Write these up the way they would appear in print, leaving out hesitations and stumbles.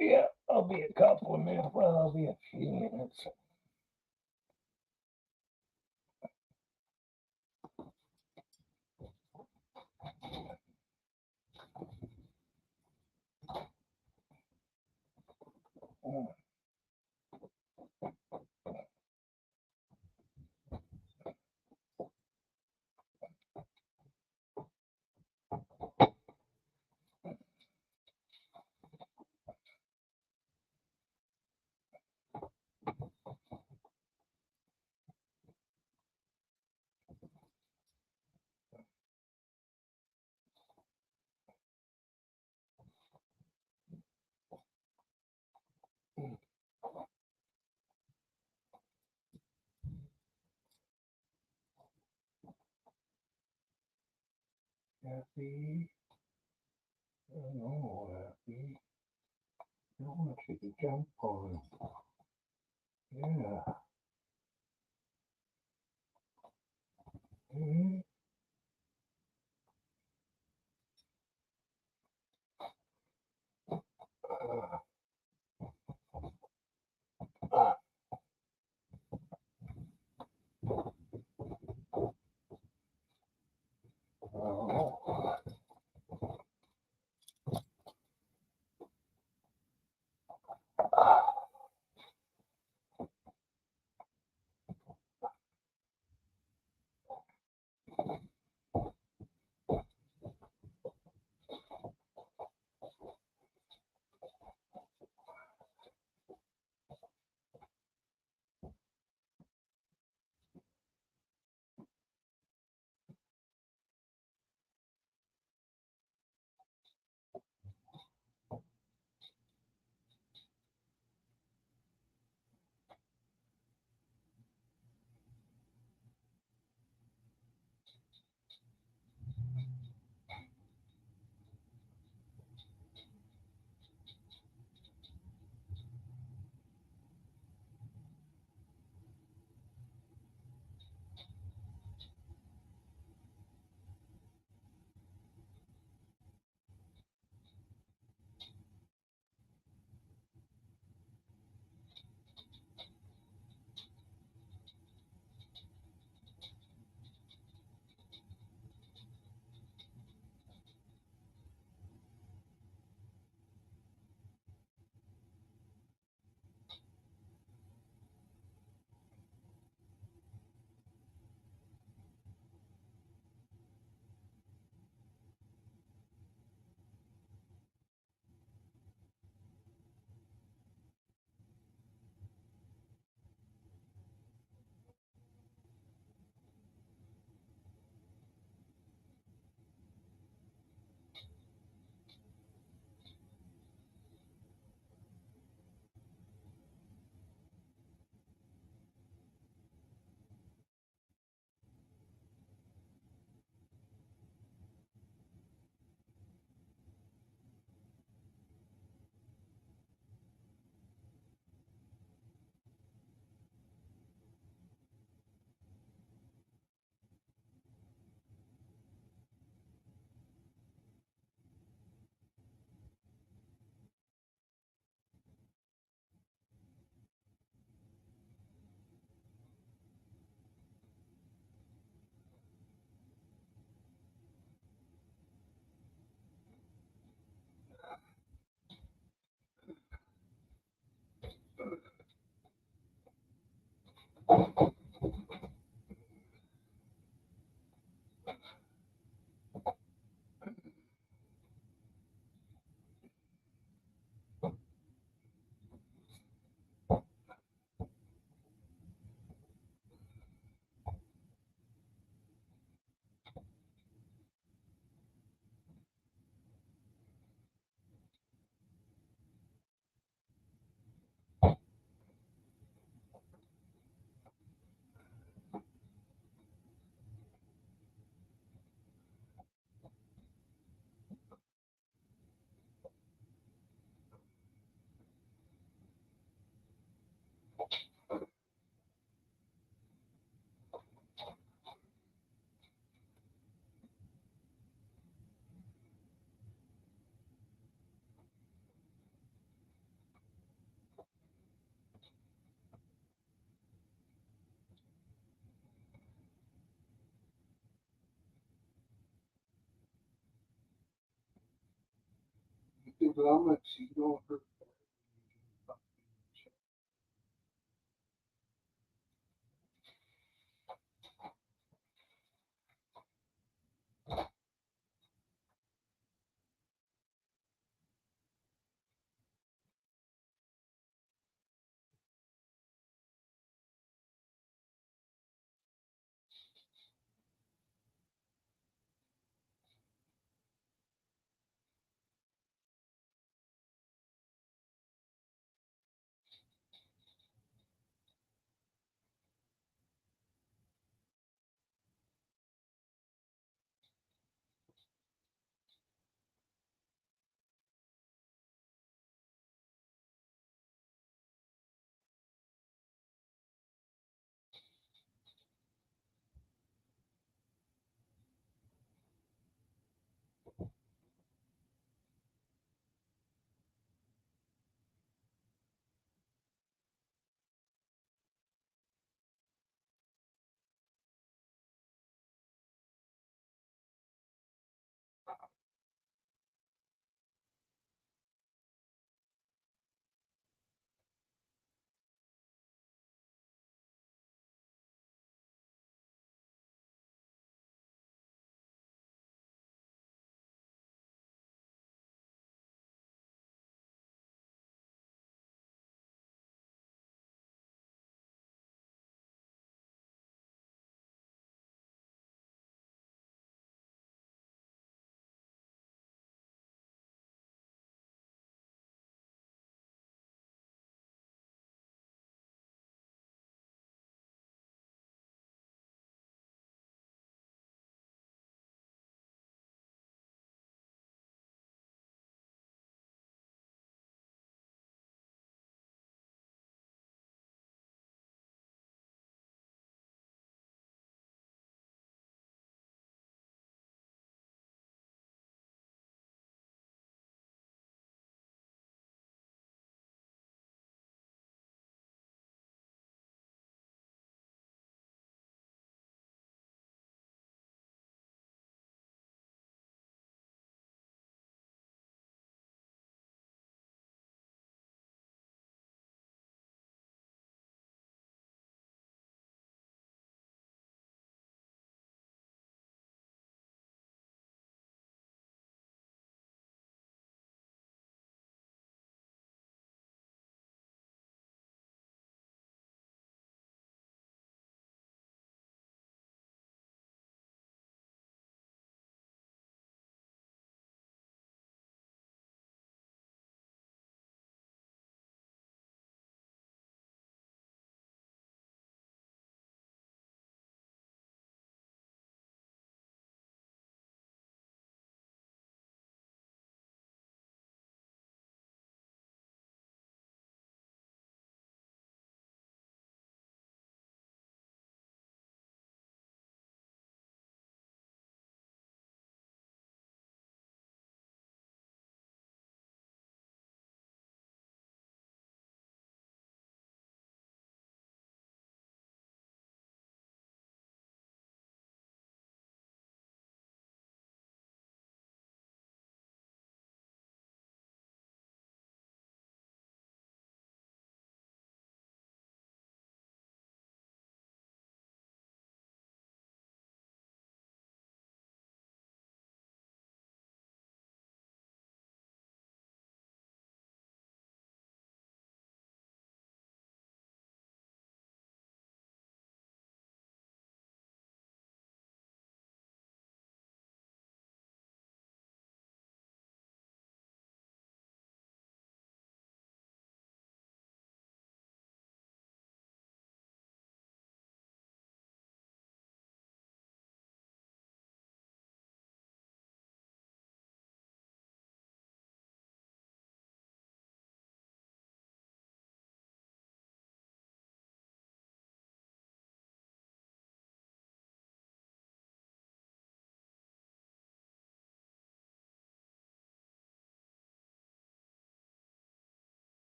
Yeah, I'll be a couple of minutes. Well, I'll be a few minutes. Happy. Oh, happy. I want you to jump on. Yeah. Mm-hmm. Oh. Because I'm like, you don't hurt.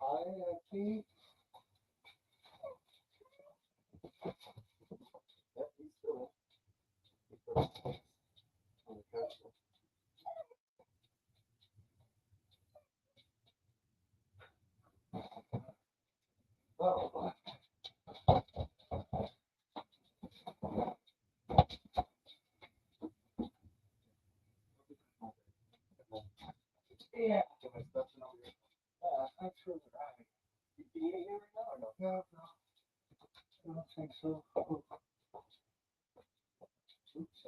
I actually, yeah, he's still on the couch. Oh, yeah. Get my stuff in over here. Thanks for the ride. You can eat here right now or no? No, no. I don't think so. Oh, oops.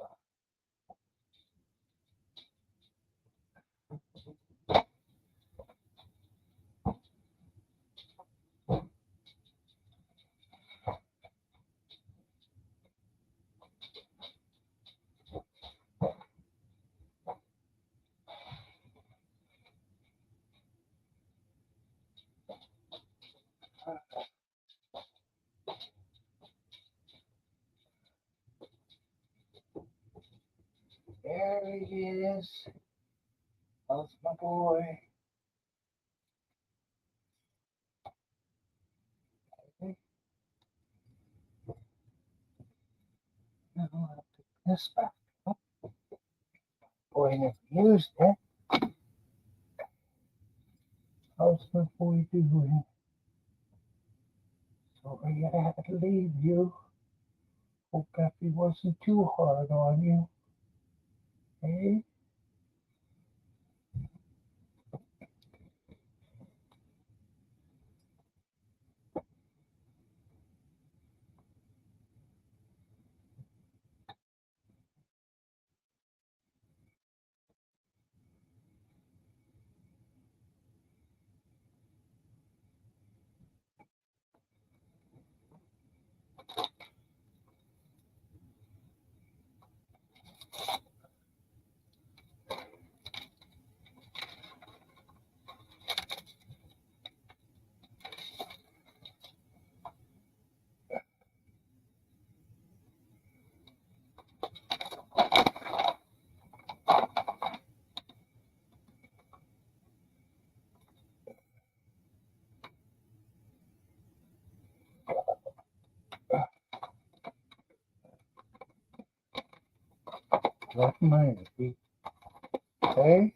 There he is. That's my boy. Okay. Now I'll pick this back up. Boy, I never used it. How's my boy doing? Sorry I had to leave you. Hope Effie wasn't too hard on you. Hey? Like mine. Hey?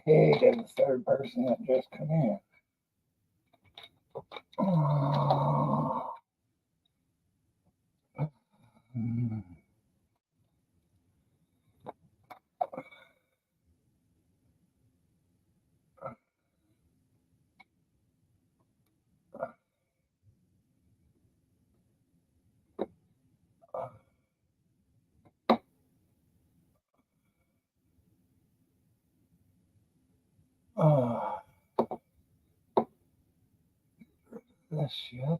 Hey to the third person that just come in. Oh. Mm. Oh, this shit.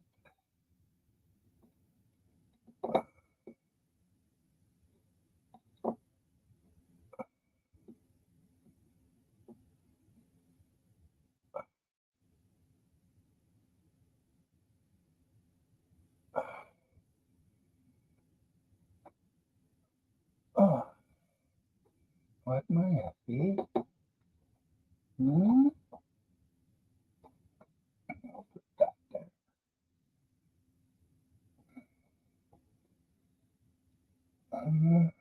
Oh, what my feet? Hmm? I'll put that there. Um,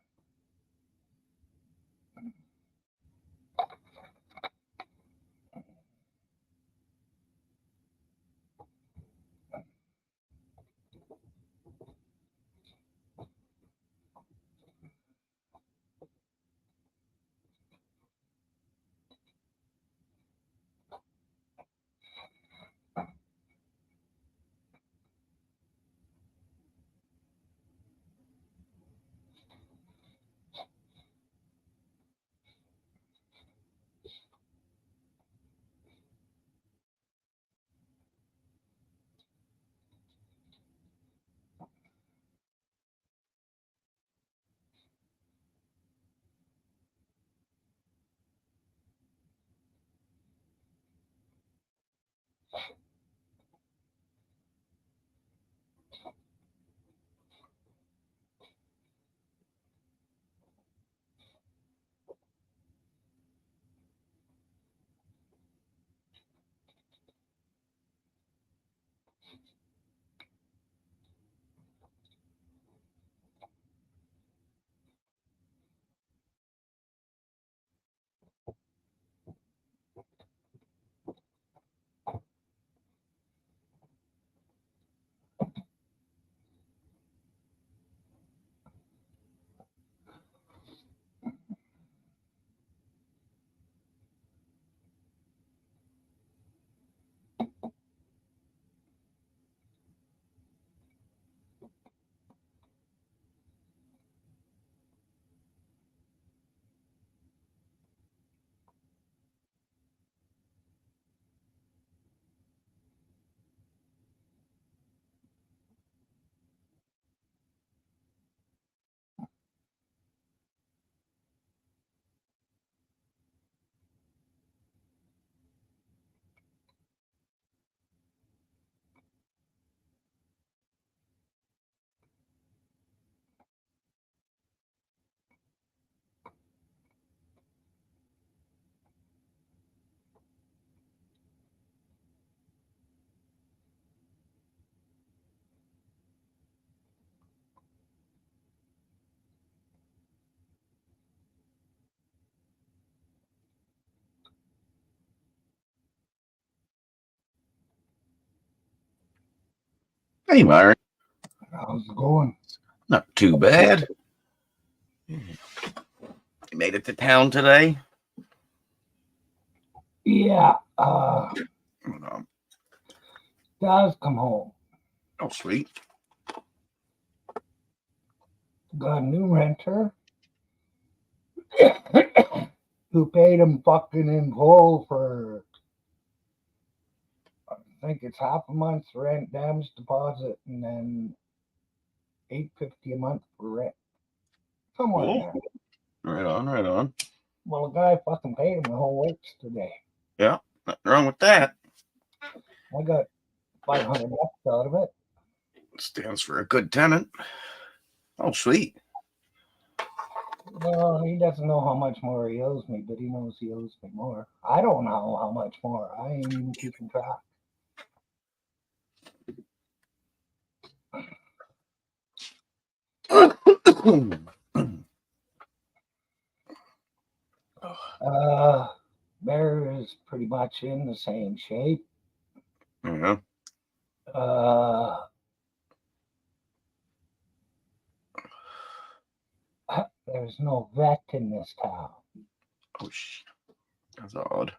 Hey, Myron. how's it going? Not too bad. You made it to town today? Yeah, Um, guys come home. oh, sweet. Got a new renter who paid him fucking in full for, I think it's half a month's rent, damage deposit, and then $8.50 a month for rent. Somewhere in Cool. there. Right on, right on. Well, the guy fucking paid him the whole works today. Yeah, nothing wrong with that. I got 500 bucks out of it. Stands for a good tenant. Oh, sweet. Well, he doesn't know how much more he owes me, but he knows he owes me more. I don't know how much more. I ain't even keeping track. Uh, Bear is pretty much in the same shape. Yeah. Uh, there's no vet in this town. Oh, that's odd.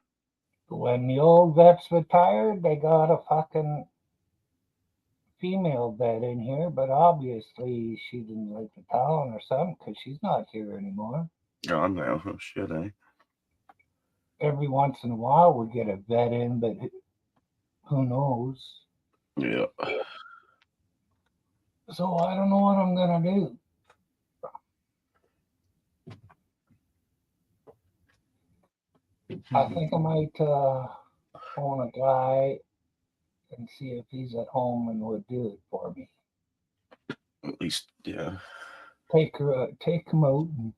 When the old vets retired, they got a fucking female vet in here, but obviously she didn't like the town or something because she's not here anymore. Gone now. Oh, shit, eh? Every once in a while we get a vet in, but who knows? Yeah. So I don't know what I'm gonna do. I think I might phone a guy and see if he's at home and would do it for me. At least, yeah. Take him out and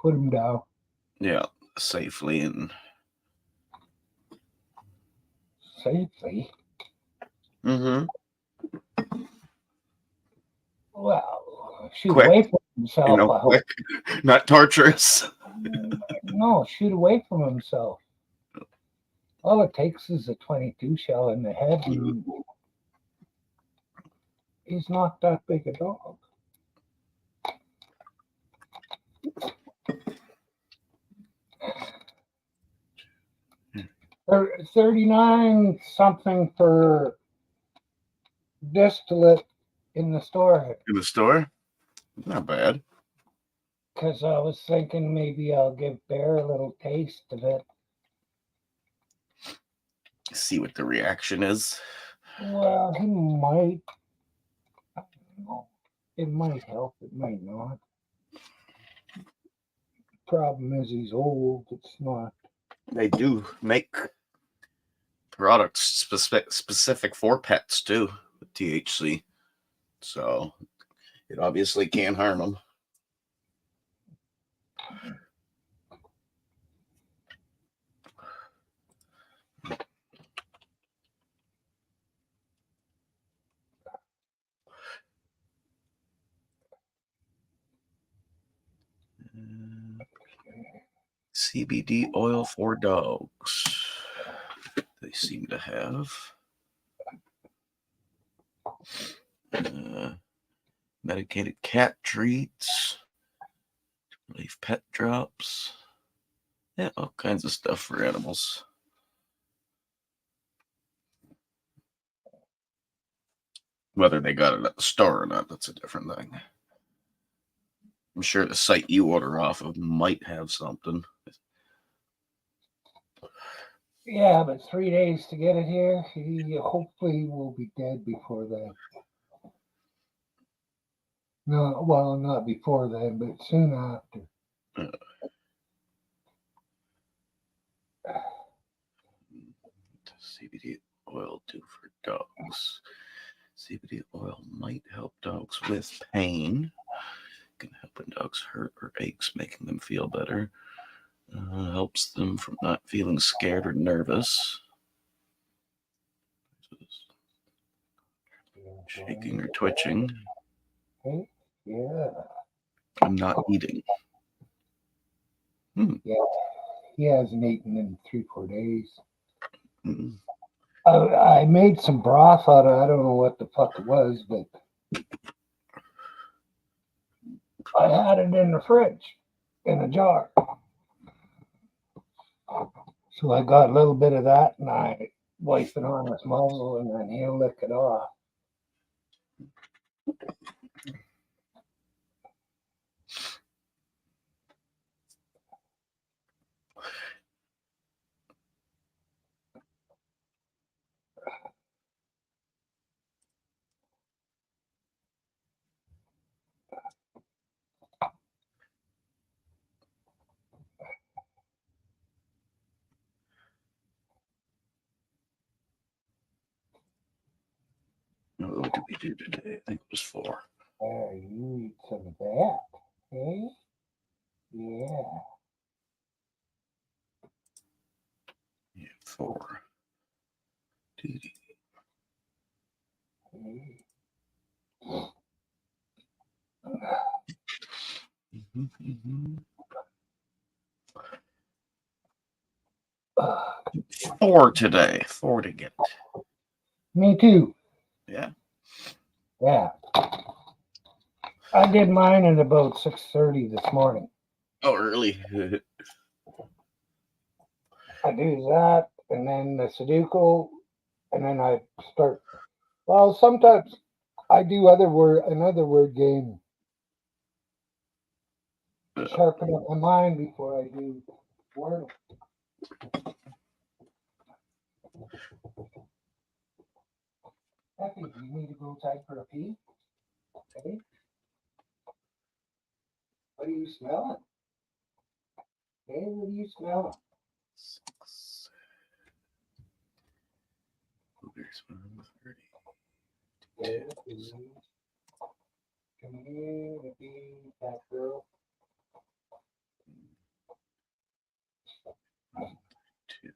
put him down Yeah. Safely and. safely. Mm-hmm. Well, shoot Quick. away from himself. I hope. Quick. Not torturous. No, shoot away from himself. All it takes is a 22 shell in the head, and he's not that big a dog. 39 something for distillate in the store In the store? Not bad. because I was thinking maybe I'll give Bear a little taste of it. See what the reaction is. Well, he might. I don't know. It might help, it might not. Problem is he's old. It's not. They do make products specific for pets too with THC. So it obviously can't harm them. CBD oil for dogs. They seem to have. Medicated cat treats. Relief pet drops. Yeah, all kinds of stuff for animals. Whether they got it at the store or not, that's a different thing. I'm sure the site you order off of might have something. Yeah, but 3 days to get it here. He hopefully will be dead before then. No, well, not before then, but soon after. CBD oil do for dogs. CBD oil might help dogs with pain. Can help when dogs hurt or aches, making them feel better. Helps them from not feeling scared or nervous. Shaking or twitching. Okay. Yeah. I'm not eating. Yeah. He hasn't eaten in 3-4 days. Mm. I made some broth out of. I don't know what the fuck it was, but I had it in the fridge in a jar. So I got a little bit of that, and I wipe it on his muzzle, and then he'll lick it off. What did we do today? I think it was 4. You eat some of that, eh? Yeah. Yeah, 4. Mm-hmm. Thor today. Thor to get. Me too. Yeah. Yeah. I did mine at about 6:30 this morning. Oh, early. I do that, and then the Sudoku, and then I start. Well, sometimes I do another word game to sharpen up my mind before I do Wordle. Effie, do you need to go outside for a pee? Okay. What are you smelling? Okay, what are you smelling? 6. Blueberries 130. Come here, Effie, that girl. 2.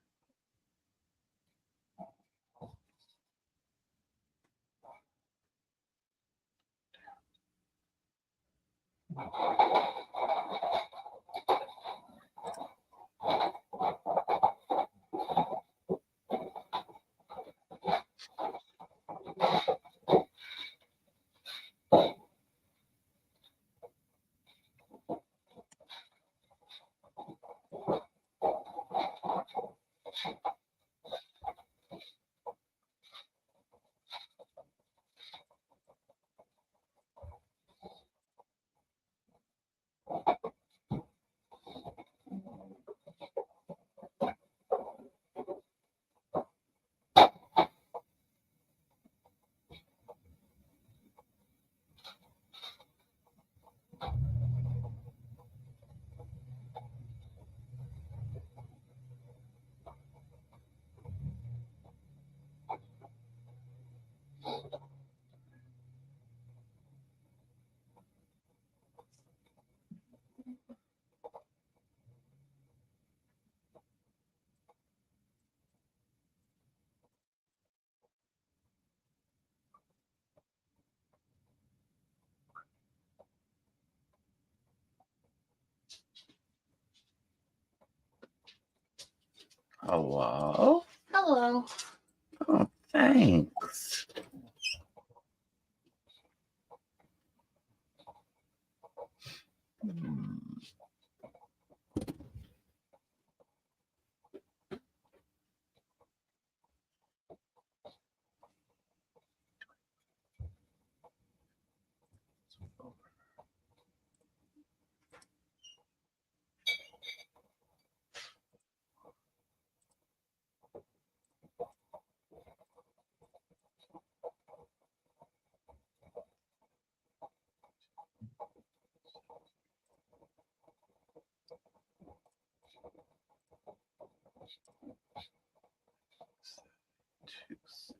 Hello. Hello. Oh, thanks. Two, 6.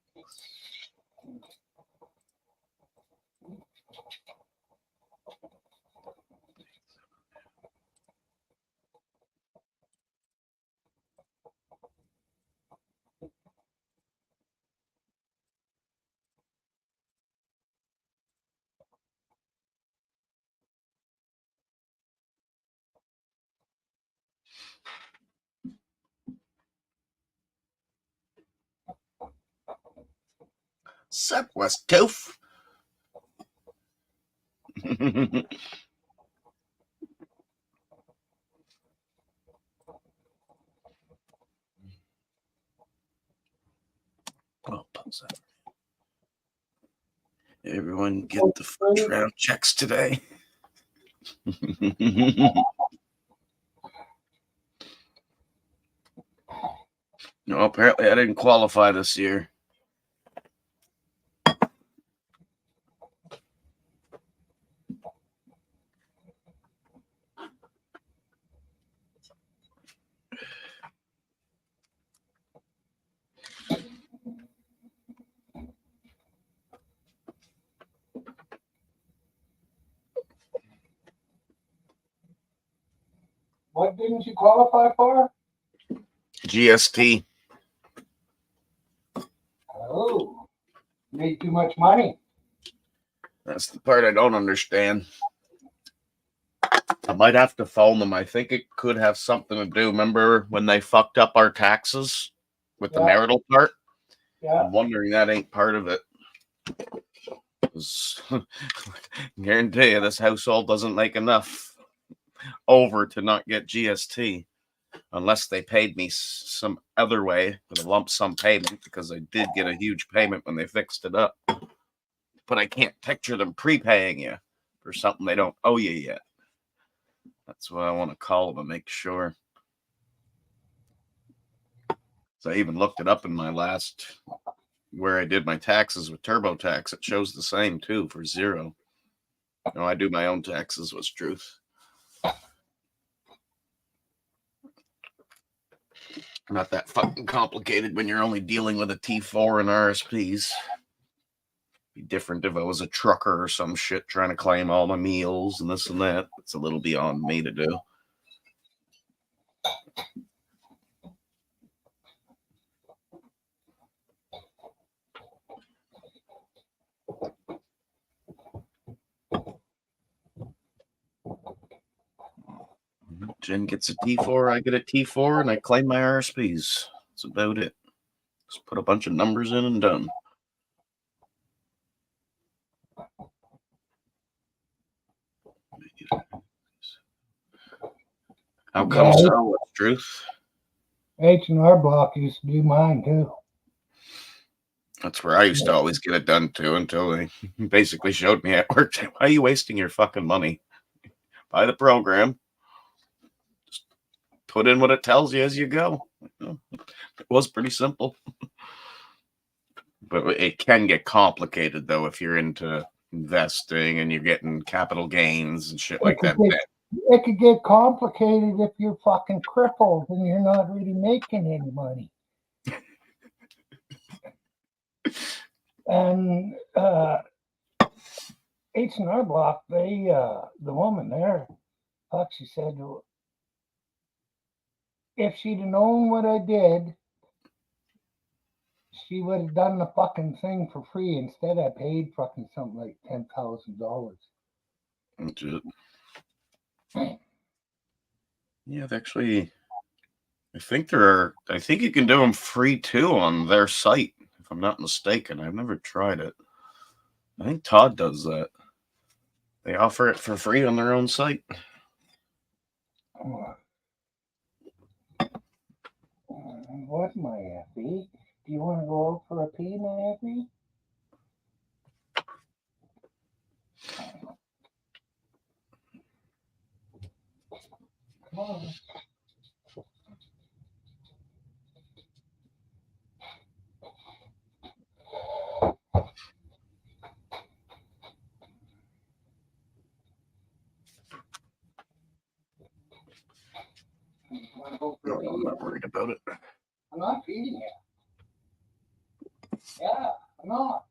Sup, West Coast? Well, pause that. Everyone get the first round checks today. No, apparently I didn't qualify this year. What didn't you qualify for? GST. Oh, made too much money. That's the part I don't understand. I might have to phone them. I think it could have something to do. Remember when they fucked up our taxes with the marital part? Yeah. I'm wondering that ain't part of it. 'Cause guarantee you this household doesn't make enough over to not get GST unless they paid me some other way with a lump sum payment, because I did get a huge payment when they fixed it up. But I can't picture them prepaying you for something they don't owe you yet. That's why I want to call them and make sure. So I even looked it up in my last, where I did my taxes with TurboTax. It shows the same too for zero. No, I do my own taxes, was truth. Not that fucking complicated when you're only dealing with a T4 and RSPs. Be different if I was a trucker or some shit trying to claim all my meals and this and that. It's a little beyond me to do. Jen gets a T4, I get a T4, and I claim my RSPs. That's about it. Just put a bunch of numbers in and done. How come so? What's truth? H&R Block used to do mine too. That's where I used to always get it done too, until they basically showed me at work, why are you wasting your fucking money? Buy the program. Just put in what it tells you as you go. It was pretty simple. But it can get complicated, though, if you're into investing and you're getting capital gains and shit like that. It could get complicated if you're fucking crippled and you're not really making any money. And H&R Block, the woman there, fuck, she said, if she'd have known what I did, she would have done the fucking thing for free. Instead, I paid fucking something like $10,000. That's it. Yeah, actually, I think you can do them free too on their site, if I'm not mistaken. I've never tried it. I think Todd does that. They offer it for free on their own site. What's my FB? Do you want to go out for a pee, my FB? Come on. No, I'm not worried about it. I'm not feeding you. Yeah, I'm not.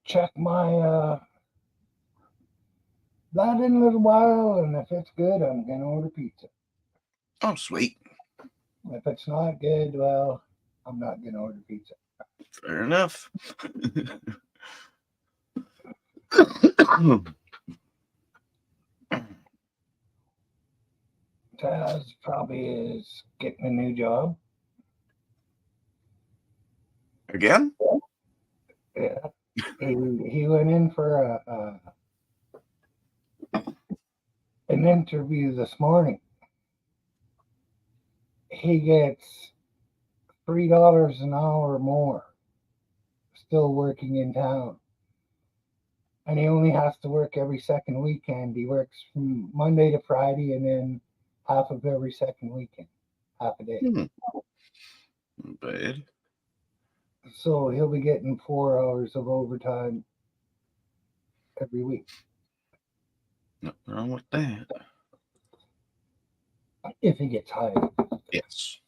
Check my that in a little while, and if it's good, I'm gonna order pizza. Oh, sweet. If it's not good, well, I'm not gonna order pizza. Fair enough. Taz probably is getting a new job. Again? Yeah. He went in for an interview this morning. He gets $3 an hour more still working in town. And he only has to work every second weekend. He works from Monday to Friday and then half of every second weekend, half a day. Bad. So he'll be getting 4 hours of overtime every week. Nothing wrong with that. If he gets hired. Yes.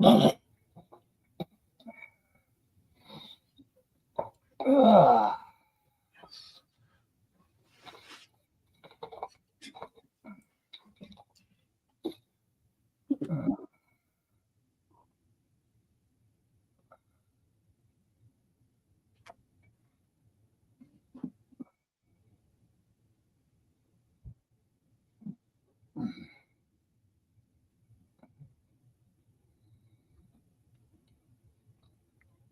Ugh.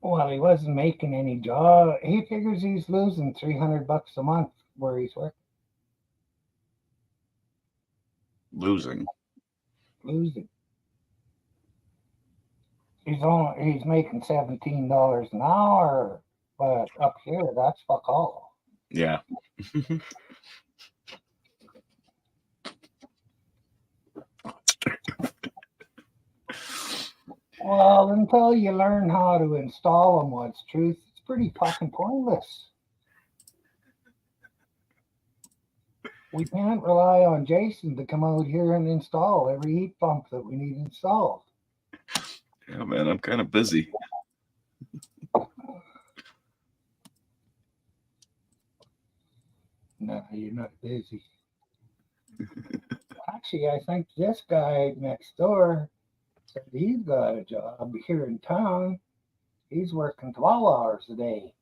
Well, he wasn't making any job. He figures he's losing $300 a month where he's working. Losing. Losing. He's making $17 an hour, but up here that's fuck all. Yeah. Well, until you learn how to install them, what's truth, it's pretty fucking pointless. We can't rely on Jason to come out here and install every heat pump that we need installed. Yeah, man, I'm kind of busy. No, you're not busy. Actually, I think this guy next door said he's got a job here in town. He's working 12 hours a day.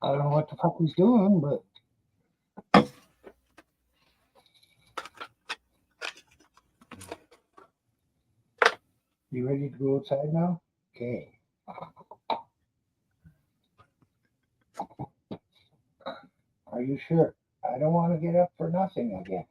I don't know what the fuck he's doing, but you ready to go outside now? Okay. Are you sure? I don't want to get up for nothing again.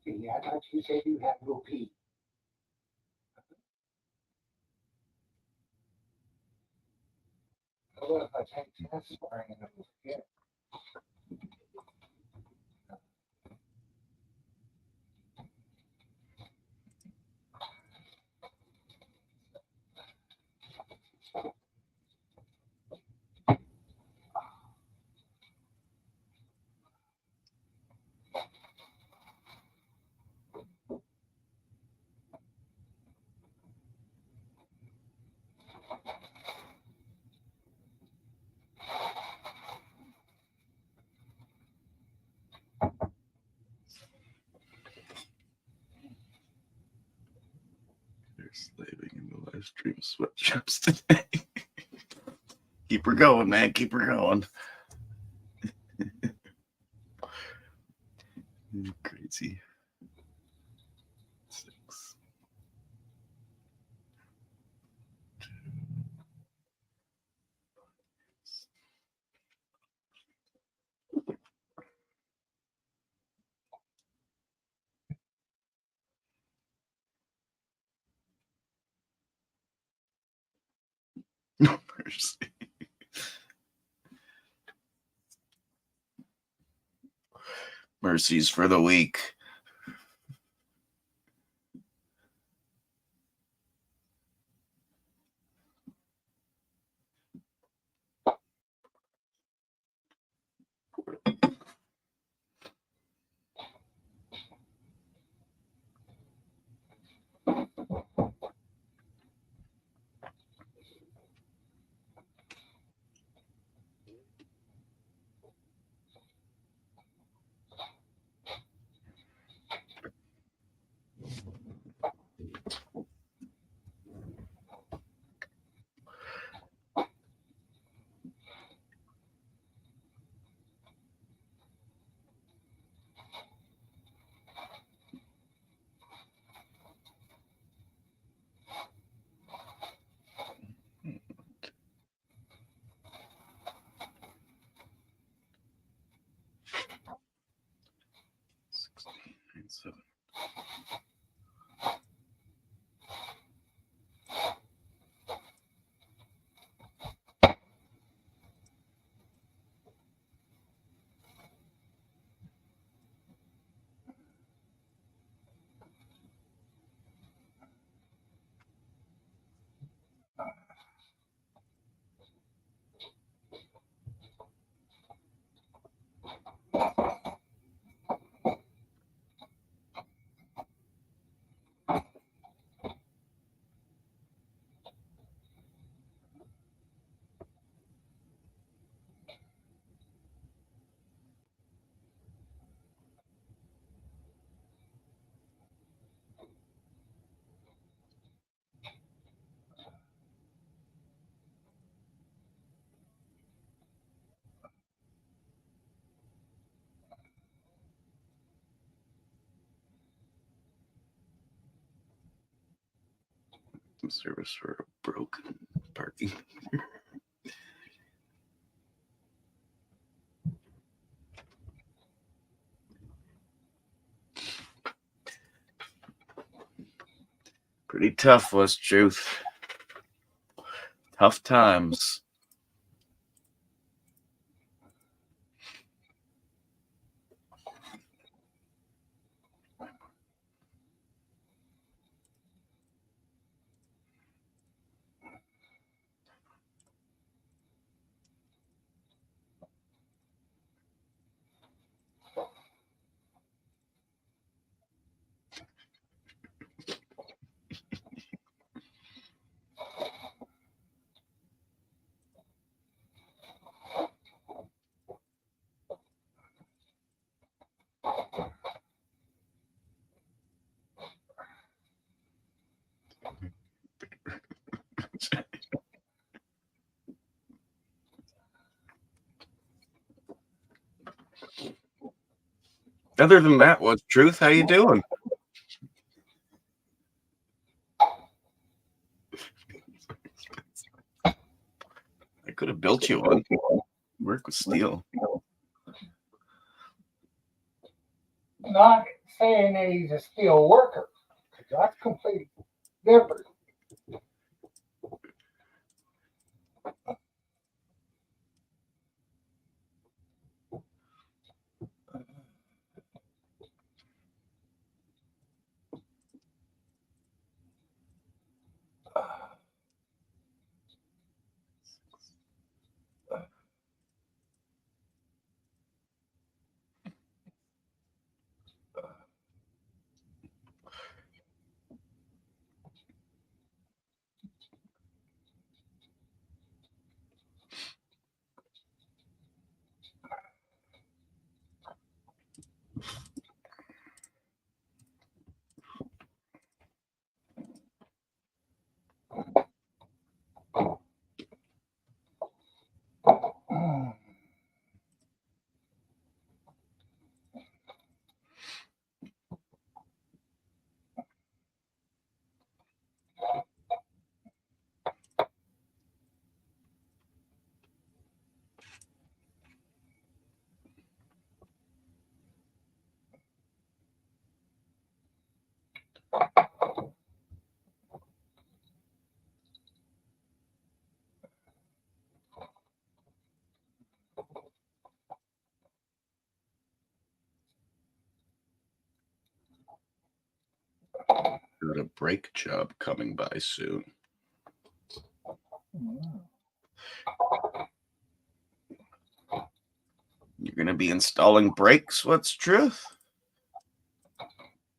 Yeah, I thought you said you had to go pee. What if I take this morning and I forget? They're slaving in the live stream sweatshops today. Keep her going, man. Keep her going. Crazy. 6. No mercy. Mercies for the weak. Seven. customer service for a broken parking. Pretty tough was truth. Tough times. Other than that, what's truth? How you doing? I could have built you one. Work with steel. Not saying that he's a steel worker. That's completely different. Got a brake job coming by soon. You're going to be installing brakes. What's truth?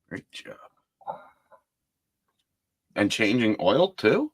Great job. And changing oil too?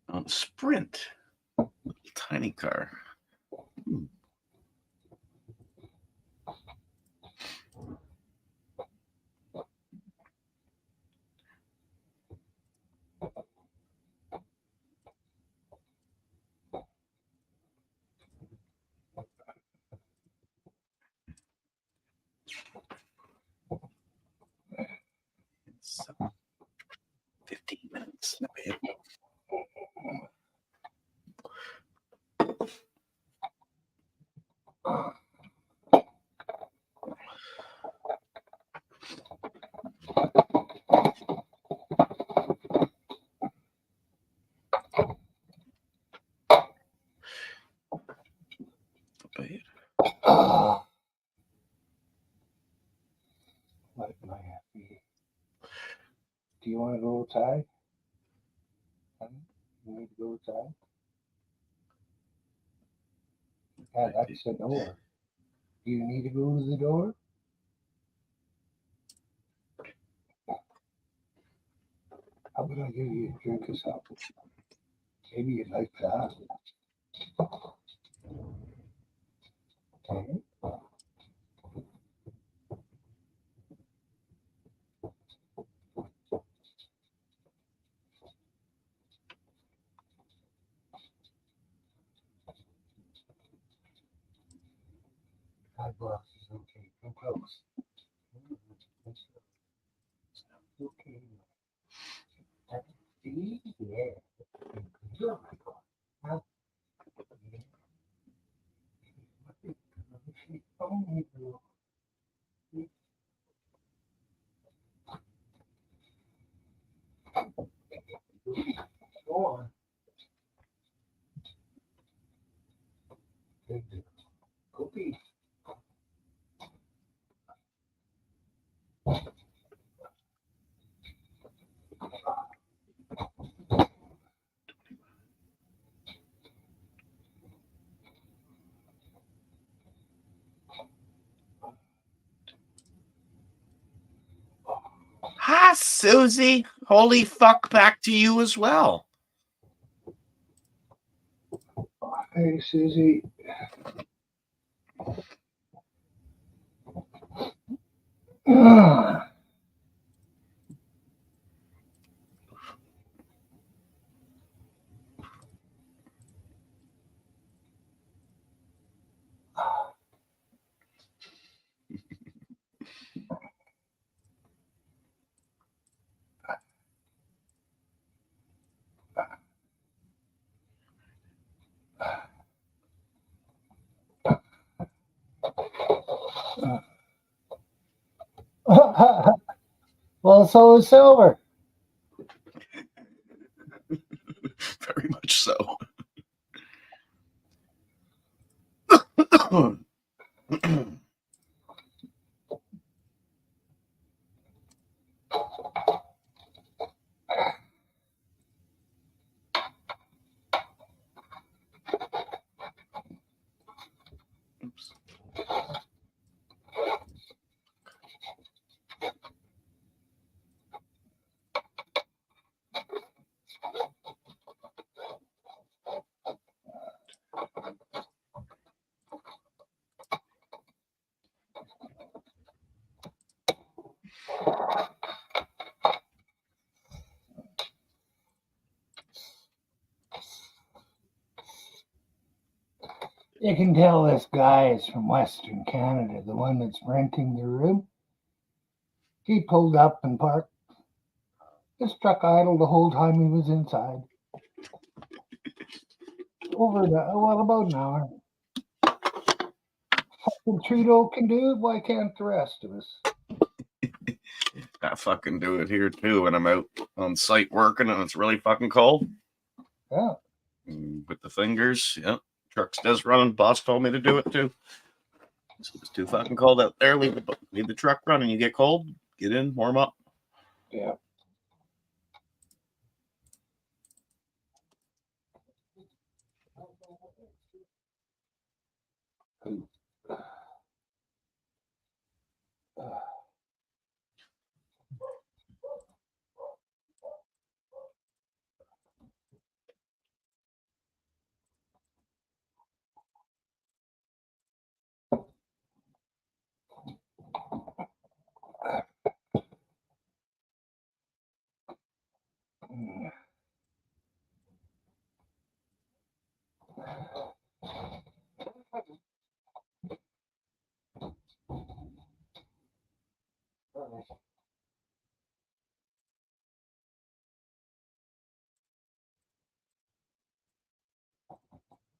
On Sprint. Tiny car. It's 15 minutes. outside? You need to go outside? Yeah, that's the door. Do you need to go to the door? How about I give you a drink of something? Maybe you'd like that. Okay. Eyebrows is okay. Come close. Okay. See? Yeah. Good. Now, go on. Good. Cookie. Hi, Susie. Holy fuck back to you as well. Hey, Susie. Well, so is Silver. Very much so. Oops. You can tell this guy is from Western Canada, the one that's renting the room. He pulled up and parked. His truck idle the whole time he was inside. About an hour. Fucking Trudeau can do it. Why can't the rest of us? I fucking do it here too when I'm out on site working and it's really fucking cold. Yeah. With the fingers, yep. Truck's does running. Boss told me to do it too. So it's too fucking cold out there. Leave the truck running. You get cold, get in, warm up. Yeah.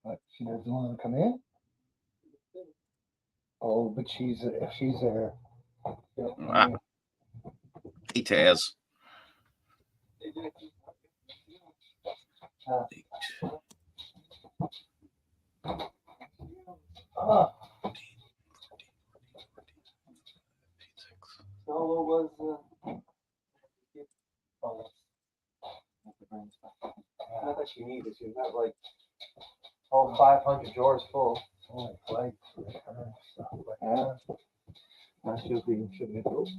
What, she doesn't want to come in? Oh, but if she's there. Hey, Taz. So it was. and stuff. Not that she needs it. She's not like all 500 drawers full. Only flights, returns, stuff like Yeah. that. That should be good.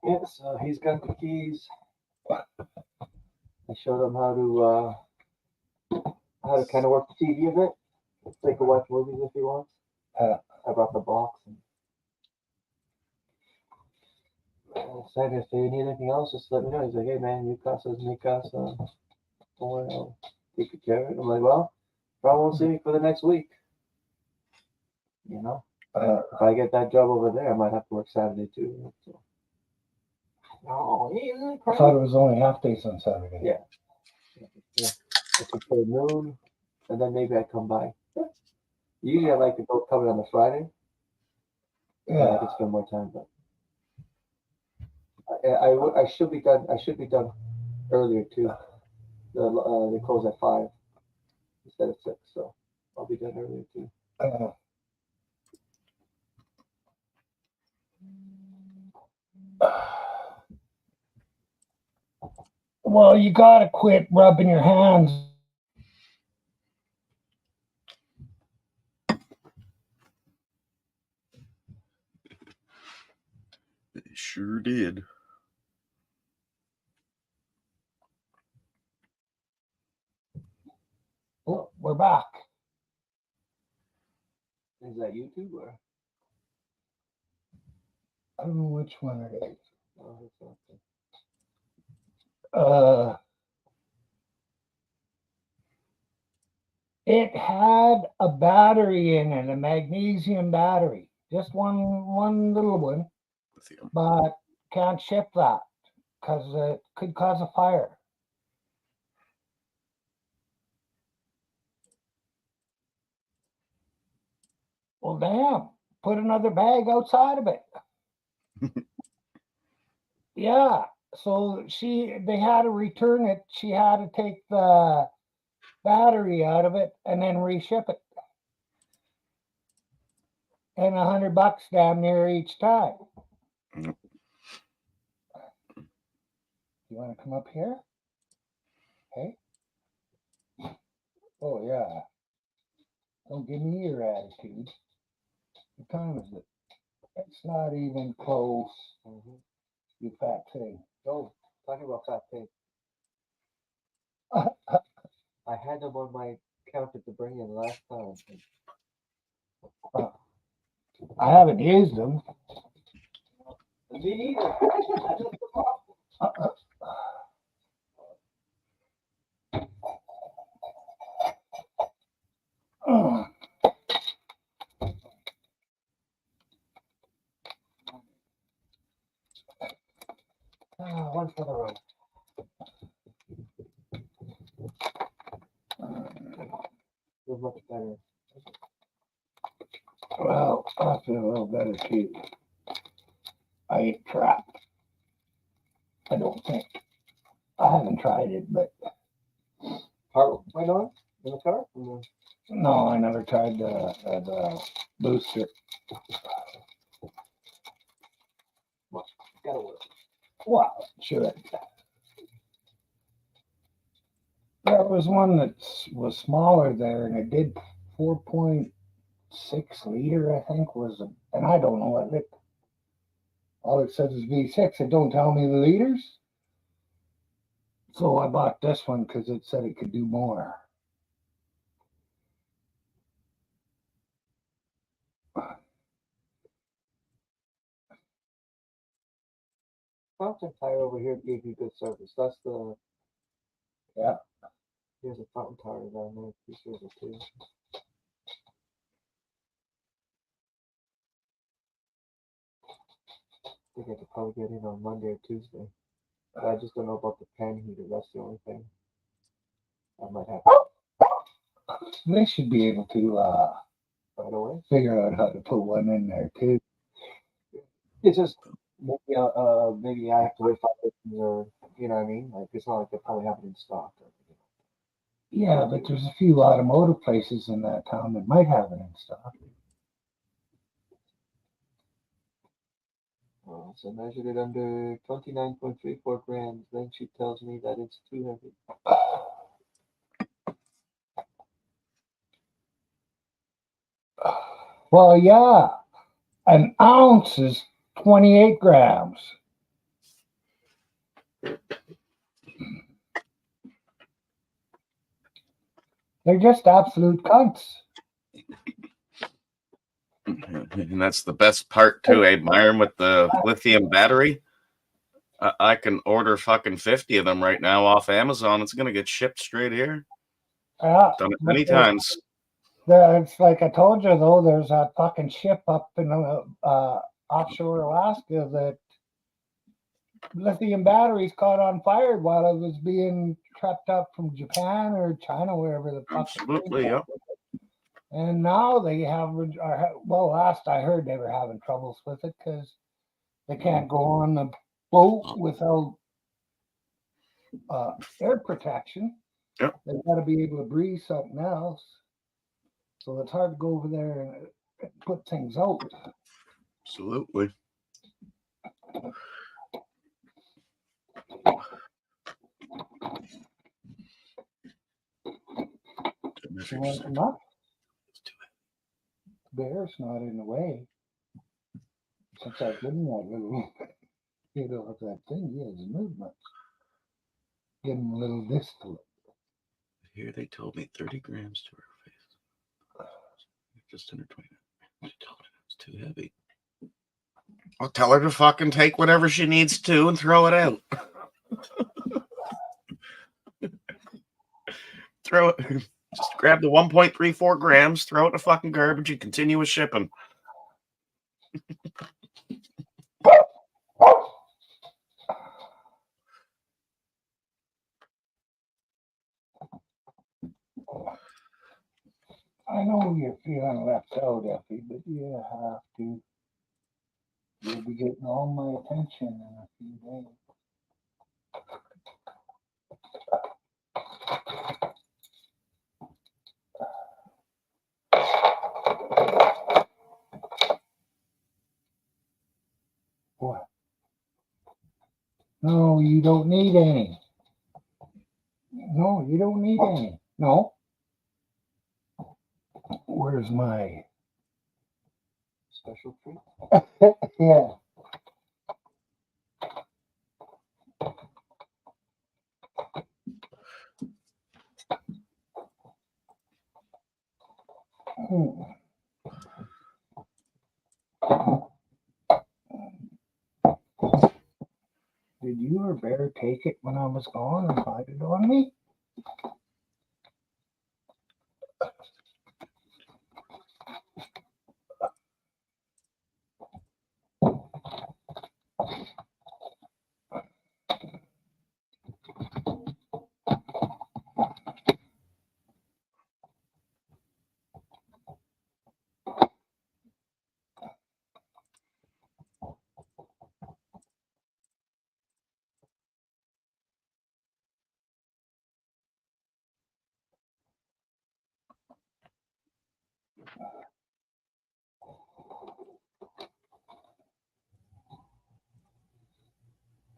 Yeah, so he's got the keys. I showed him how to kind of work the TV a bit. So he can watch movies if he wants. I brought the box. And I said, if you need anything else, just let me know. He's like, hey man, you says make us. Don't worry, I'll take good care of it. I'm like, well, probably won't see me for the next week. You know, if I get that job over there, I might have to work Saturday too. So. No, I thought it was only half days on Saturday. Yeah. I could play noon, and then maybe I come by. Usually I like to go cover on a Friday. Yeah. I could spend more time, but I should be done. I should be done earlier too. They close at 5 instead of 6, so I'll be done earlier too. Well, you gotta quit rubbing your hands. They sure did. Oh, we're back. Is that YouTube or? I don't know which one it is. Oh, that's okay. It had a battery in it, a magnesium battery, just one little one, Lithium. but can't ship that because it could cause a fire. Well, damn, put another bag outside of it. Yeah, so they had to return it. She had to take the battery out of it and then reship it. And $100 damn near each time. Yep. You want to come up here? Hey? Oh, yeah. Don't give me your attitude. What time is it? It's not even close. Mm-hmm. You fat thing. Oh, talking about fat pig. I had them on my counter to bring in last time. I haven't used them. Me either. One for the road. Feels much better. Well, I feel a little better too. I ain't tried. I don't think. I haven't tried it, but Car went on in the car? no, I never tried the booster. Gotta work. Well, sure. There was one that was smaller there, and it did 4.6 liter, I think, and I don't know what it. All it says is V6. It don't tell me the liters. So I bought this one because it said it could do more. Fountain Tire over here gave you good service. That's the. Yeah. Here's a Fountain Tire down there. Appreciate it too. I think I could probably get in on Monday or Tuesday. But I just don't know about the pan heater. That's the only thing. I might have to. They should be able to Right away. figure out how to put one in there too. It's just maybe maybe I have to wait 5 days or you know what I mean. Like it's not like they probably have it in stock. Or, Yeah, but there's a few automotive places in that town that might have it in stock. So I measured it under 29.34 grams. Then she tells me that it's too heavy. Well, yeah, an ounce is 28 grams. They're just absolute cunts. And that's the best part too, Myron, with the lithium battery. I can order fucking 50 of them right now off Amazon. It's gonna get shipped straight here. Yeah, Done it many times. It's like I told you though. There's a fucking ship up in offshore Alaska that lithium batteries caught on fire while it was being trucked up from Japan or China, wherever the fuck. Absolutely, yep. And now they have, well, last I heard they were having troubles with it because they can't go on the boat without air protection. Yep. They've got to be able to breathe something else. So it's hard to go over there and put things out. Absolutely. Bear's not in the way. Since I've given that little bit of that thing, he has movement. Give him a little distillate. Here they told me 30 grams to her face. Just under 20. She told me it's too heavy. I'll tell her to fucking take whatever she needs to and throw it out. Throw it. Just grab the 1.34 grams, throw it in the fucking garbage, and continue with shipping. I know you're feeling left out, Effie, but you have to. You'll be getting all my attention in a few days. What? No, you don't need any. No, you don't need any. No. Where's my Special treat? yeah. Did you or Bear take it when I was gone and hide it on me?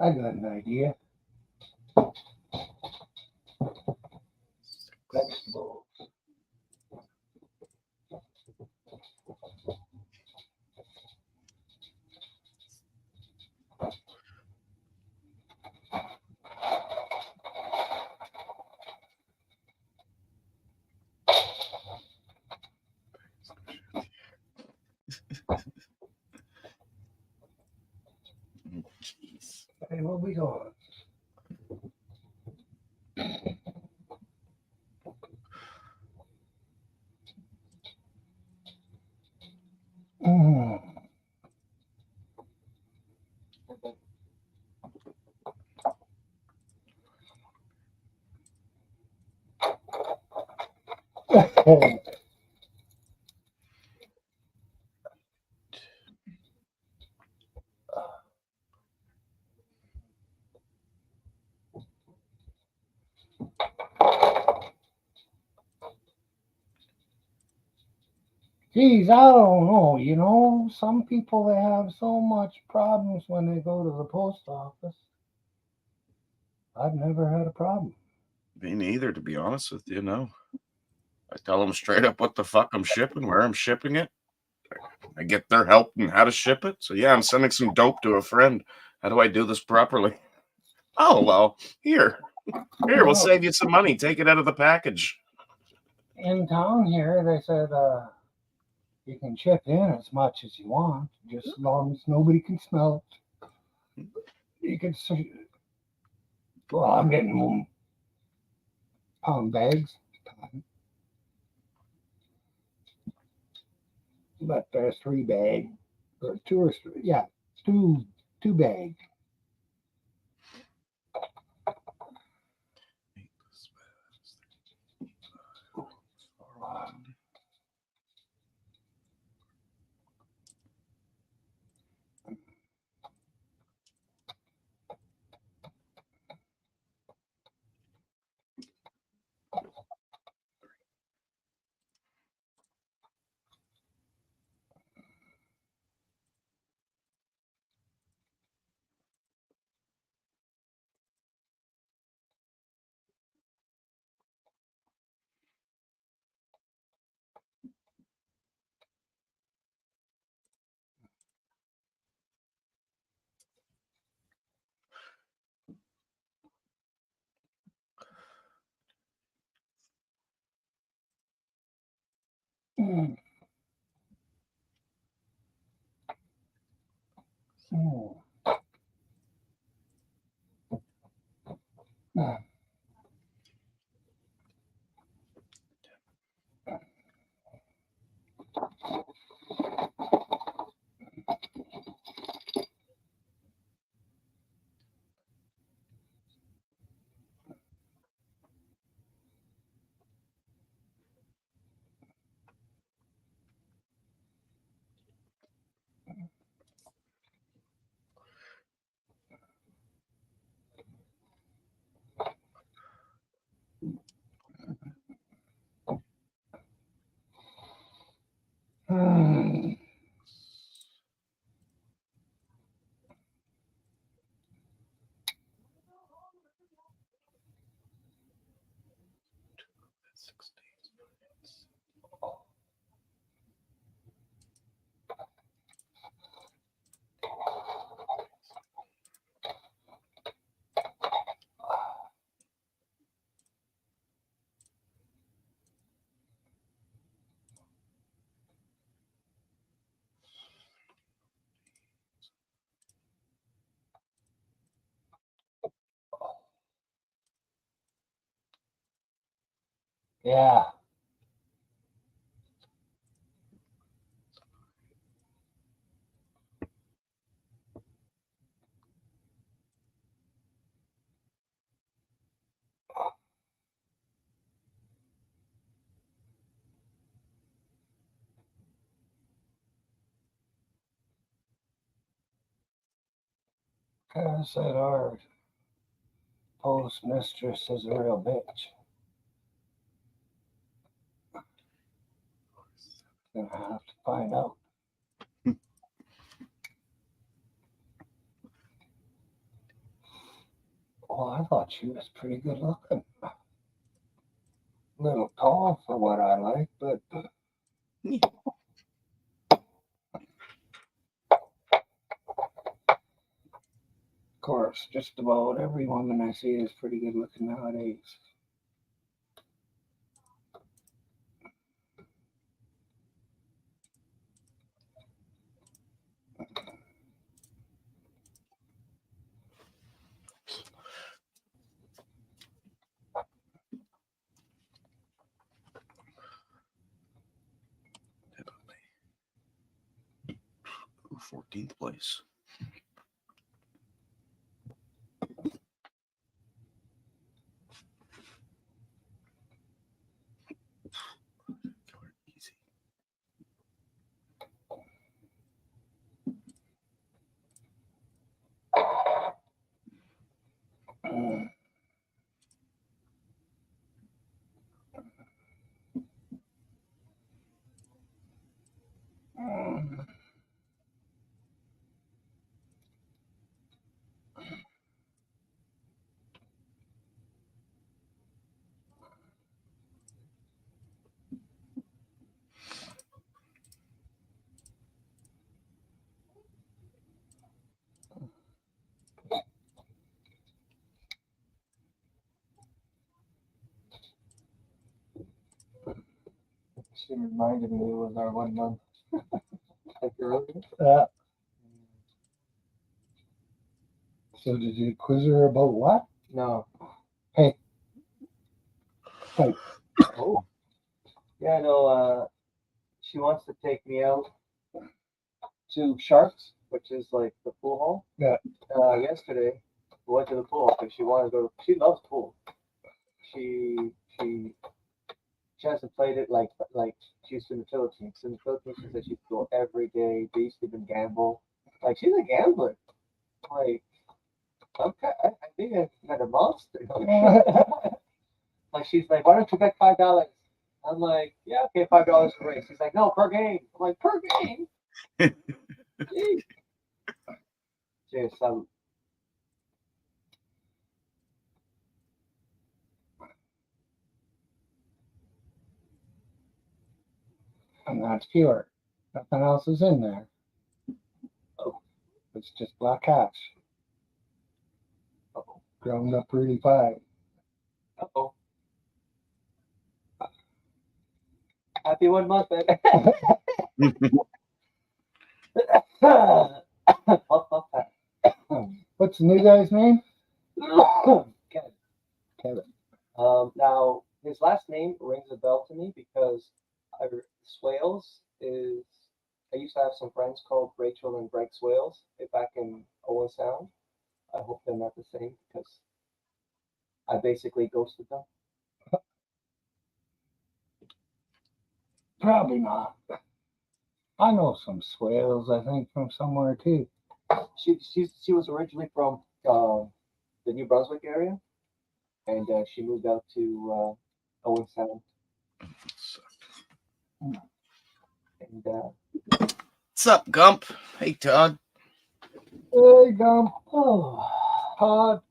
I got an idea. Vegetables. Jeez. Hey, where we going? Geez, I don't know. You know, some people they have so much problems when they go to the post office. I've never had a problem. Me neither, to be honest with you. No, I tell them straight up what the fuck I'm shipping, where I'm shipping it. I get their help and how to ship it. So yeah, I'm sending some dope to a friend. How do I do this properly? Oh well, here, we'll save you some money. Take it out of the package. In town here, they said you can chip in as much as you want, just as long as nobody can smell it. You can see. Well, I'm getting pound bags, but there's 3 bag or 2 or 3. Yeah, two bag. Mm. Mm. Mm. Mm. Yeah. I said our postmistress is a real bitch. Gonna have to find out. Well, I thought she was pretty good looking. A little tall for what I like, but of course, just about every woman I see is pretty good looking nowadays. Ooh, 14th place. Easy. she reminded me it was our 1 month. Like earlier. So did you quiz her about what? No. Hey. Hey. Oh. Yeah, I know. She wants to take me out to Sharks, which is like the pool hall. Yeah. Yesterday, we went to the pool because she wanted to go. She loves pool. She hasn't played it like she's in the Philippines. In the Philippines, she said she'd go every day. They used to even gamble. Like she's a gambler. Like okay, I think I got a monster. Like she's like, why don't you bet $5? I'm like, yeah, okay, $5 per race. She's like, no, per game. I'm like, per game. Jeez. Cheers, salud. And that's pure. Nothing else is in there. Oh. It's just black hash. Uh-oh. Ground up really fine. Uh-oh. Happy 1 month, man. What's the new guy's name? Kevin. Kevin. Now, his last name rings a bell to me because Swales is. I used to have some friends called Rachel and Greg Swales back in Owen Sound. I hope they're not the same because I basically ghosted them. Probably not. I know some swales, I think, from somewhere too. She was originally from the New Brunswick area, and she moved out to Owen Sound. And What's up, Gump? Hey, Todd. Hey, Gump. Oh, Todd.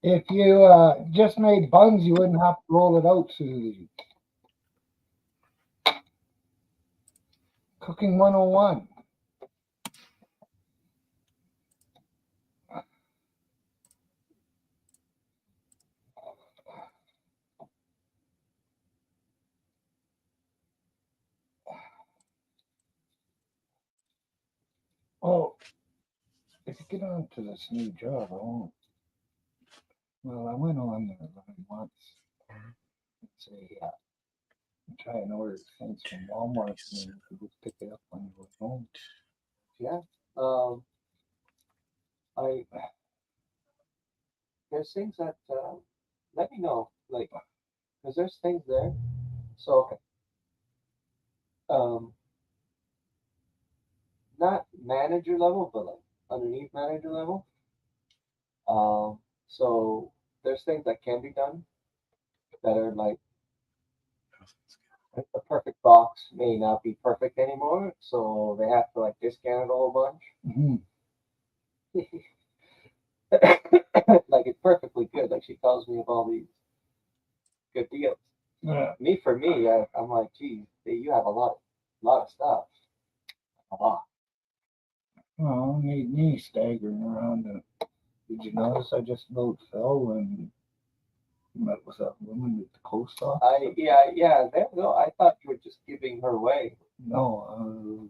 If you just made buns, you wouldn't have to roll it out, Susie. Cooking 101. Oh, if you get on to this new job, I won't. Well, I went on there once. It's try and order things from Walmart and then you can just pick it up when you go home. yeah, there's things that let me know, like, because there's things there. So, not manager level, but like underneath manager level. So there's things that can be done that are like the perfect box may not be perfect anymore, so they have to like discount it a whole bunch. Mm-hmm. Like it's perfectly good. Like she tells me of all these good deals. Yeah. For me, I'm like, geez, you have a lot of stuff. A lot. Well, me staggering around. Did you notice I just about fell when met with that woman at the post office? Yeah. There you go. I thought you were just giving her away. No.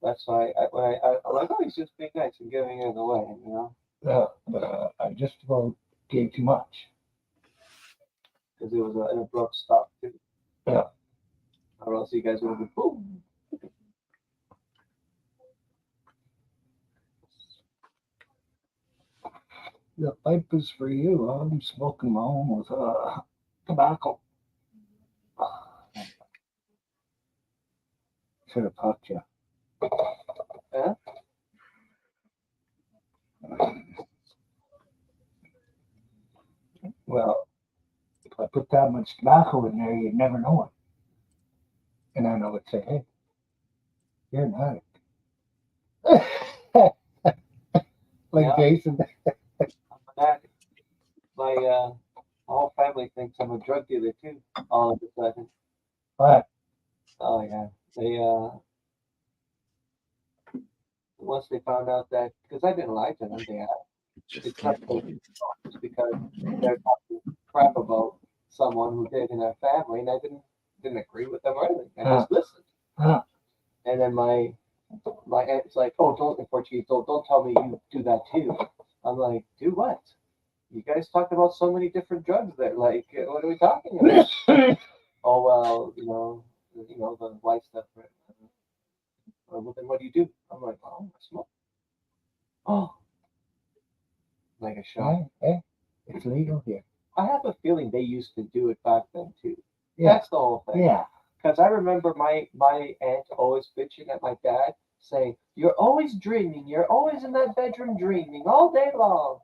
That's why when I'm like, oh, he's just being nice and giving it away, you know. Yeah, but I just about gave too much. Because it was an abrupt stop too. Yeah. Or else you guys would have been boom. The pipe is for you. I'm smoking my own with tobacco. Should have popped you. Yeah. Well, if I put that much tobacco in there, you'd never know it. And then I would say, hey, you're an addict. Like Yeah. Jason. I'm an addict. My whole family thinks I'm a drug dealer too. All of a sudden. But Oh yeah. They once they found out that because I didn't lie to them, they asked. Just It's not can't. because they're talking crap about someone who did in our family, and I didn't agree with them or anything. I just listened. Huh. And then my aunt's like, "Oh, don't in Portuguese, don't tell me you do that too." I'm like, "Do what? You guys talked about so many different drugs there. Like, what are we talking about?" Oh well, the life stuff. Right? Well, then what do you do? I'm like, "Oh, I smoke." Oh, like a shot. Hey, it's legal here. I have a feeling they used to do it back then too. Yeah. That's the whole thing. Yeah. Because I remember my aunt always bitching at my dad, saying, "You're always dreaming. You're always in that bedroom dreaming all day long."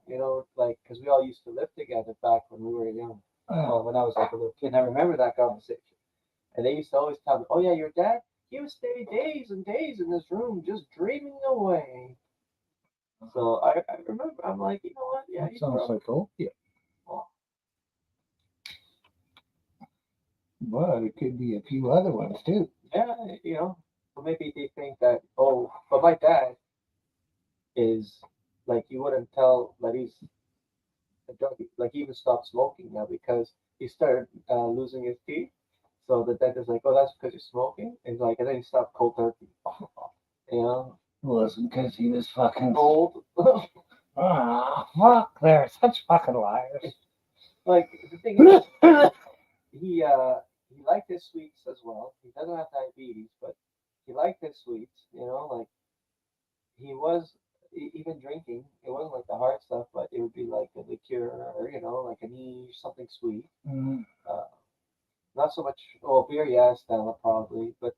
Like because we all used to live together back when we were young. Well, when I was like a little kid, and I remember that conversation. And they used to always tell me, "Oh yeah, your dad, he would stay days and days in this room just dreaming away." So I remember, I'm like, you know what? Yeah, That sounds like opium. Oh, But it could be a few other ones too. yeah, But maybe they think that, oh, but my dad is like, you wouldn't tell that he's a junkie. Like, he even stopped smoking now because he started losing his teeth. So the dentist like, oh, that's because you're smoking. And like, and then he stopped cold turkey. It wasn't because he was fucking Old. Ah, fuck, they're such fucking liars. Like the thing is, he liked his sweets as well. He doesn't have diabetes, but he liked his sweets. Like he was even drinking. It wasn't like the hard stuff, but it would be like a liqueur or like a niche, something sweet. Mm. Not so much. Well, beer, yeah, Stella probably, but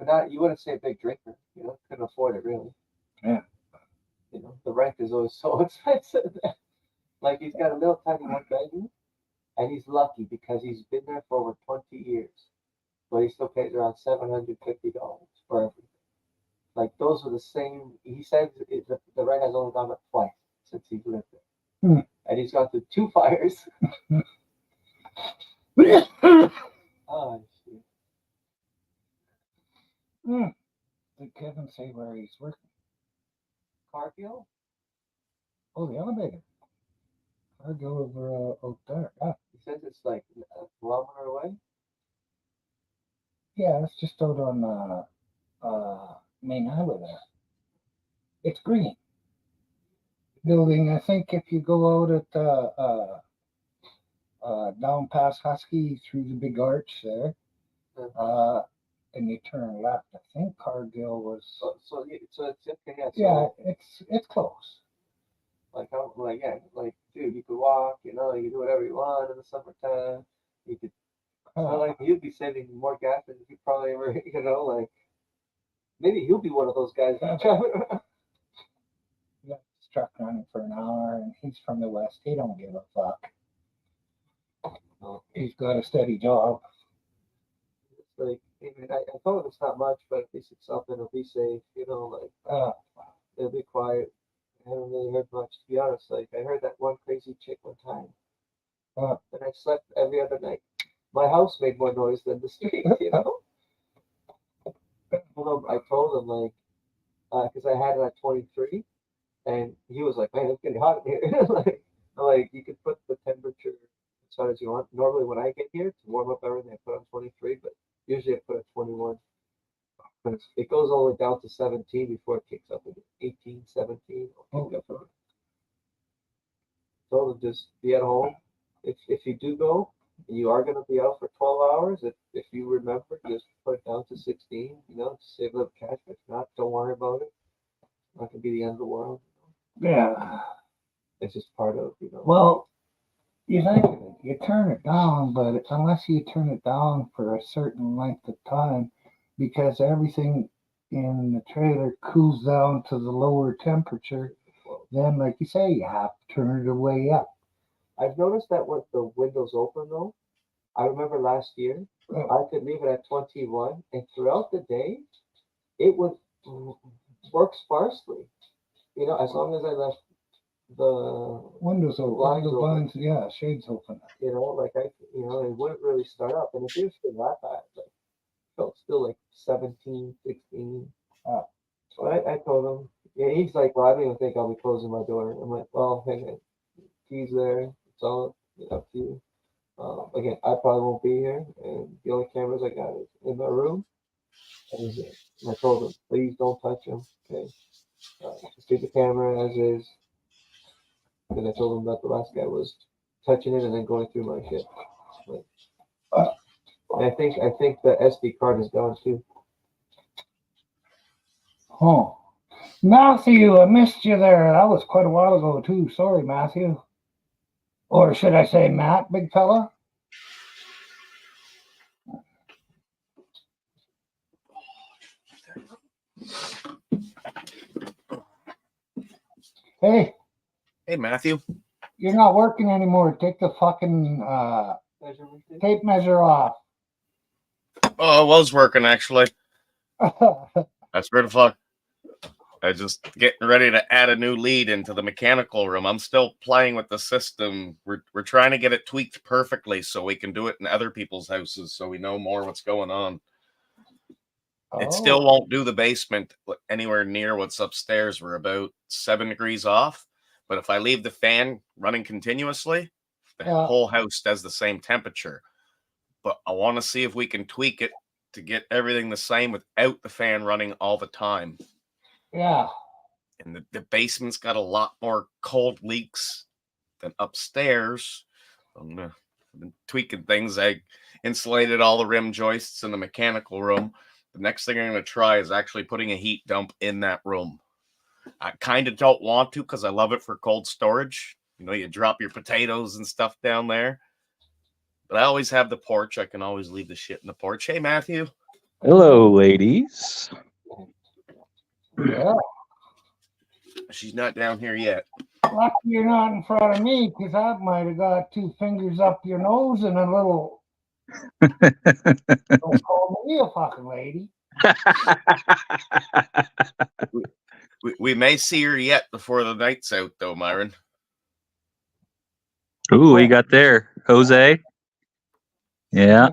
not. You wouldn't say a big drinker. Couldn't afford it really. Yeah. The rent is always so expensive. Like he's got a little tiny one bedroom, and he's lucky because he's been there for over 20 years, but he still pays around $750 for everything. Like those are the same. He said the rent has only gone up twice since he's lived there, and he's gone through two fires. Oh shit! Did Kevin say where he's working? Cargill? Oh, the elevator. Cargill over out there. Yeah. He says it's like a kilometer away. Yeah, it's just out on main highway there. It's green. Building, I think if you go out at down past Husky through the big arch there, and you turn left. I think Cargill was. So it's okay. Yeah, Yeah, it's close. Like dude, you could walk. You can do whatever you want in the summertime. You could. Like you'd be saving more gas than you probably ever. Like maybe he'll be one of those guys. Got his truck running for an hour, and he's from the west. He don't give a fuck. He's got a steady job. It's like I told him it's not much, but at least it's something. It'll be safe. It'll be quiet. I haven't really heard much, to be honest. Like I heard that one crazy chick one time, and I slept every other night. My house made more noise than the street. Although I told him like, because I had it at 23, and he was like, "Man, it's getting hot in here." like you could put the temperature as hot as you want. Normally, when I get here to warm up everything, I put on 23, but usually I put at 21. But it goes all the way down to 17 before it kicks up again. 18, 17. It'll kick up. Told him just be at home. If you do go and you are going to be out for 12 hours, if you remember, just put it down to 16. To save a little cash. If not, don't worry about it. It's not going to be the end of the world. Yeah. It's just part of. Well, you think of it, you turn it down, but unless you turn it down for a certain length of time, because everything in the trailer cools down to the lower temperature, then, like you say, you have to turn it way up. I've noticed that with the windows open, though, I remember last year, I could leave it at 21, and throughout the day, it would work sparsely. As long as I left the windows open, the blinds, yeah, shades open. It wouldn't really start up, and it didn't feel that bad. Like, it felt still like 17, 16. So I told him, Yeah, he's like, well, I don't even think I'll be closing my door. I'm like, well, hey, keys there. It's all up to you. Again, I probably won't be here, and the only cameras I got is in my room. That is it. And I told him, please don't touch them. Okay, just keep the camera as is. Because I told him that the last guy was touching it and then going through my shit. But, and I think the SD card is gone too. Oh, Matthew, I missed you there. That was quite a while ago too. Sorry, Matthew. Or should I say Matt, big fella? Hey, Matthew. you're not working anymore. Take the fucking tape measure off. Oh, I was working actually. I swear to fuck. I just getting ready to add a new lead into the mechanical room. I'm still playing with the system. We're trying to get it tweaked perfectly so we can do it in other people's houses so we know more what's going on. It still won't do the basement anywhere near what's upstairs. We're about 7 degrees off. But if I leave the fan running continuously, the whole house does the same temperature. But I want to see if we can tweak it to get everything the same without the fan running all the time. Yeah. And the basement's got a lot more cold leaks than upstairs. I've been tweaking things. I insulated all the rim joists in the mechanical room. The next thing I'm going to try is actually putting a heat dump in that room. I kind of don't want to because I love it for cold storage. You know, you drop your potatoes and stuff down there. But I always have the porch. I can always leave the shit in the porch. Hey, Matthew. Hello, ladies. Yeah. She's not down here yet. Lucky you're not in front of me, because I might have got 2 fingers up your nose and a little. Don't call me a fucking lady. We may see her yet before the night's out, though, Myron. Ooh, what you got there? Jose? Yeah.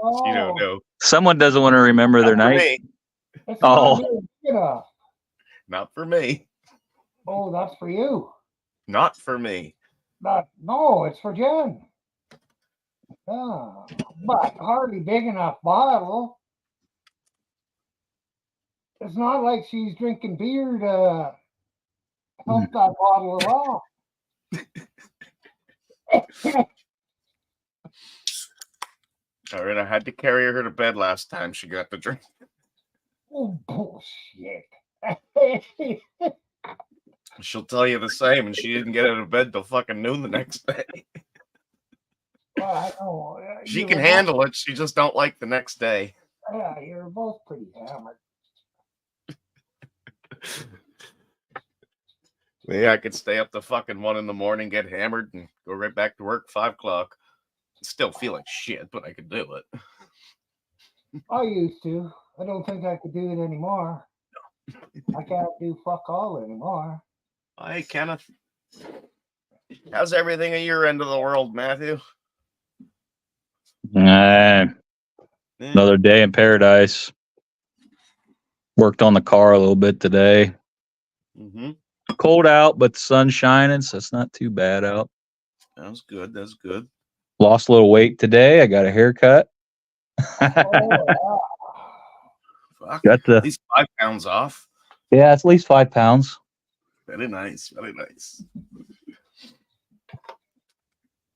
Oh, You don't know. Someone doesn't want to remember their night. Me. Not for me. Oh, that's for you. Not for me. No, it's for Jen. But hardly big enough bottle. It's not like she's drinking beer to help that bottle along. All right, I had to carry her to bed last time she got the drink. Oh, bullshit. She'll tell you the same, and she didn't get out of bed till fucking noon the next day. Well, I know. She can handle it. She just don't like the next day. Yeah, you're both pretty hammered. Yeah, I could stay up to fucking 1 a.m, get hammered, and go right back to work 5 o'clock. Still feel like shit, but I could do it. I used to. I don't think I could do it anymore. I can't do fuck all anymore. Hey, Kenneth. How's everything at your end of the world, Matthew? Another day in paradise. Worked on the car a little bit today. Mm-hmm. Cold out, but the sun's shining, so it's not too bad out. That's good. That's good. Lost a little weight today. I got a haircut. Fuck. Got at least 5 pounds off. Yeah, it's at least 5 pounds. Very nice. Very nice.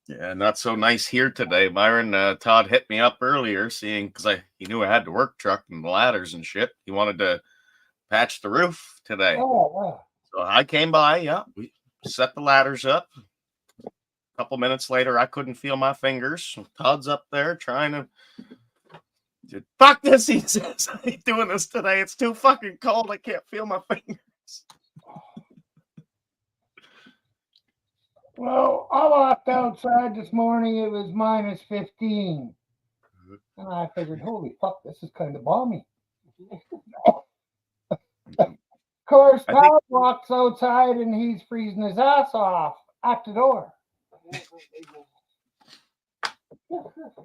Yeah, not so nice here today. Myron, Todd hit me up earlier, seeing because he knew I had the work truck and the ladders and shit. He wanted to patch the roof today. So I came by. Yeah, we set the ladders up. A couple minutes later, I couldn't feel my fingers. Todd's up there trying to. Dude, fuck this, he says. I ain't doing this today. It's too fucking cold. I can't feel my fingers. Well, I walked outside this morning. It was minus 15. And I figured, holy fuck, this is kind of balmy. Of course, Todd walks outside and he's freezing his ass off at the door.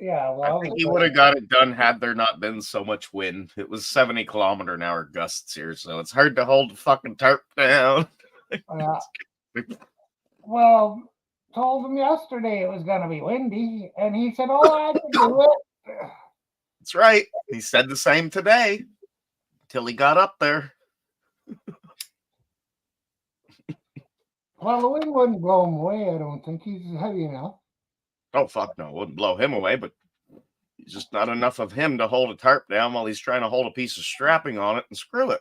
Yeah, well, I think he would have got it done had there not been so much wind. It was 70-kilometer-an-hour gusts here, so it's hard to hold the fucking tarp down. Well, told him yesterday it was going to be windy, and he said, "Oh, I can do it." That's right. He said the same today till he got up there. Well, the wind wouldn't blow him away. I don't think he's heavy enough. Oh, fuck no. It wouldn't blow him away, but it's just not enough of him to hold a tarp down while he's trying to hold a piece of strapping on it and screw it.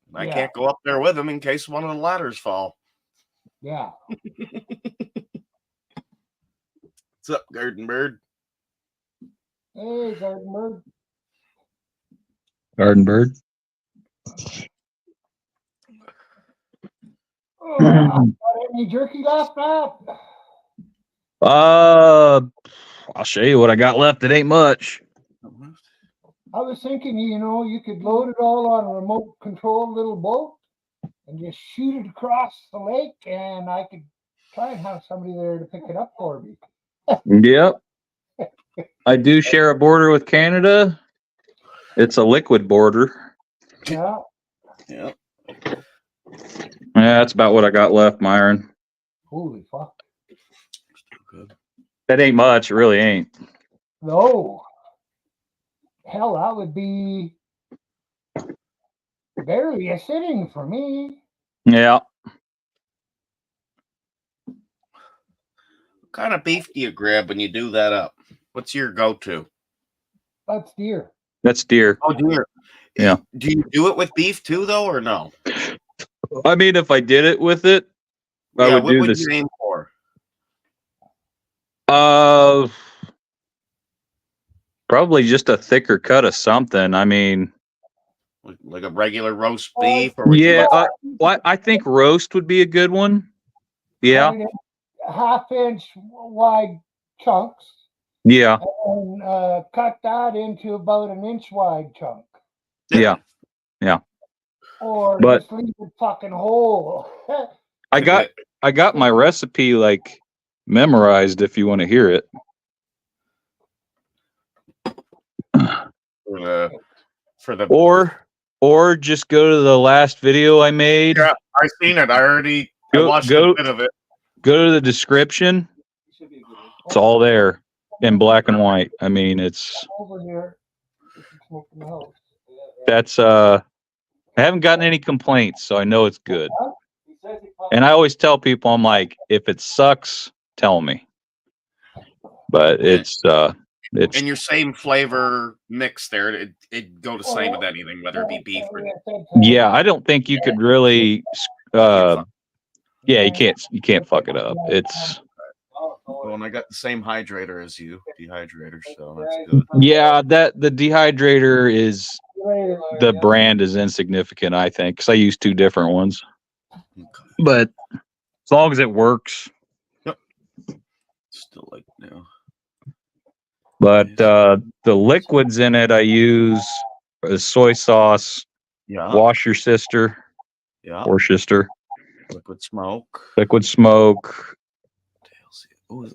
And I can't go up there with him in case one of the ladders fall. Yeah. What's up, Garden Bird? Hey, Garden Bird. Garden Bird. Oh, got any jerky left, Matt? I'll show you what I got left. It ain't much. I was thinking, you could load it all on a remote control little boat and just shoot it across the lake, and I could try and have somebody there to pick it up for me. Yep. I do share a border with Canada. It's a liquid border. Yeah. Yeah. Yeah, that's about what I got left, Myron. Holy fuck. Good. That ain't much. It really ain't. No. Hell, that would be barely a sitting for me. Yeah. What kind of beef do you grab when you do that up? What's your go-to? That's deer. That's deer. Oh, deer. Yeah. Do you do it with beef too, though, or no? I mean, if I did it with it, I would what do would this. you aim for? Probably just a thicker cut of something. I mean, like a regular roast beef, or would yeah. you I think roast would be a good one. Yeah. Half-inch wide chunks. Yeah. And cut that into about an inch wide chunk. Yeah. Yeah. Or but just leave it fucking whole. I got my recipe like memorized if you want to hear it. For the or just go to the last video I made. Yeah, I've seen it. I watched a bit of it. Go to the description. It's all there in black and white. I mean, it's over here. That's I haven't gotten any complaints, so I know it's good. And I always tell people, I'm like, if it sucks, tell me. But it's and your same flavor mix there, it'd go the same with anything, whether it be beef or yeah, I don't think you could really yeah, you can't fuck it up. It's well, and I got the same hydrator as you, dehydrator, so that's good. Yeah, the dehydrator is the brand is insignificant, I think, because I use two different ones. Okay. But as long as it works. Yep. Still like new. But the liquids in it I use is soy sauce, Worcestershire, Worcester, liquid smoke, Ooh,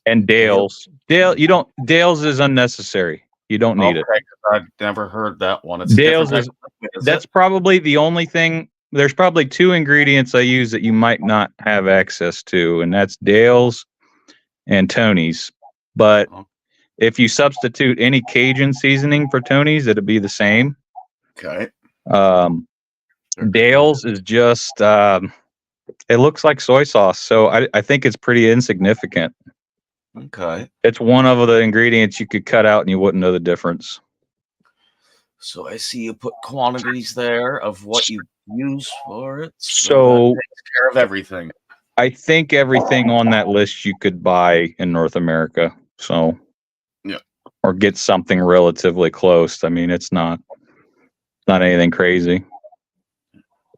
and Dale's. Dale's is unnecessary. You don't need it. I've never heard that one. It's Dale's that's probably the only thing. There's probably two ingredients I use that you might not have access to, and that's Dale's and Tony's. But if you substitute any Cajun seasoning for Tony's, it'd be the same. Okay. Dale's is just it looks like soy sauce, so I think it's pretty insignificant. Okay. It's one of the ingredients you could cut out and you wouldn't know the difference. So I see you put quantities there of what you use for it. So that takes care of everything. I think everything on that list you could buy in North America. So yeah, or get something relatively close. I mean, it's not anything crazy.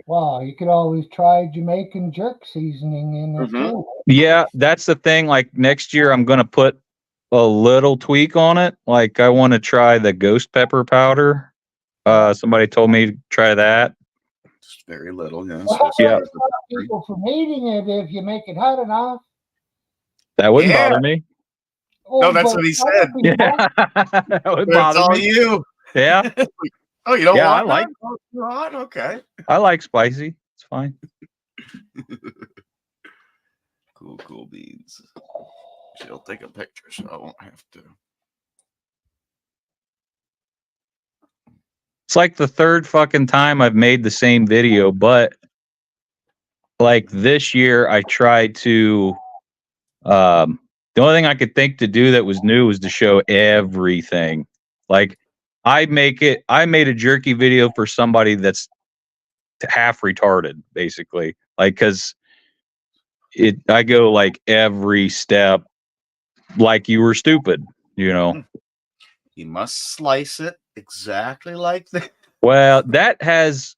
Wow, you could always try Jamaican jerk seasoning in it too. Yeah, that's the thing. Like next year, I'm going to put a little tweak on it. Like I want to try the ghost pepper powder. Somebody told me to try that. Just very little, yeah. Well, yeah. People from eating it if you make it hot enough. That wouldn't bother me. No, that's but what he said. honestly, Yeah, that would It's bother all me. you. Yeah, Oh, you don't Yeah, want I like- none? Oh, it's too hot? Okay. I like spicy. It's fine. Cool beans. She'll take a picture, so I won't have to. It's like the third fucking time I've made the same video, but like this year I tried to the only thing I could think to do that was new was to show everything. Like I made a jerky video for somebody that's half retarded, basically. Like cause I go like every step like you were stupid, you know. You must slice it exactly like that. Well, that has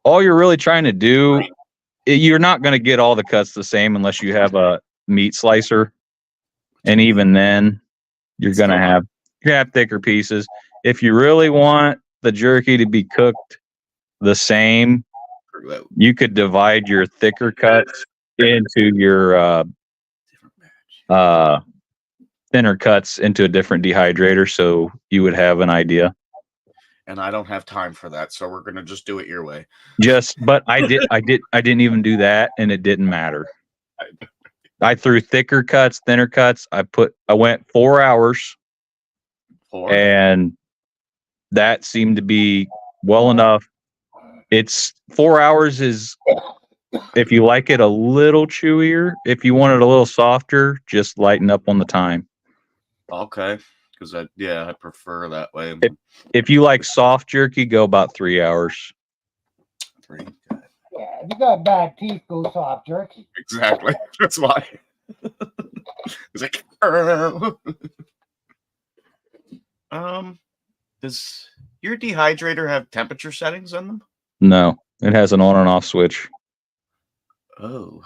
all you're really trying to do. You're not going to get all the cuts the same unless you have a meat slicer, and even then, you're going to have thicker pieces. If you really want the jerky to be cooked the same, you could divide your thicker cuts into your thinner cuts into a different dehydrator, so you would have an idea. And I don't have time for that, so we're gonna just do it your way. But I didn't even do that, and it didn't matter. I threw thicker cuts, thinner cuts. I went 4 hours, and that seemed to be well enough. It's 4 hours is if you like it a little chewier. If you want it a little softer, just lighten up on the time. Okay, because I prefer that way. If you like soft jerky, go about 3 hours. 3. Yeah, if you got bad teeth, go soft jerky. Exactly. That's why. It's like, does your dehydrator have temperature settings on them? No, it has an on and off switch. Oh.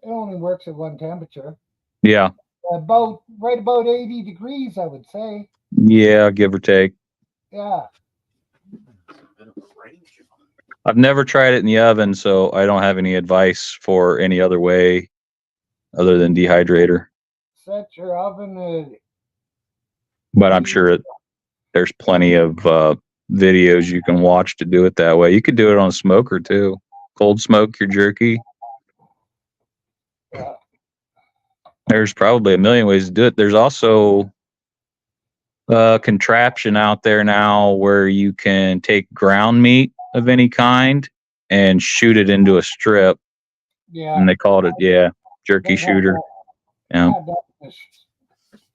It only works at one temperature. Yeah. Right about 80 degrees, I would say. Yeah, give or take. Yeah. I've never tried it in the oven, so I don't have any advice for any other way other than dehydrator. Set your oven. But I'm sure there's plenty of videos you can watch to do it that way. You could do it on a smoker too. Cold smoke your jerky. Yeah. There's probably a million ways to do it. There's also a contraption out there now where you can take ground meat of any kind and shoot it into a strip. Yeah. And they called it, jerky shooter. Yeah.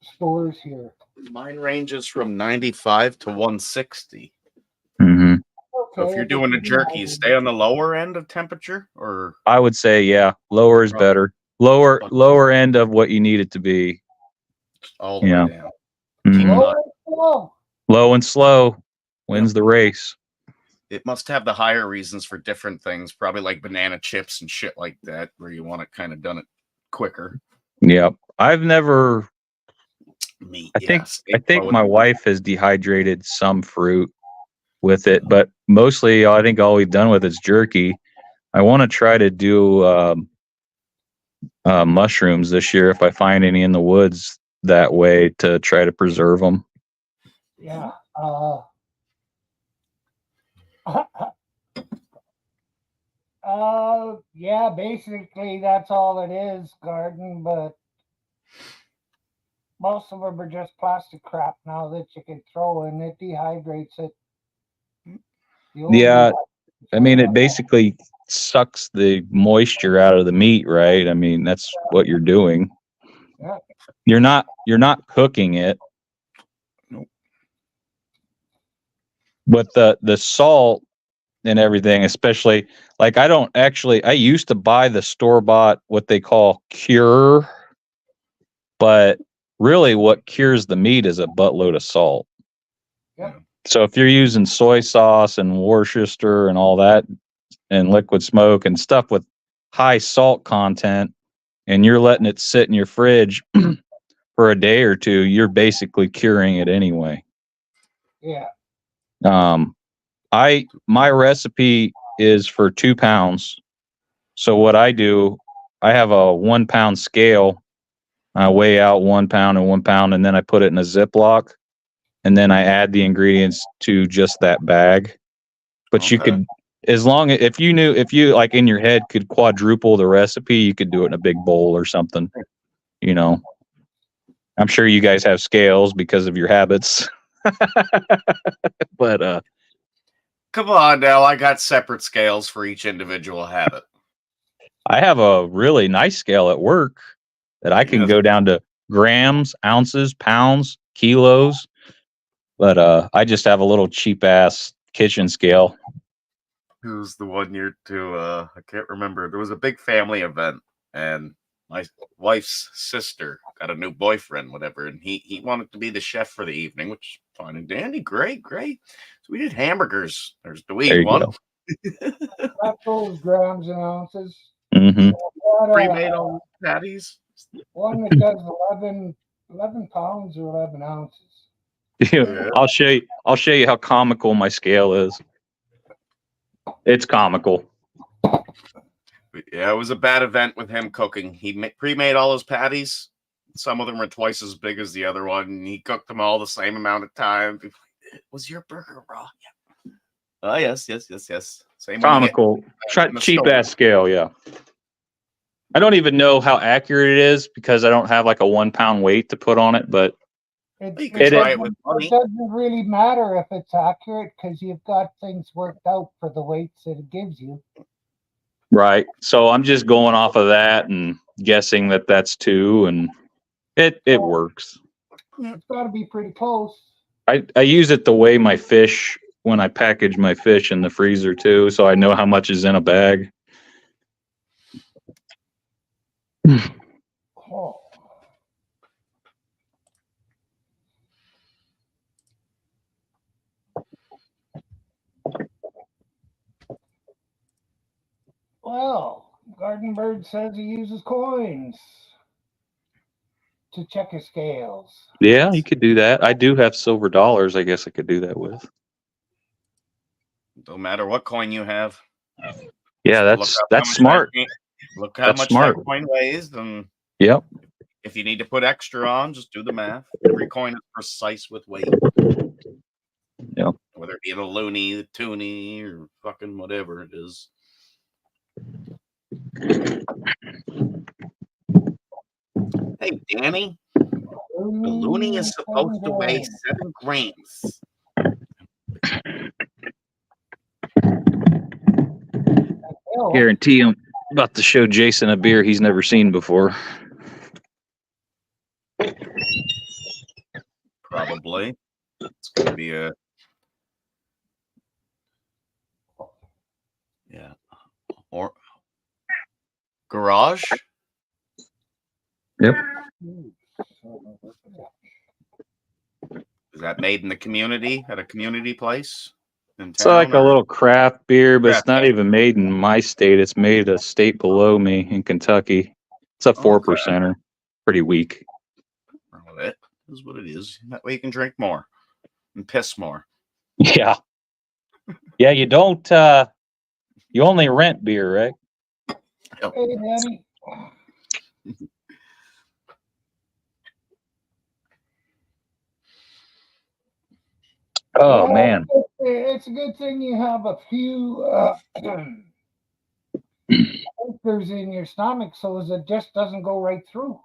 Stores here. Mine ranges from 95 to 160. Mm-hmm. So if you're doing a jerky, stay on the lower end of temperature, or I would say, lower is better. Lower end of what you need it to be. All the way down. Mm-hmm. Low and slow wins the race. It must have the higher reasons for different things, probably like banana chips and shit like that, where you want it kind of done it quicker. Yep. I've never. Meat. I think my wife has dehydrated some fruit with it, but mostly I think all we've done with it's jerky. I want to try to do mushrooms this year if I find any in the woods that way to try to preserve them. Yeah. Yeah, basically that's all it is, garden, but most of them are just plastic crap now that you can throw and it dehydrates it. Yeah, I mean, it basically sucks the moisture out of the meat, right? I mean, that's what you're doing. Yeah. You're not cooking it. Nope. But the salt and everything, especially like I used to buy the store-bought what they call cure, but really what cures the meat is a buttload of salt. Yeah. So if you're using soy sauce and Worcester and all that and liquid smoke and stuff with high salt content and you're letting it sit in your fridge for a day or two, you're basically curing it anyway. Yeah. My recipe is for 2 pounds. So what I do, I have a 1 pound scale I weigh out 1 pound and 1 pound, and then I put it in a Ziploc, and then I add the ingredients to just that bag. But you Okay. could, as long as if you like in your head could quadruple the recipe, you could do it in a big bowl or something. You know, I'm sure you guys have scales because of your habits. But Come on now, I got separate scales for each individual habit. I have a really nice scale at work that I can Yes. go down to grams, ounces, pounds, kilos. But I just have a little cheap ass kitchen scale. It was the one year to I can't remember. There was a big family event, and my wife's sister got a new boyfriend, whatever, and he wanted to be the chef for the evening, which is fine and dandy, great. So we did hamburgers. There's to There eat you one. go. Not those grams and ounces. Mm-hmm. Got Pre-made all patties. one that does 11 pounds or 11 ounces. Yeah. I'll show you how comical my scale is. It's comical. Yeah, it was a bad event with him cooking. He pre-made all his patties. Some of them were twice as big as the other one. And he cooked them all the same amount of time. Was your burger raw? Yeah. Oh, yes. Same Comical. Cheap ass scale, yeah. I don't even know how accurate it is because I don't have like a 1 pound weight to put on it, but You can try it with money. It doesn't really matter if it's accurate because you've got things worked out for the weights that it gives you. right. So I'm just going off of that and guessing that that's 2, and it works. It's got to be pretty close. I use it to weigh my fish when I package my fish in the freezer too, so I know how much is in a bag. Oh. Well, Garden Bird says he uses coins to check his scales. Yeah, you could do that. I do have silver dollars. I guess I could do that with. Don't matter what coin you have. Yeah, that's smart. Look how much that coin weighs, and yep. If you need to put extra on, just do the math. Every coin is precise with weight. Yep. Whether it be the loony, the toonie, or fucking whatever it is. Hey, Danny. The loony is supposed to weigh 7 grams. Guarantee I'm about to show Jason a beer he's never seen before. Probably. It's going to be a... Yeah. Or... Garage? Yep. Is that made in the community, at a community place? It's like a little craft beer, but it's not even made in my state. It's made a state below me in Kentucky. It's a 4%er. Pretty weak. Well, that is what it is. That way you can drink more and piss more. Yeah. Yeah, you don't, you only rent beer, right? Yep. Hey, Danny. Oh, yeah, man. It's a good thing you have a few filters in your stomach so as it just doesn't go right through.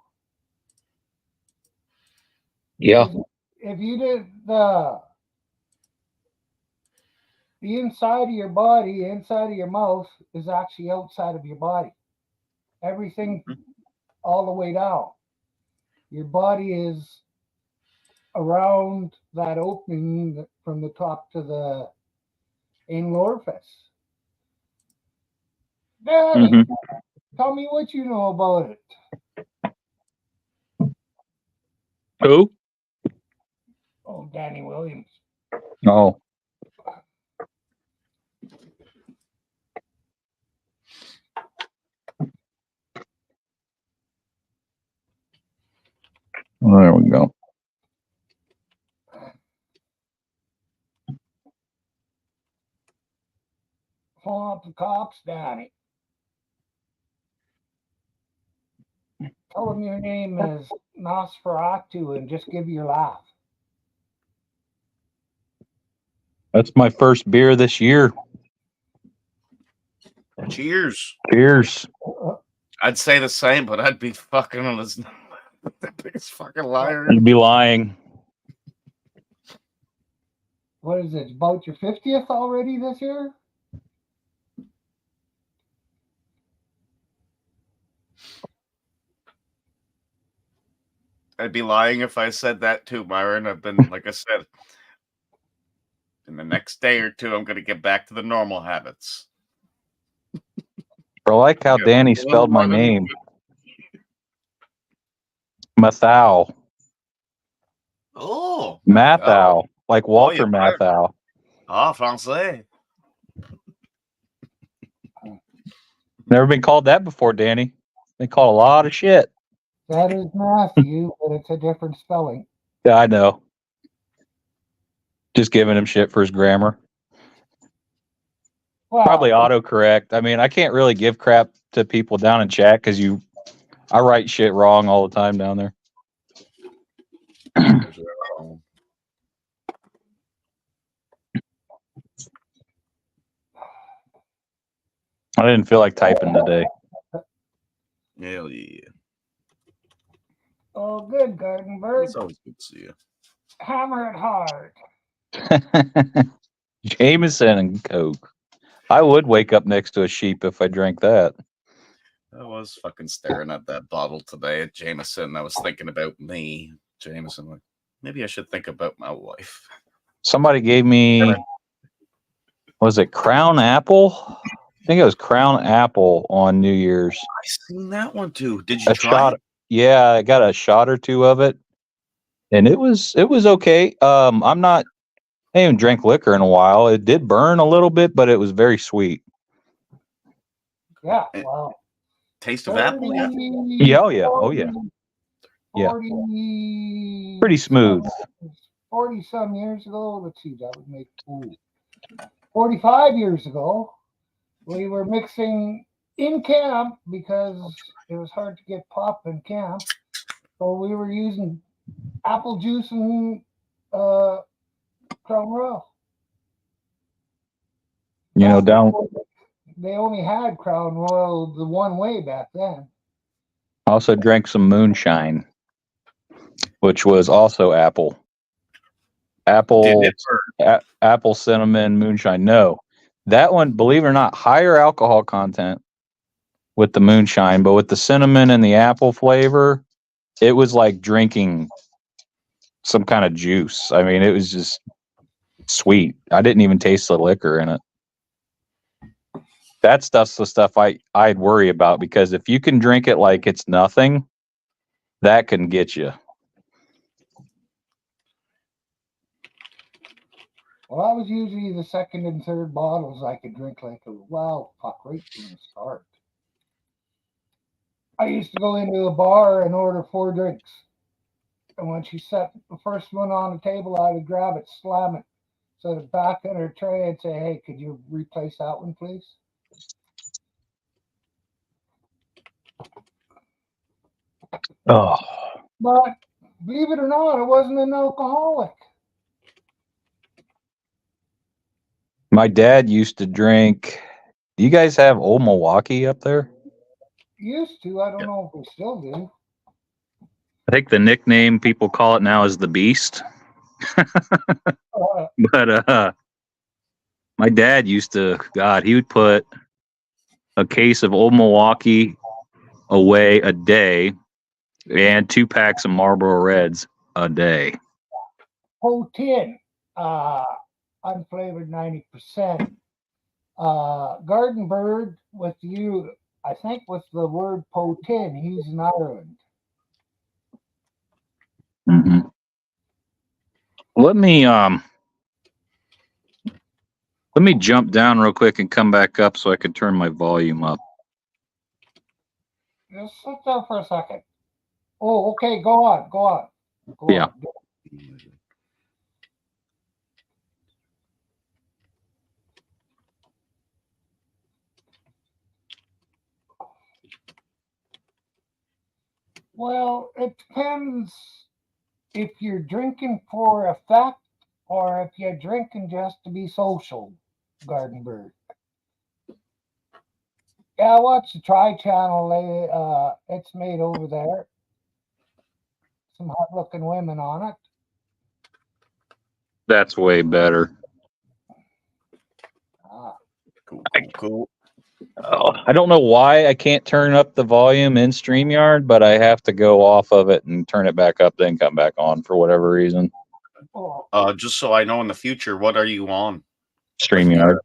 Yeah. If you did the inside of your body, inside of your mouth is actually outside of your body. Everything all the way down. Your body is around that opening from the top to the anal orifice. Danny, tell me what you know about it. Who? Oh, Danny Williams. Oh. Well, there we go. Phone up the cops, Danny. Tell tell them your name is Nosferatu and just give your laugh. That's my first beer this year. Cheers. Cheers. I'd say the same, but I'd be fucking on this the biggest fucking liar. You'd be lying. What is it? About your 50th already this year? I'd be lying if I said that too, Myron. I've been, like I said, in the next day or two, I'm going to get back to the normal habits. I like how Yeah, Danny well, spelled my running- name. Mathau. Oh, Mathau. Like Walter you're right. Mathau. Ah, français. Never been called that before, Danny. They call a lot of shit. That is Matthew, but it's a different spelling. Yeah, I know. Just giving him shit for his grammar. Well, Probably autocorrect. I mean, I can't really give crap to people down in chat because I write shit wrong all the time down there. I didn't feel like typing today. Hell yeah. Oh, good, Garden Bird. It's always good to see you. Hammer it hard. Jameson and Coke. I would wake up next to a sheep if I drank that. I was fucking staring at that bottle today at Jameson. I was thinking about me, Jameson. Like, maybe I should think about my wife. Somebody gave me, was it Crown Apple? I think it was Crown Apple on New Year's. I seen that one too. Did you A try shot. it? Yeah, I got a shot or two of it, and it was okay. I haven't even drank liquor in a while. It did burn a little bit, but it was very sweet. Yeah, well. Taste of apple? Yeah. Yeah, oh yeah, oh yeah. 40, Pretty smooth. 40 some years ago, let's see, that would make 45 years ago, we were mixing in camp because it was hard to get pop in camp. So we were using apple juice and Crown Royal. You know, down. They only had Crown Royal the one way back then. I also drank some moonshine, which was also apple. Apple cinnamon moonshine. No, that one, believe it or not, higher alcohol content with the moonshine, but with the cinnamon and the apple flavor, it was like drinking some kind of juice. I mean, it was just sweet. I didn't even taste the liquor in it. That stuff's the stuff I'd worry about, because if you can drink it like it's nothing, that can get you. Well, I was usually the second and third bottles I could drink right from the start. I used to go into a bar and order 4 drinks. And when she set the first one on the table, I would grab it, slam it, set it back in her tray and say, hey, could you replace that one, please? Oh. But believe it or not, I wasn't an alcoholic. My dad used to drink. Do you guys have Old Milwaukee up there? Used to. I don't know if we still do. I think the nickname people call it now is the Beast. But my dad used to, God, he would put a case of Old Milwaukee away a day and 2 packs of Marlboro Reds a day. Whole tin, unflavored 90%. Garden Bird with you, I think with the word potin, he's in Ireland. Mm-hmm. Let me jump down real quick and come back up so I can turn my volume up. Just sit there for a second. Oh, okay, go on. Go Yeah. on. Well, it depends if you're drinking for effect or if you're drinking just to be social, Gardenberg. Yeah, I watched the Tri Channel. It's made over there. Some hot-looking women on it. That's way better. Ah, Cool. Oh, I don't know why I can't turn up the volume in StreamYard, but I have to go off of it and turn it back up, then come back on for whatever reason. oh, Just so I know in the future, what are you on? StreamYard.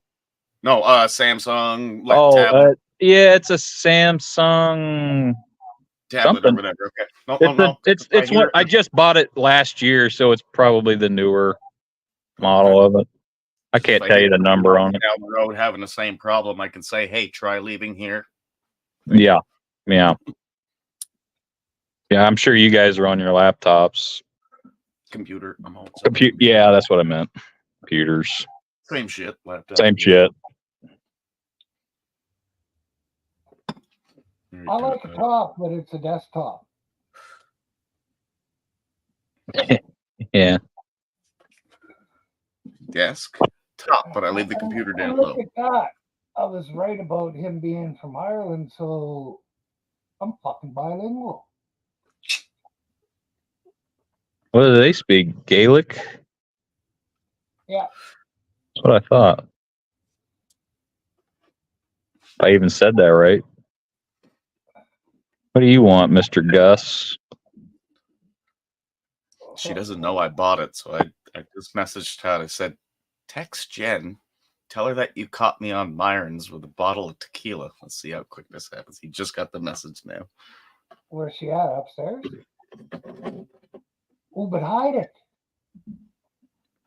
No, Samsung, like tablet, Yeah, it's a Samsung tablet or something. whatever. Okay. No, It's no. it's what I just bought it last year, so it's probably the newer model of it. I can't tell you the number on it. Down the road having the same problem, I can say, "Hey, try leaving here." Yeah. Yeah, I'm sure you guys are on your laptops. Computer. I'm on Yeah, that's what I meant. Computers. Same shit. Laptop. Same shit. I like a top, but it's a desktop. Yeah. Desk top, but I leave the computer down Look low. at that. I was right about him being from Ireland, so I'm fucking bilingual. What do they speak? Gaelic? Yeah. That's what I thought. I even said that right. What do you want, Mr. Gus? She doesn't know I bought it, so I just messaged her. I said, text Jen, tell her that you caught me on Myron's with a bottle of tequila. Let's see how quick this happens. He just got the message now. Where's she at? Upstairs? Oh, but hide it.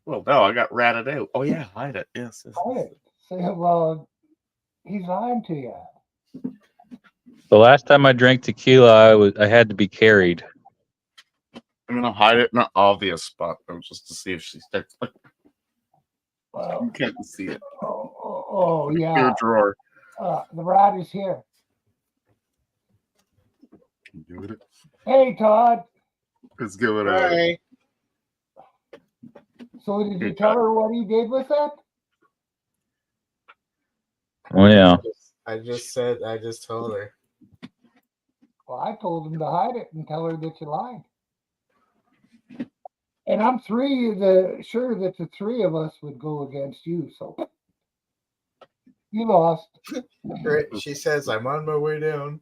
Well, no, I got ratted out. Oh, yeah, hide it. Yes. Hide it. Say, well, he's lying to you. The last time I drank tequila, I had to be carried. I'm gonna hide it in an obvious spot though, just to see if she starts. Well, You can't see it. Oh yeah. Your drawer. The rat is here. Do it. Hey, Todd. Let's give it Hi. So did you Hey, tell Todd. her what he did with it? Oh, yeah. I just told her. Well, I told him to hide it and tell her that you lied. And I'm sure that the three of us would go against you, so you lost. Right, she says I'm on my way down.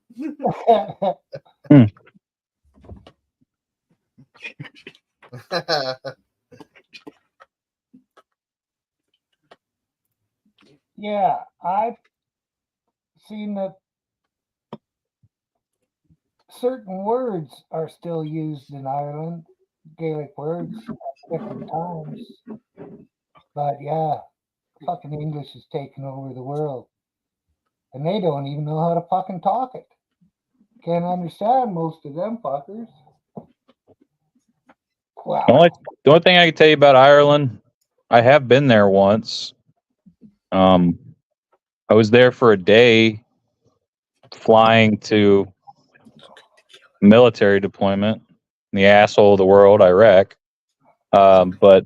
Yeah, I've seen that certain words are still used in Ireland, Gaelic words at different times. But yeah, fucking English is taking over the world. And they don't even know how to fucking talk it. Can't understand most of them fuckers. Wow. The only thing I can tell you about Ireland, I have been there once. I was there for a day flying to military deployment in the asshole of the world, Iraq. But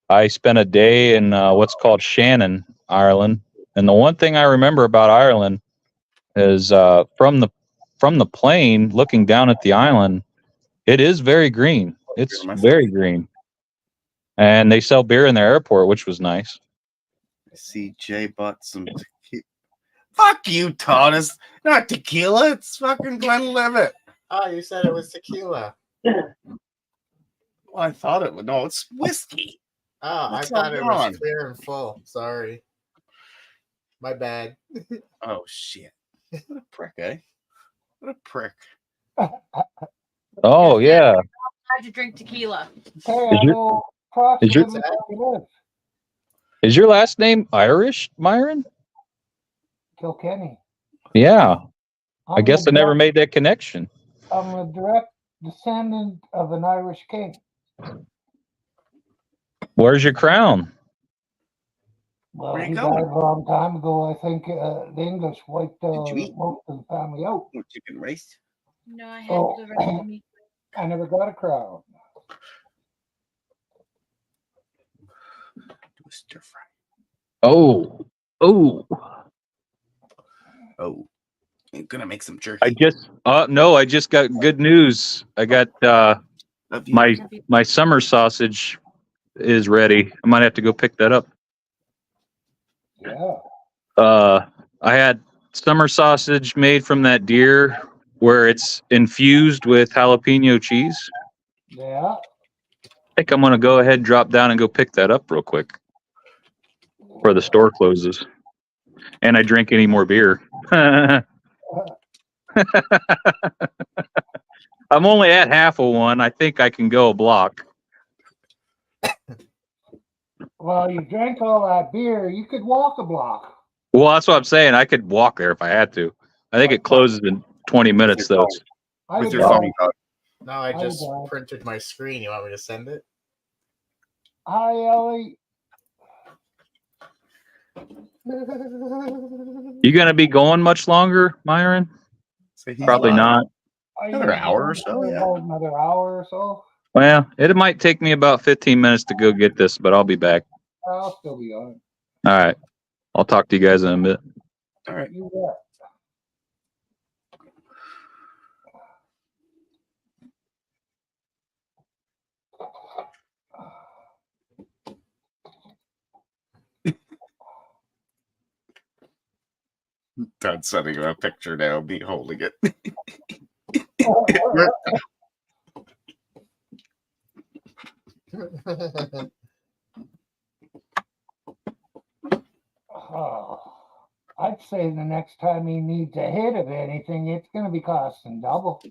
I spent a day in what's called Shannon, Ireland. And the one thing I remember about Ireland is from the plane looking down at the island, it is very green. It's very green. And they sell beer in their airport, which was nice. I see Jay bought some tequila. Fuck you, Todd. It's not tequila. It's fucking Glenlivet. Oh, you said it was tequila. Well, I thought it would. No, it's whiskey. Oh, What's I thought it was on? clear and full. Sorry. My bad. Oh, shit. What a prick, eh? What a prick. Oh, yeah. How'd you drink tequila? Hey, Is I your- know is your- approximately where you live. Is your last name Irish, Myron? Kilkenny. Yeah. I I'm guess the I never direct- made that connection. I'm a direct descendant of an Irish king. Where's your crown? Well, Where you he died going? a long time ago. I think the English wiped Did you eat? most of the family out. Chicken race. No, I had Oh. delivered to me. I never got a crown. Do a stir fry. Oh, I'm gonna make some jerky. I just got good news. I got Love you. my summer sausage is ready. I might have to go pick that up. Yeah. I had summer sausage made from that deer where it's infused with jalapeno cheese. Yeah. I think I'm gonna go ahead, drop down, and go pick that up real quick before the store closes, and I drink any more beer. I'm only at half of one. I think I can go a block. Well, you drank all that beer. You could walk a block. Well, that's what I'm saying. I could walk there if I had to. I think it closes in 20 minutes, though. I With would your go. phone, dog. No, I I just don't. printed my screen. You want me to send it? Hi, Ellie. You gonna be going much longer, Myron? So he's Probably live. not. Another hour or so, yeah. About another hour or so. Well, it might take me about 15 minutes to go get this, but I'll be back. I'll still be on. All right. I'll talk to you guys in a bit. All right. You bet. Todd's sending him a picture now, me holding it. Oh, I'd say the next time he needs a hit of anything, it's going to be costing double.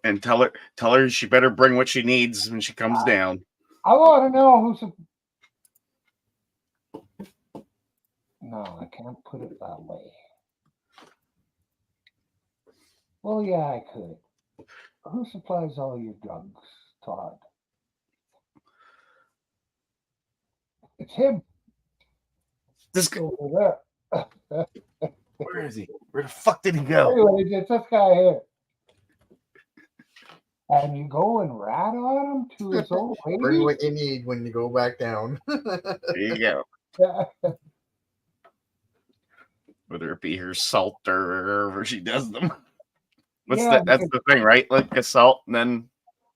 And tell her she better bring what she needs when she comes down. I want to know who's. No, I can't put it that way. Well, yeah, I could. Who supplies all your drugs, Todd? It's him. This guy, Over there. where is he? Where the fuck did he go? Anyways, it's this guy here. And you go and rat on him to his old Bring lady? what you need when you go back down. There you go. Whether it be her salt or wherever she does them. Yeah, That's the thing, right? Like a salt and then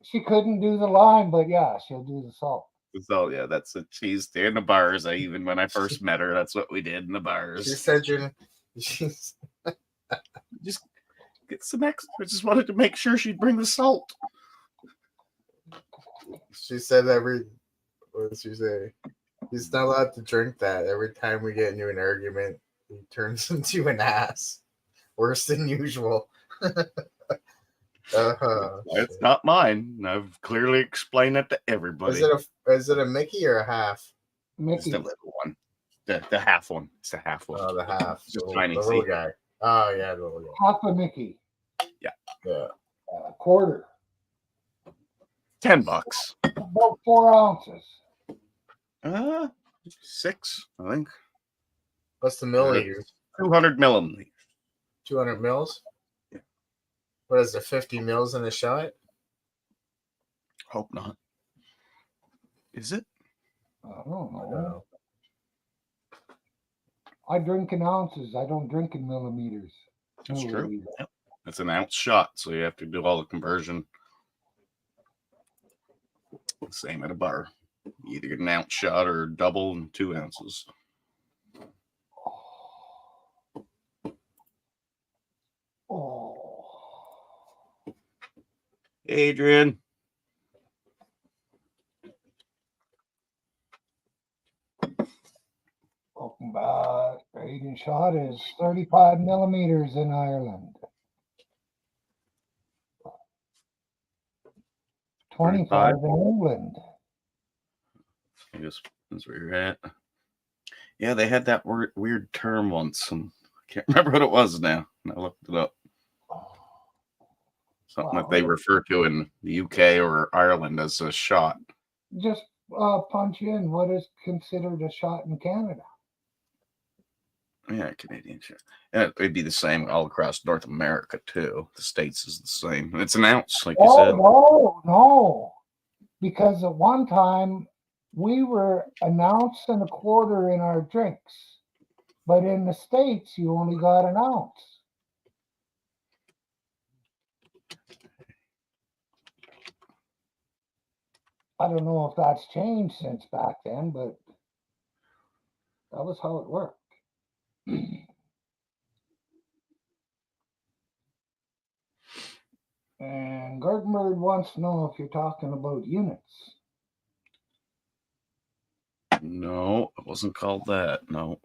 she couldn't do the line, but yeah, she'll do the salt. the salt. Yeah, that's it. She's in the bars. When I first met her, that's what we did in the She bars. said she's Just get some extra. I just wanted to make sure she'd bring the salt. what did she say? He's not allowed to drink that. Every time we get into an argument, he turns into an ass. Worse than usual. It's not mine. I've clearly explained that to everybody. Is it a Mickey or a half? It's Mickey. the little one. The half one. It's the half one. Oh, the half. Just the tiny, little see? guy. Oh yeah, the little guy. Half a Mickey. Yeah. A quarter. $10. About 4 ounces. 6, I think. What's the milliliters? 200 milliliters. 200 mils? Yeah. What is there, 50 mils in a shot? Hope not. Is it? I don't I don't know. know. I drink in ounces. I don't drink in millimeters. That's true. Milliliters. Yep. It's an ounce shot, so you have to do all the conversion. Same at a bar. You either get an ounce shot or double and 2 ounces. Oh. Adrian. Welcome back. Rating shot is 35 millimeters in Ireland. 25 in England. I guess that's where you're at. Yeah, they had that weird term once, and I can't remember what it was now. And I looked it up. Something that they refer to in the UK or Ireland as a shot. Just punch in what is considered a shot in Canada. Yeah, Canadian shit. And it'd be the same all across North America too. The States is the same. It's an ounce, like you said. No. Because at one time we were an ounce and a quarter in our drinks, but in the States you only got an ounce. I don't know if that's changed since back then, but that was how it worked. And Gartenberg wants to know if you're talking about units. No, it wasn't called that. No.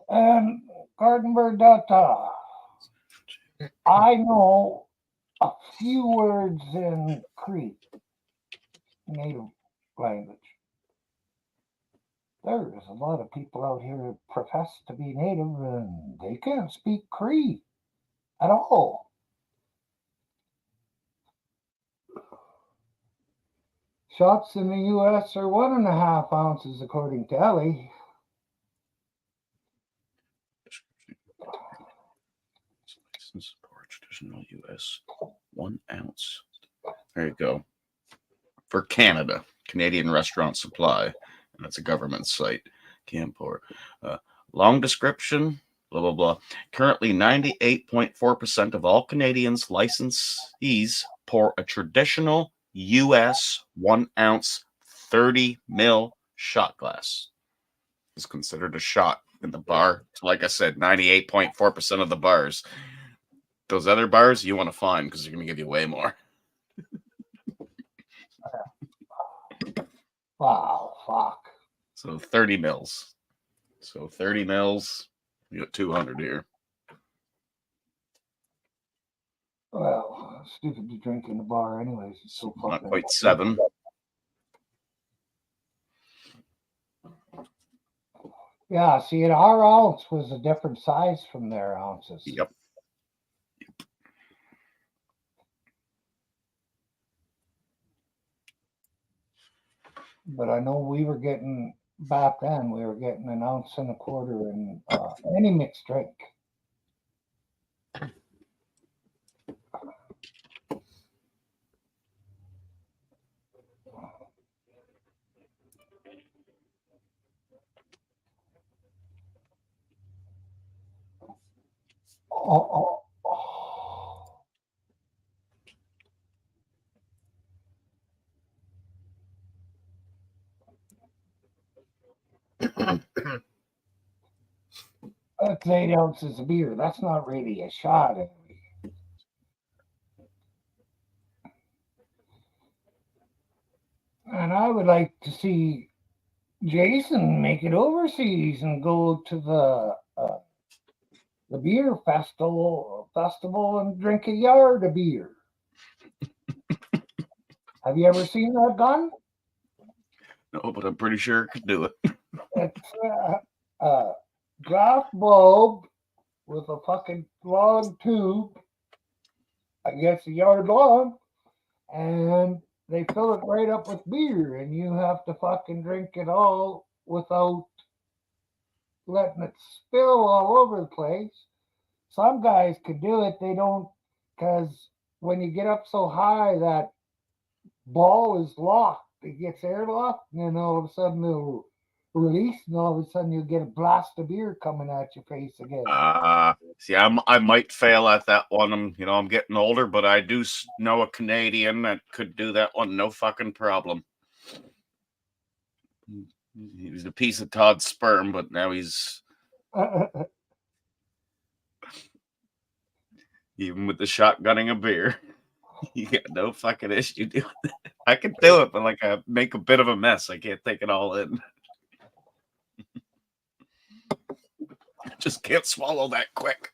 And Gartenberg Data. I know a few words in Cree, native language. There's a lot of people out here who profess to be native and they can't speak Cree at all. Shots in the U.S. are 1.5 ounces, according to Ellie. License for traditional U.S. 1 ounce. There you go. For Canada, Canadian Restaurant Supply, and that's a government site. Can't pour. Long description. Blah blah blah. Currently, 98.4% of all Canadians licensees pour a traditional U.S. 1 ounce 30 ml shot glass. It's considered a shot in the bar. Like I said, 98.4% of the bars. Those other bars you want to find because they're going to give you way more. Wow, fuck. So 30 mils. So 30 mils. You got 200 here. Well, stupid to drink in the bar anyways. It's so Not fucking quite 7. Yeah, see, our ounce was a different size from their ounces. Yep. But I know we were getting, back then, we were getting 1.25 ounces in any mixed drink. Oh. That's 8 ounces of beer. That's not really a shot. And I would like to see Jason make it overseas and go to the beer festival and drink a yard of beer. Have you ever seen that gun? No, but I'm pretty sure it could do it. It's a glass bulb with a fucking long tube, I guess a yard long, and they fill it right up with beer, and you have to fucking drink it all without letting it spill all over the place. Some guys could do it. They don't, because when you get up so high, that ball is locked. It gets airlocked, and then all of a sudden it'll release, and all of a sudden you'll get a blast of beer coming at your face again. See, I might fail at that one. I'm getting older, but I do know a Canadian that could do that one, no fucking problem. He was a piece of Todd's sperm, but now he's even with the shotgunning of beer. You got no fucking issue doing it. I can do it, but I make a bit of a mess. I can't take it all in. Just can't swallow that quick.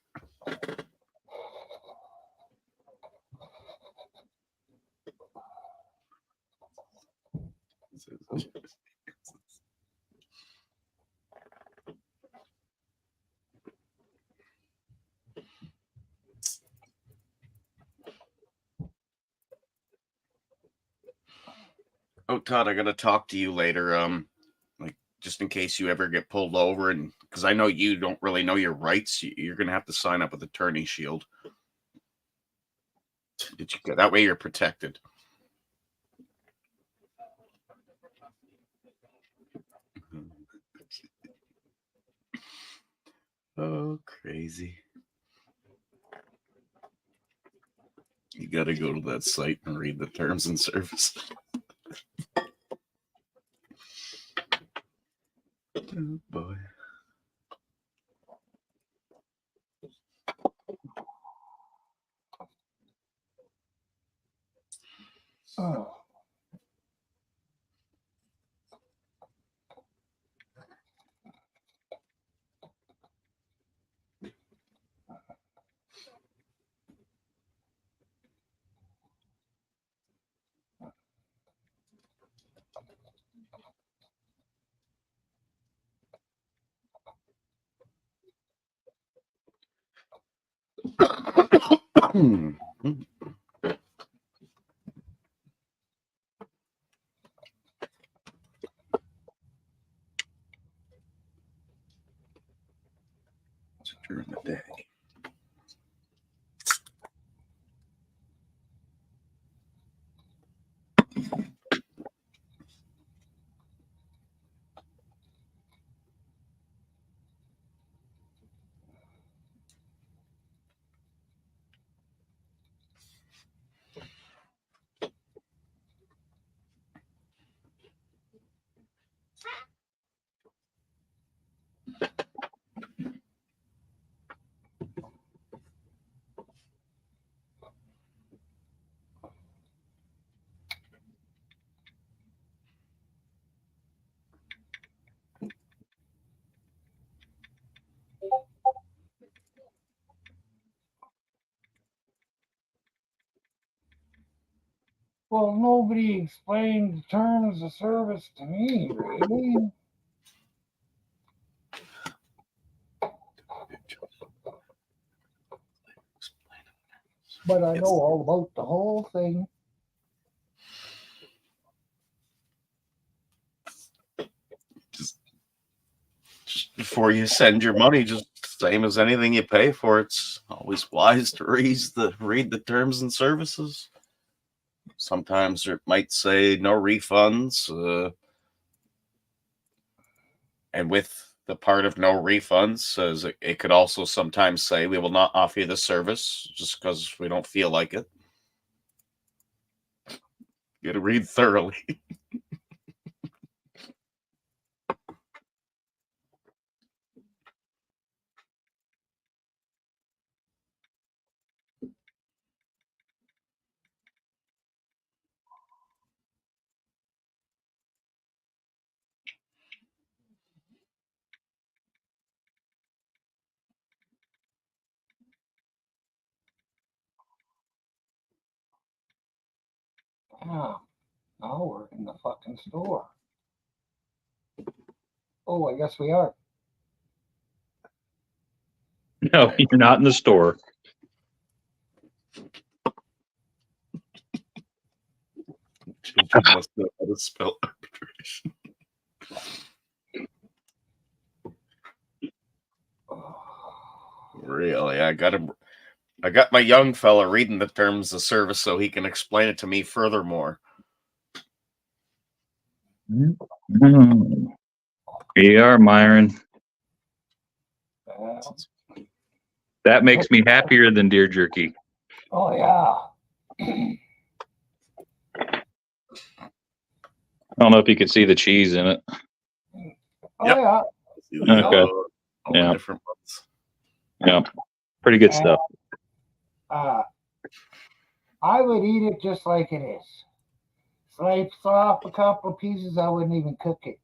know, Todd, I gotta talk to you later. Like just in case you ever get pulled over, and because I know you don't really know your rights, you're gonna have to sign up with Attorney Shield. Did you get that way? You're protected. Oh, crazy. You got to go to that site and read the terms and service. Oh, boy. Oh. During the day. Well, nobody explained the terms of service to me, really. But I know all about the whole thing. Just before you send your money, just same as anything you pay for, it's always wise to read the terms and services. Sometimes it might say no refunds, and with the part of no refunds says it could also sometimes say we will not offer you the service just because we don't feel like it. You gotta read thoroughly. Yeah, I'll work in the fucking store. Oh, I guess we are. No, you're not in the store. Children must know how to spell arbitration. Really, I got my young fella reading the terms of service so he can explain it to me furthermore. Here you are, Myron. That makes me happier than deer jerky. Oh, yeah. I don't know if you could see the cheese in it. Oh, Yep. yeah. See the, Okay. all the Yeah. different ones. Yeah, pretty good stuff. I would eat it just like it is. Slice off a couple of pieces, I wouldn't even cook it.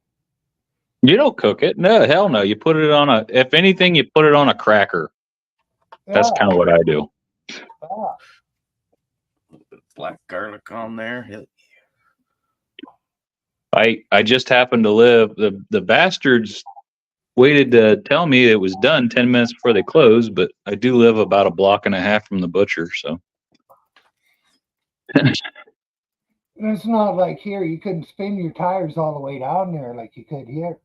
You don't cook it. No, hell no. You put it on if anything, you put it on a cracker. That's kind of what I do. Yeah. A little bit of black garlic on there. I just happened to live. The bastards waited to tell me it was done 10 minutes before they closed, but I do live about a block and a half from the butcher, so. And it's not like here you couldn't spin your tires all the way down there like you could here.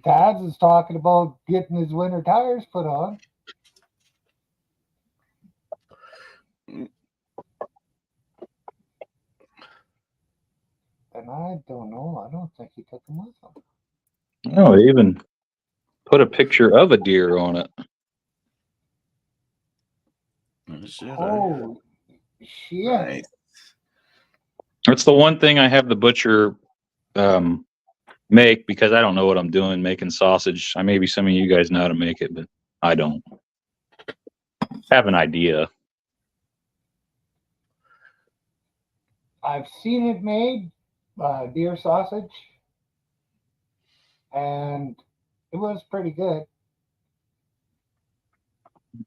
Taz is talking about getting his winter tires put on. And I don't know. I don't think he took them with him. Oh, they even put a picture of a deer on it. Oh, shit. Nice. That's the one thing I have the butcher make because I don't know what I'm doing making sausage. Maybe some of you guys know how to make it, but I don't. Have an idea. I've seen it made, deer sausage, and it was pretty good.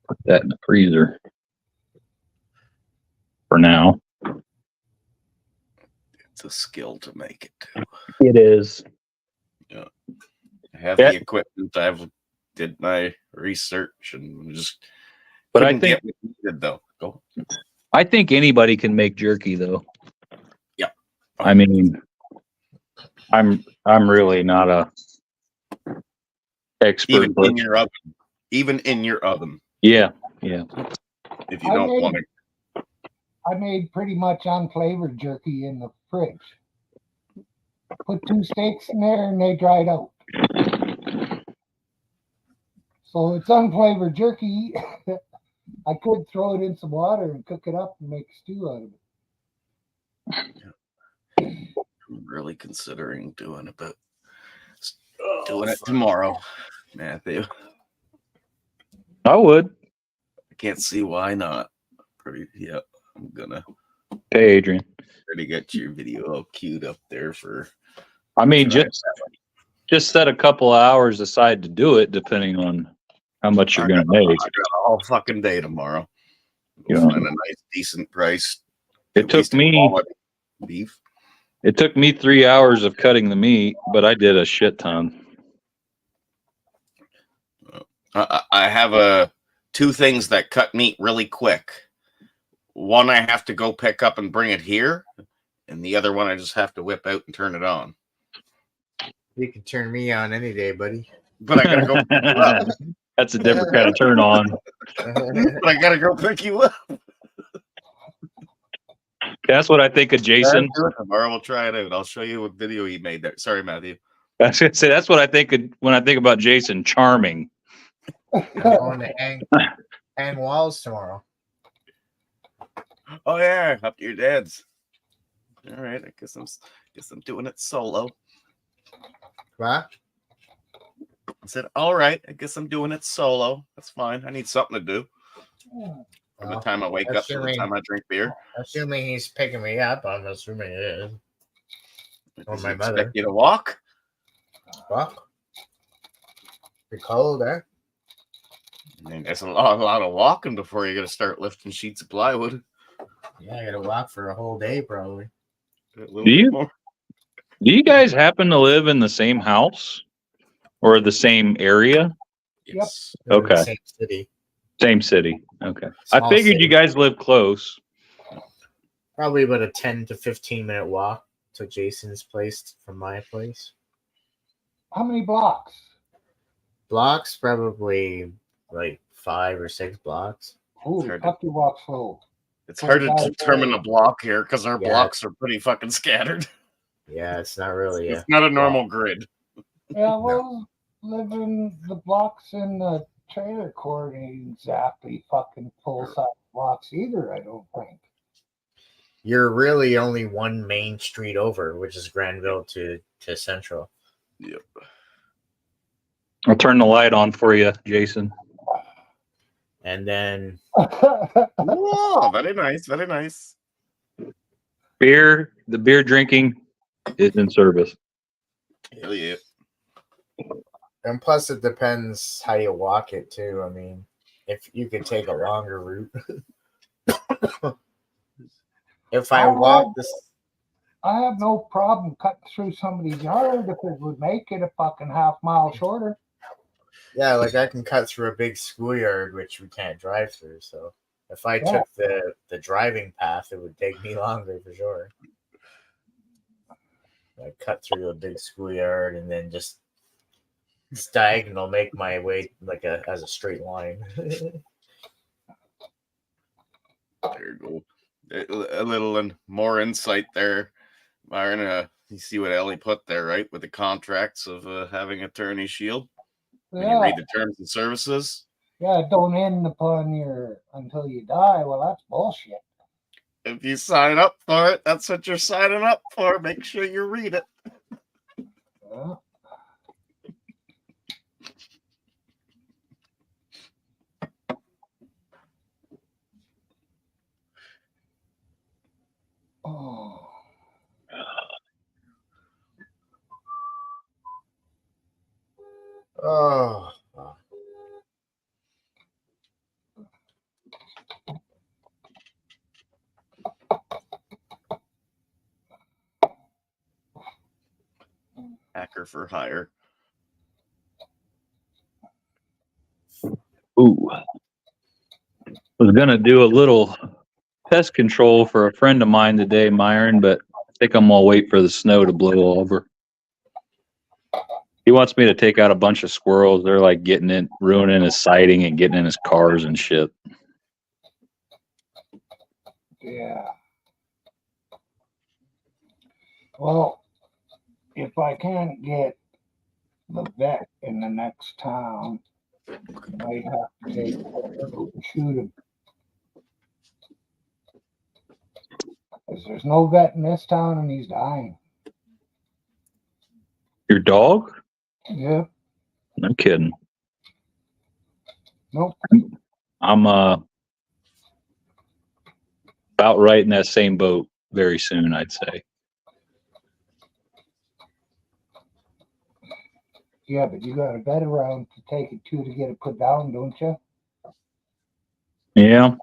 Put that in the freezer for now. It's a skill to make it too. It is. Yeah. I have the equipment. I've did my research and just But I couldn't think get what needed though. Go. I think anybody can make jerky though. Yeah. I mean, I'm really not a expert. Even in your oven. Even in your oven. Yeah, yeah. If you don't want to. I made pretty much unflavored jerky in the fridge. Put 2 steaks in there and they dried out. So it's unflavored jerky. I could throw it in some water and cook it up and make a stew out of it. I'm really considering doing it, but doing it tomorrow, Matthew. I would. I can't see why not. Yeah, I'm gonna. Hey, Adrian. Already got your video all queued up there for. I mean, just set a couple of hours aside to do it, depending on how much you're going to make. I got a whole fucking day tomorrow. You We'll know, find a nice, decent price. It took me beef. It took me 3 hours of cutting the meat, but I did a shit ton. I have 2 things that cut meat really quick. One I have to go pick up and bring it here, and the other one I just have to whip out and turn it on. You can turn me on any day, buddy. But I gotta go pick you up. That's a different kind of turn on. But I gotta go pick you up. That's what I think of Jason. Tomorrow we'll try it out. I'll show you what video he made there. Sorry, Matthew. I was gonna say that's what I think of when I think about Jason. Charming. I'm going to hang walls tomorrow. Oh yeah, up to your dad's. All right, I guess I'm doing it solo. What? I said, all right, I guess I'm doing it solo. That's fine. I need something to do. From the time I wake up to the time I drink beer. Assuming he's picking me up, I'm assuming it is. Or my mother. Expect you to walk? Walk? Be cold, eh? I mean, that's a lot of walking before you're gonna start lifting sheets of plywood. Yeah, I gotta walk for a whole day probably. Do you guys happen to live in the same house or the same area? Yes. They're in the Okay. Same city. Same city. Okay. Small I figured city. you guys live close. Probably about a 10 to 15 minute walk to Jason's place from my place. How many blocks? Blocks, probably like 5 or 6 blocks. Oh, fuck your walk slow. It's hard to determine a block here because our Yeah. blocks are pretty fucking scattered. Yeah, it's not really. It's not a normal grid. Yeah, well, living the blocks in the trailer court ain't exactly fucking full size blocks either, I don't think. You're really only one main street over, which is Granville to Central. Yep. I'll turn the light on for you, Jason. And then Whoa, very nice, very nice. The beer drinking is in service. Hell yeah. And plus, it depends how you walk it too. I mean, if you could take a longer route. If I walk this, I have no problem cutting through somebody's yard if it would make it a fucking half mile shorter. Yeah, like I can cut through a big schoolyard, which we can't drive through. So if I Yeah. took the driving path, it would take me longer for sure. I cut through a big schoolyard and then just diagonal, make my way like as a straight line. There you go. A little more insight there, Myron. You see what Ellie put there, right? With the contracts of having attorney shield. When you read the terms and services. Yeah, don't end upon your until you die. Well, that's bullshit. If you sign up for it, that's what you're signing up for. Make sure you read it. Yeah. Oh. Oh. Hacker for hire. Ooh. Was gonna do a little pest control for a friend of mine today, Myron, but I think I'm gonna wait for the snow to blow over. He wants me to take out a bunch of squirrels. They're like getting in, ruining his siding and getting in his cars and shit. Yeah. Well, if I can't get the vet in the next town, I might have to take shoot him. Because there's no vet in this town and he's dying. Your dog? Yep. No kidding. Nope. I'm about right in that same boat very soon, I'd say. Yeah, but you got a vet around to take it to get it put down, don't you? Yeah.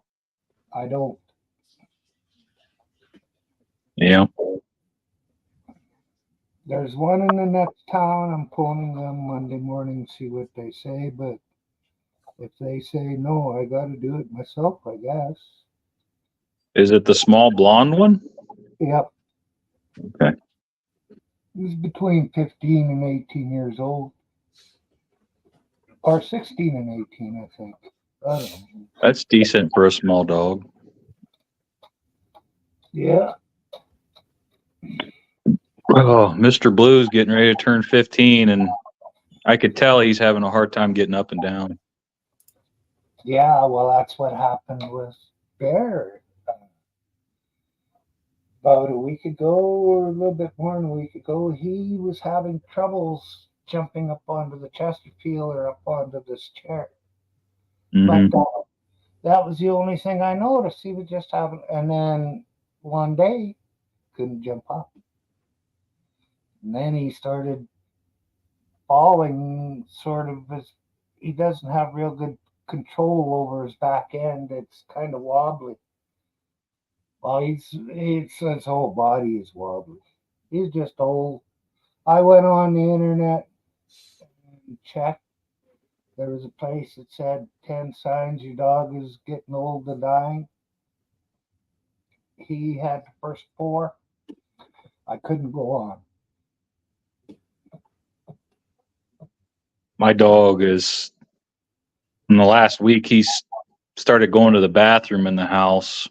I don't. Yeah. There's one in the next town. I'm phoning them Monday morning, see what they say. But if they say no, I got to do it myself, I guess. Is it the small blonde one? Yep. Okay. He's between 15 and 18 years old. Or 16 and 18, I think. I don't know. That's decent for a small dog. Yeah. Oh, Mr. Blue's getting ready to turn 15, and I could tell he's having a hard time getting up and down. Yeah, well, that's what happened with Bear. About a week ago, or a little bit more than a week ago, he was having troubles jumping up onto the Chesterfield or up onto this chair. Mm-hmm. But that was the only thing I noticed. He was just having, and then one day, couldn't jump up. And then he started falling, sort of, he doesn't have real good control over his back end. It's kind of wobbly. Well, his whole body is wobbly. He's just old. I went on the internet and checked. There was a place that said 10 signs your dog is getting old and dying. He had the first 4. I couldn't go on. My dog is, in the last week, he's started going to the bathroom in the house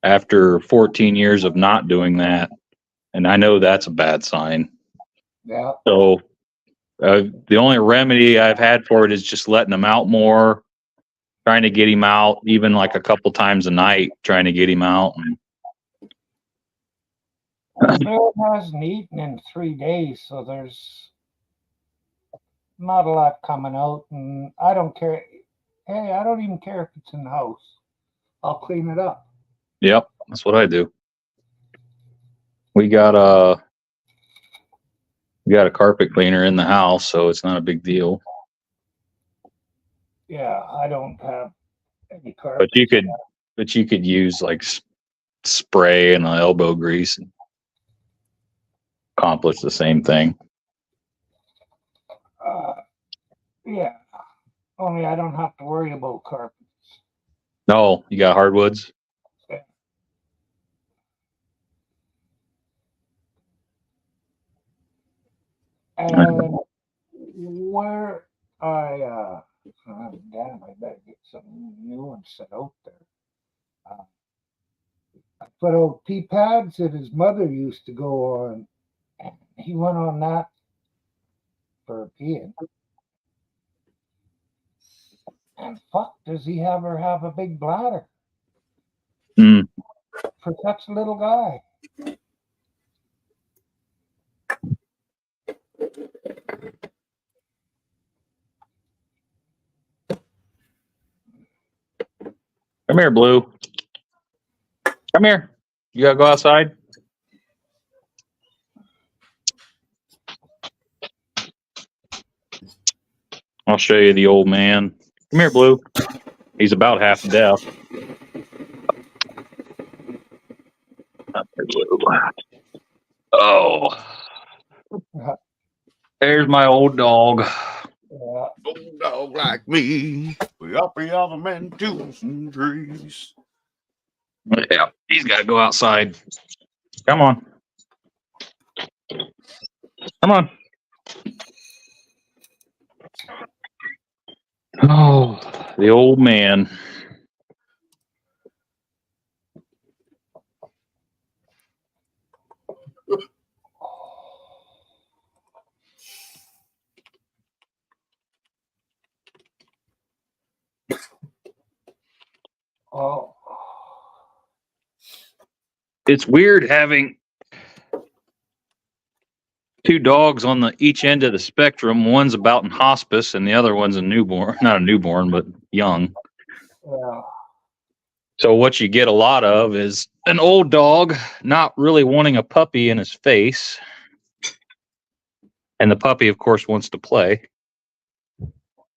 after 14 years of not doing that. And I know that's a bad sign. Yeah. So the only remedy I've had for it is just letting him out more, trying to get him out, even like a couple times a night, trying to get him out. Bear hasn't eaten in 3 days, so there's not a lot coming out, and I don't care. Hey, I don't even care if it's in the house. I'll clean it up. Yep, that's what I do. We got a carpet cleaner in the house, so it's not a big deal. Yeah, I don't have any carpet. But you could use like spray and elbow grease and accomplish the same thing. Yeah, Only I don't have to worry about carpets. No, you got hardwoods. And where damn, I better get some new ones set out there. I put out pea pads that his mother used to go on. And he went on that for peeing. And fuck, does he ever have a big bladder Mm. for such a little guy? Come here, Blue. Come here. You gotta go outside. I'll show you the old man. Come here, Blue. He's about half deaf. Oh, there's my old dog. Yeah. Old dog like me. We up the other man to some trees. Yeah, he's got to go outside. Come on. Come on. Oh, the old man. Oh. It's weird having two dogs on the each end of the spectrum. One's about in hospice, and the other one's a newborn. Not a newborn, but young. Yeah. So what you get a lot of is an old dog not really wanting a puppy in his face. And the puppy, of course, wants to play.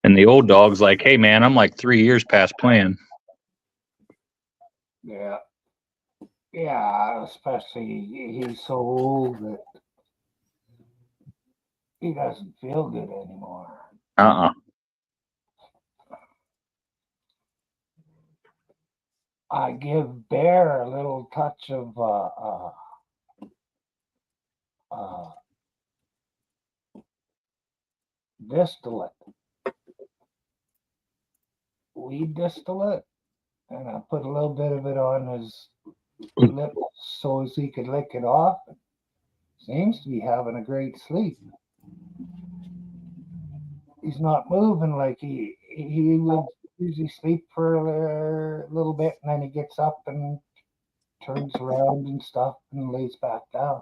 And the old dog's like, hey, man, I'm like 3 years past playing. Yeah. Yeah, especially he's so old that he doesn't feel good anymore. I give Bear a little touch of distillate, weed distillate, and I put a little bit of it on his lips so as he could lick it off. Seems to be having a great sleep. He's not moving like he would usually sleep for a little bit, and then he gets up and turns around and stuff and lays back down.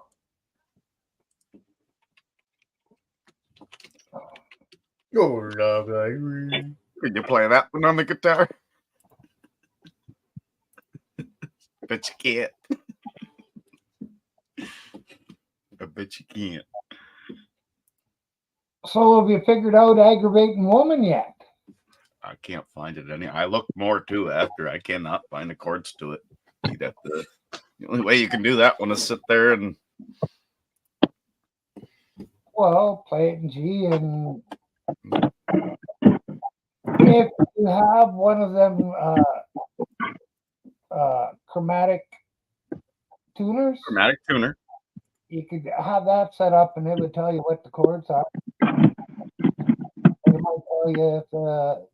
Oh, love like Could you play that one on the guitar? Bet you can't. I bet you can't. So have you figured out aggravating woman yet? I can't find it any. I looked more too after. I cannot find the chords to it. You'd have to. The only way you can do that one is sit there and. Well, play it in G, and if you have one of them chromatic tuners, Chromatic tuner. you could have that set up, and it would tell you what the chords are. And it might tell you if the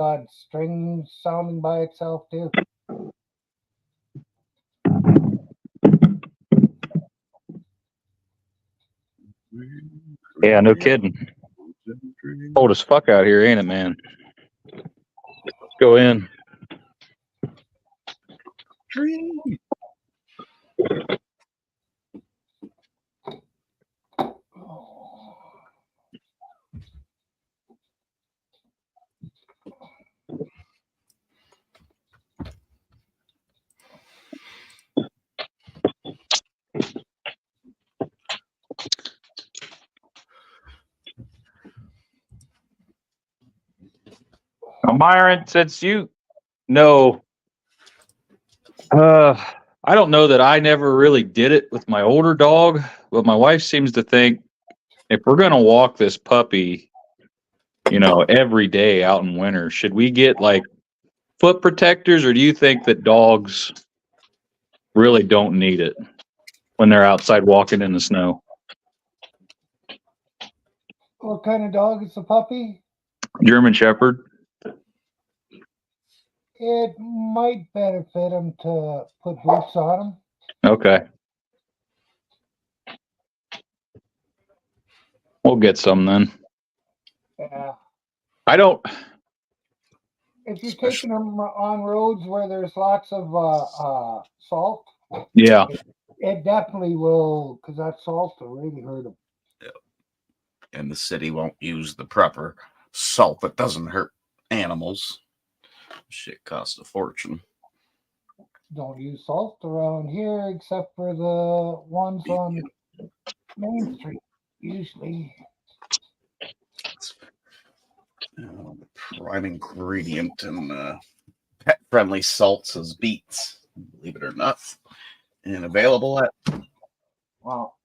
odd string sounding by itself too. Yeah, no kidding. Cold as fuck out here, ain't it, man? Let's go in. Now, Myron, since you know, I don't know that I never really did it with my older dog, but my wife seems to think if we're going to walk this puppy, every day out in winter. Should we get like foot protectors, or do you think that dogs really don't need it when they're outside walking in the snow? What kind of dog is the puppy? German Shepherd. It might benefit him to put boots on him. Okay. We'll get some then. Yeah. I don't. If you're taking them on roads where there's lots of salt, Yeah. it definitely will, because that salt will really hurt them. And the city won't use the proper salt that doesn't hurt animals. Shit costs a fortune. Don't use salt around here except for the ones on Main Street, usually. The prime ingredient in pet-friendly salts is beets, believe it or not, and available at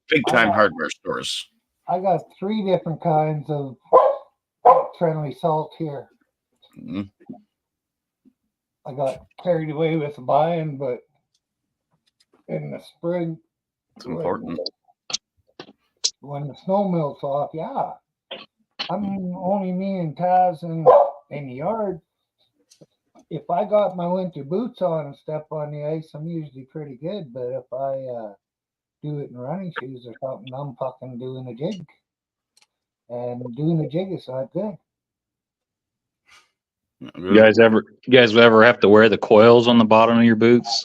big-time hardware stores. I got 3 different kinds of friendly salt here. Mm-hmm. I got carried away with buying, but in the spring, It's important. When the snow melts off, yeah. I'm only me and Taz in the yard. If I got my winter boots on and step on the ice, I'm usually pretty good. But if I do it in running shoes or something, I'm fucking doing a jig. And doing a jig is not good. You guys ever have to wear the coils on the bottom of your boots?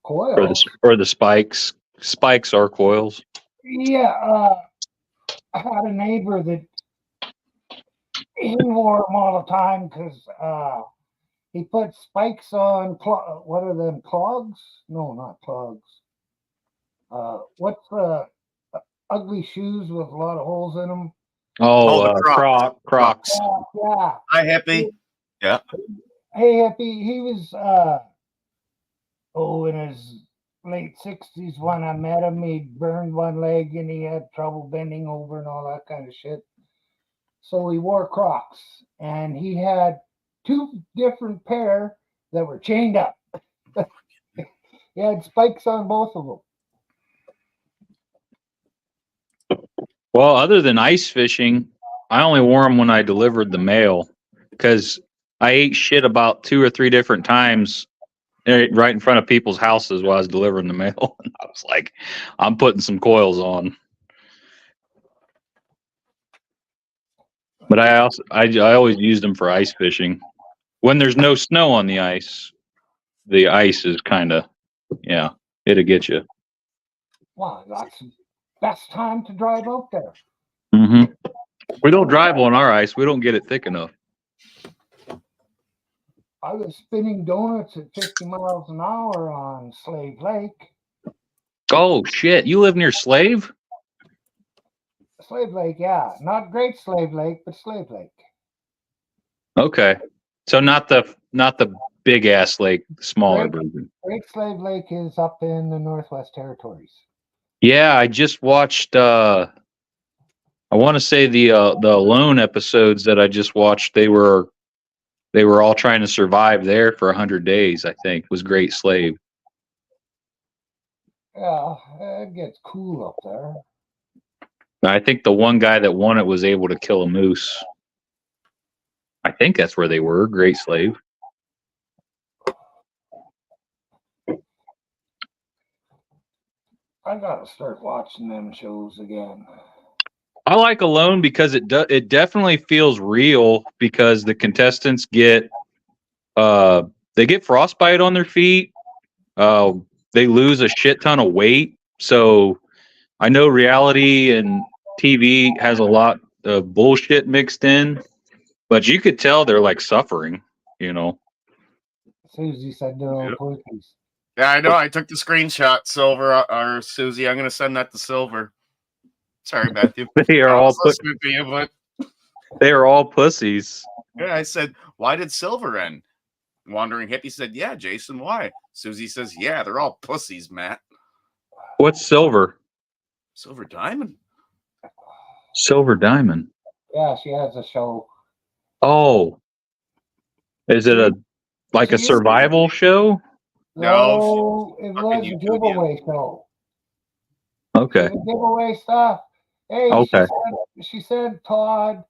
Coils? Or the spikes? Spikes are coils. Yeah, I had a neighbor that he wore them all the time because he put spikes on, what are them, clogs? No, not clogs. What's the ugly shoes with a lot of holes in them? Oh, the Crocs. Yeah. Hi, Hippie. Yeah. Hey, Hippie. He was, in his late 60s when I met him. He burned one leg and he had trouble bending over and all that kind of shit. So he wore Crocs, and he had 2 different pair that were chained up. He had spikes on both of them. Well, other than ice fishing, I only wore them when I delivered the mail because I ate shit about 2 or 3 different times right in front of people's houses while I was delivering the mail. And I was like, I'm putting some coils on. But I always used them for ice fishing. When there's no snow on the ice is kind of, it'll get you. Wow, that's the best time to drive out there. Mm-hmm. We don't drive on our ice. We don't get it thick enough. I was spinning donuts at 50 miles an hour on Slave Lake. Oh, shit. You live near Slave? Slave Lake, yeah. Not Great Slave Lake, but Slave Lake. Okay. So not the big ass lake, smaller version. Great Slave Lake is up in the Northwest Territories. Yeah, I just watched I want to say the Alone episodes that I just watched, they were all trying to survive there for 100 days, I think. Was Great Slave. Yeah, it gets cool up there. I think the one guy that won it was able to kill a moose. I think that's where they were, Great Slave. I gotta start watching them shows again. I like Alone because it definitely feels real because the contestants get frostbite on their feet. They lose a shit ton of weight. So I know reality and TV has a lot of bullshit mixed in, but you could tell they're like suffering, Susie said they're all pussies. Yeah, I know. I took the screenshot, Silver, or Susie. I'm going to send that to Silver. Sorry, Matthew. They are all listening to you, but they are all pussies. yeah, I said, why did Silver end? Wandering Hippie said, yeah, Jason, why? Susie says, yeah, they're all pussies, Matt. What's Silver? Silver Diamond. Silver Diamond. Yeah, she has a show. Oh, is it a like a She- survival show? No, it fucking was a YouTubian. giveaway show. Okay. She would give away stuff. Hey, Okay. she said Todd,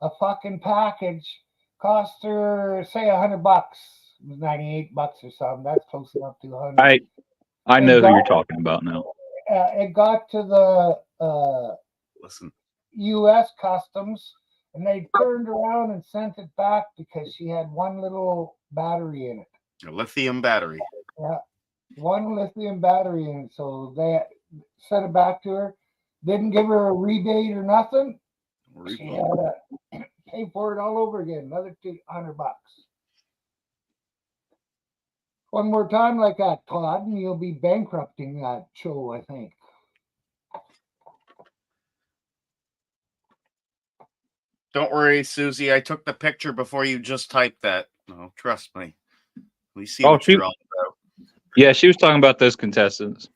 a fucking package cost her say $100. It was $98 or something. That's close enough to 100. I It know who got- you're talking about now. It got to the Listen, U.S. Customs, and they turned around and sent it back because she had one little battery in it. a lithium battery. Yeah, one lithium battery in it. So they sent it back to her. Didn't give her a rebate or nothing. She had to pay for it all over again. Another $200. One more time like that, Todd, and you'll be bankrupting that show, I think. Don't worry, Susie. I took the picture before you just typed that. No, trust me. We see Oh, what you're all about. Yeah, she was talking about those contestants.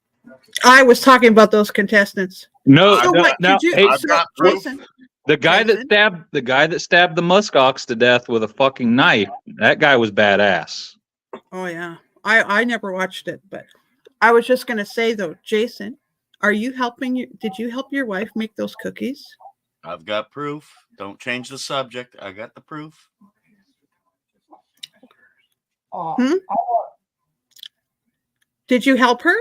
I was talking about those contestants. No, So no, what no. did you? Hey, I've So, got proof. Jason, the guy Jason? that stabbed the muskox to death with a fucking knife. That guy was badass. Oh yeah, I never watched it, but I was just gonna say though, Jason, are you helping you? Did you help your wife make those cookies? I've got proof. Don't change the subject. I got the proof. Hmm? Did you help her?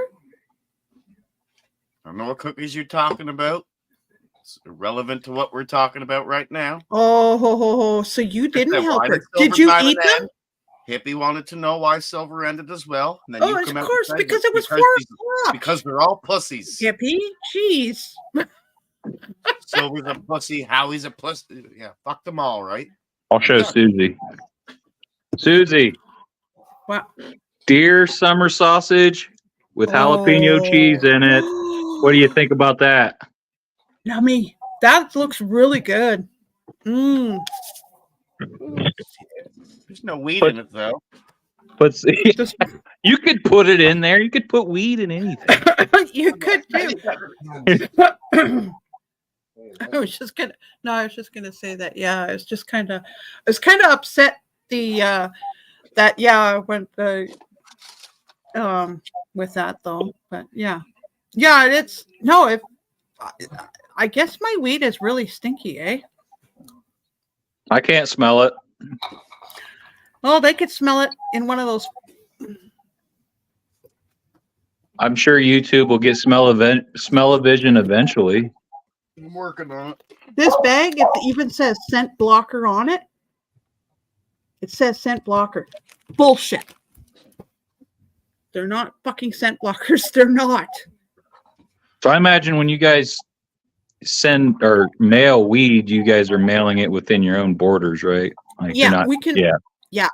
I don't know what cookies you're talking about. It's irrelevant to what we're talking about right now. Oh, so you didn't Then help why her? did Silver Did you Diamond eat them? end? Hippie wanted to know why Silver ended as well. And then Oh, you of come out course, and say because it was 4 these- o'clock. because they're all pussies. Hippie, jeez. Silver's a pussy. Howie's a pussy. Yeah, fuck them all, right? I'll show Susie. Susie, Wow. deer summer sausage with jalapeno cheese in it. What do you think about that? Yummy. That looks really good. Mm. There's no weed But- in it though. But Just- you could put it in there. You could put weed in anything. You could do. I was just gonna say that. Yeah, I was kind of upset that I went with that though. But yeah, it's no. If I guess my weed is really stinky, eh? I can't smell it. Well, they could smell it in one of those. I'm sure YouTube will get smell-o-vision eventually. I'm working on it. This bag, it even says scent blocker on it. It says scent blocker. Bullshit. They're not fucking scent blockers. They're not. So I imagine when you guys send or mail weed, you guys are mailing it within your own borders, right? Like you're Yeah, not, we can. Yeah.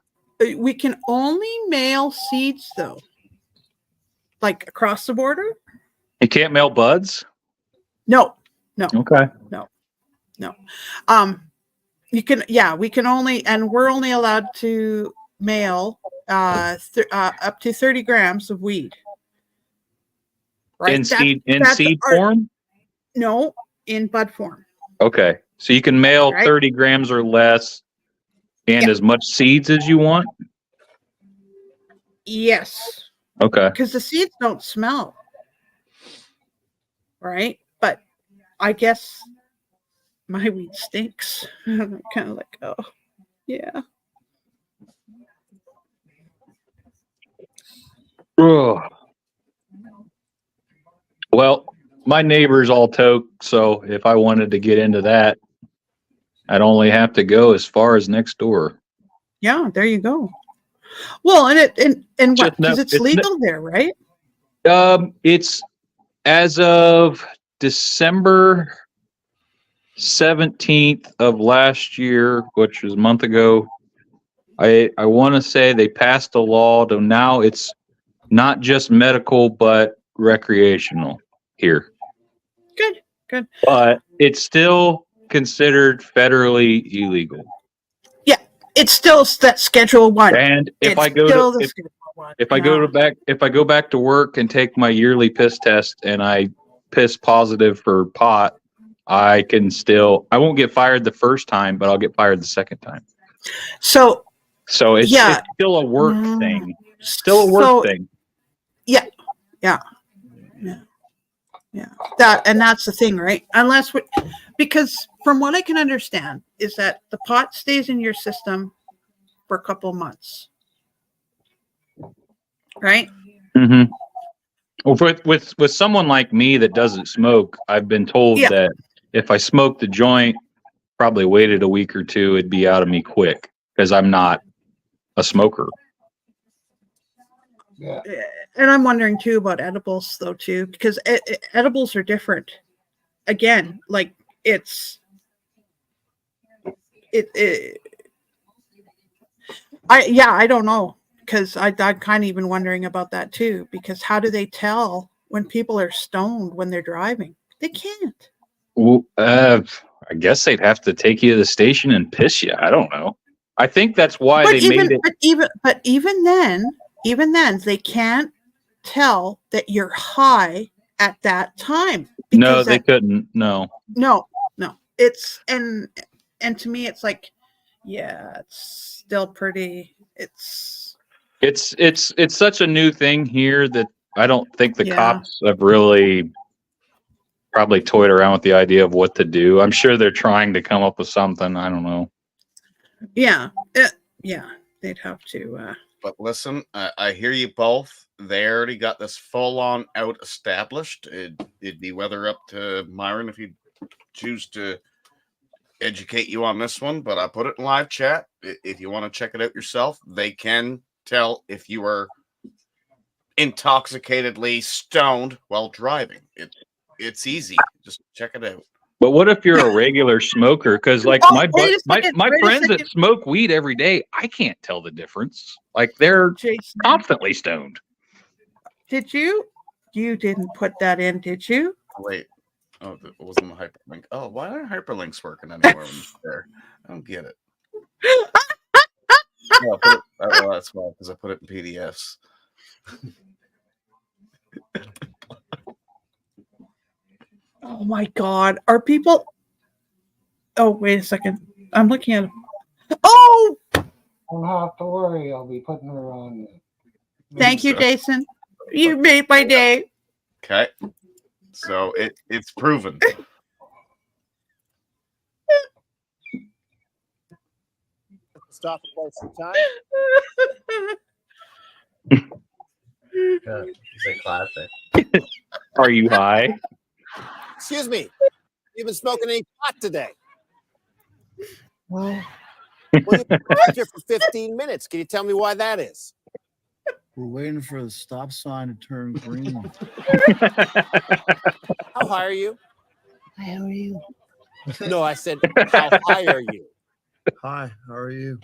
We can only mail seeds though. Like across the border? You can't mail buds? No. Okay. You can. Yeah, we can only, and we're only allowed to mail up to 30 grams of weed. Right. In That's seed our- form? No, in bud form. Okay. So you can mail Right. 30 grams or less and Yeah. as much seeds as you want? Yes. Okay. Because the seeds don't smell. Right? But I guess my weed stinks. I'm kind of like, oh, yeah. Ugh. Well, my neighbor's all toke, so if I wanted to get into that, I'd only have to go as far as next door. Yeah, there you go. Well, and what? Just no- Because it's it's no- legal there, right? It's as of December 17th of last year, which was a month ago. I want to say they passed a law to now it's not just medical but recreational here. Good. But it's still considered federally illegal. It's still that Schedule 1. And if It's I go still to the if, Schedule 1. if I go back to work and take my yearly piss test and I piss positive for pot, I won't get fired the first time, but I'll get fired the second time. So So it's still a work thing. Still a work thing. Yeah. That's the thing, right? Because from what I can understand is that the pot stays in your system for a couple months, right? Mm-hmm. Well, with someone like me that doesn't smoke, I've been told that if I smoked the joint, probably waited a week or two, it'd be out of me quick because I'm not a smoker. Yeah. And I'm wondering too about edibles though too, because edibles are different. Again, like I don't know, because I'm kind of even wondering about that too, because how do they tell when people are stoned when they're driving? They can't. Well, I guess they'd have to take you to the station and piss you. I don't know. I think that's why they made it. But even then, they can't tell that you're high at that time. No, they couldn't. No. It's and to me, it's like, yeah, it's still pretty. It's such a new thing here that I don't think the cops have really probably toyed around with the idea of what to do. I'm sure they're trying to come up with something. I don't know. Yeah, they'd have to. But listen, I hear you both. They already got this full-on out established. It'd be whether up to Myron if you choose to educate you on this one. But I put it in live chat. If you want to check it out yourself, they can tell if you are intoxicatedly stoned while driving. It's easy. Just check it out. But what if you're a regular smoker? Because like my friends that smoke weed every day, I can't tell the difference. Like they're constantly stoned. Did you? You didn't put that in, did you? Wait. Oh, it wasn't the hyperlink. Oh, why aren't hyperlinks working anymore when it's there? I don't get it. Well, that's why, because I put it in PDFs. Oh my God. Are people? Oh, wait a second. I'm looking at. Oh! Don't have to worry. I'll be putting her on. Thank you, Jason. You made my day. Okay. So it's proven. Stop and play some time. It's a classic. Are you high? Excuse me. You've been smoking any pot today? Well, Well, you've been here for 15 minutes. Can you tell me why that is? We're waiting for the stop sign to turn green. How high are you? Hi, how are you? No, I said, how high are you? Hi, how are you?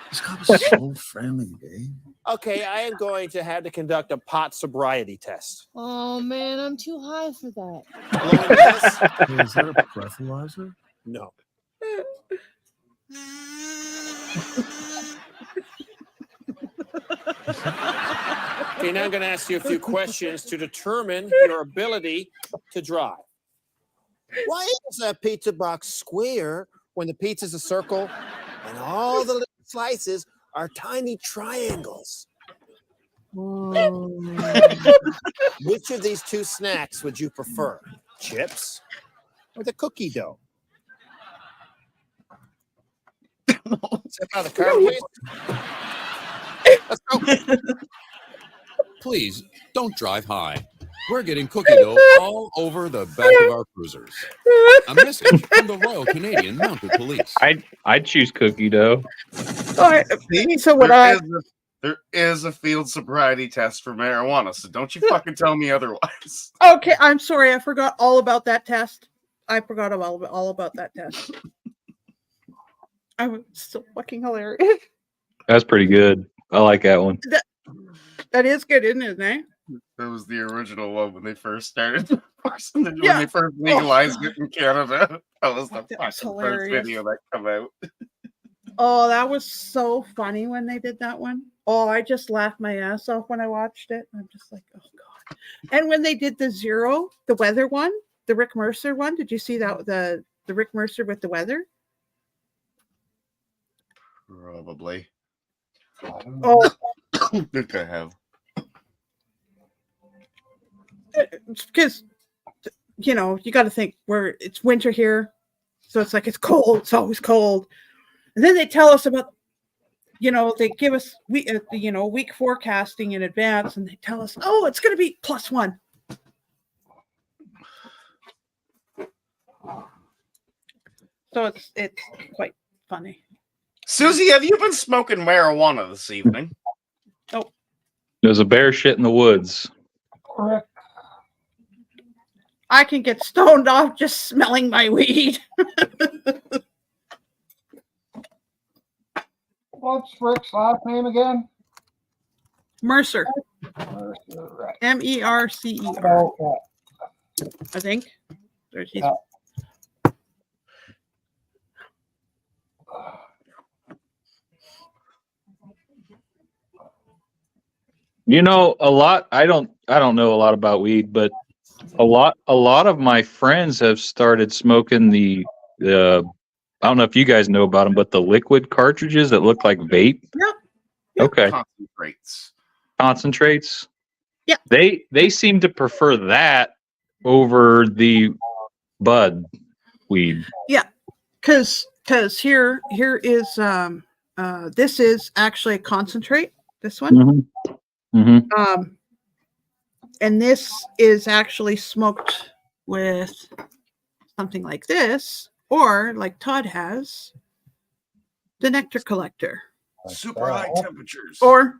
This cop is so friendly, babe. Okay, I am going to have to conduct a pot sobriety test. Oh man, I'm too high for that. Blowing this? Hey, is that a breathalyzer? No. Okay, now I'm going to ask you a few questions to determine your ability to drive. Why is that pizza box square when the pizza's a circle and all the little slices are tiny triangles? Which of these two snacks would you prefer? Chips or the cookie dough? Step out of the car, please. Let's go. Please don't drive high. We're getting cookie dough all over the back of our cruisers. A message from the Royal Canadian Mounted Police. I'd choose cookie dough. So There is a field sobriety test for marijuana, so don't you fucking tell me otherwise. Okay, I'm sorry. I forgot all about that test. I forgot all about that test. I was so fucking hilarious. That's pretty good. I like that one. That is good, isn't it, eh? That was the original one when they first started. When they first legalized it in Canada. That was the fucking first video that come out. Oh, that was so funny when they did that one. Oh, I just laughed my ass off when I watched it. I'm just like, oh God. And when they did the weather one, the Rick Mercer one? Did you see that the Rick Mercer with the weather? Probably. Oh, I think I have. because you know you got to think where it's winter here, so it's like it's cold. It's always cold, and then they tell us about. They give us week forecasting in advance, and they tell us, oh, it's going to be +1. So it's quite funny. Susie, have you been smoking marijuana this evening? Oh, There's a bear shit in the woods. Correct. I can get stoned off just smelling my weed. What's Rick's last name again? Mercer. Mercer, right. Mercer. Okay. I think. He's, Yeah. I don't know a lot about weed, but a lot of my friends have started smoking the I don't know if you guys know about them, but the liquid cartridges that look like vape. Yep. Okay. Concentrates. Yeah. They seem to prefer that over the bud weed. Yeah, because here is this is actually a concentrate. This one. Mm-hmm. Mm-hmm. And this is actually smoked with something like this, or like Todd has, the nectar collector. Super high temperatures. Or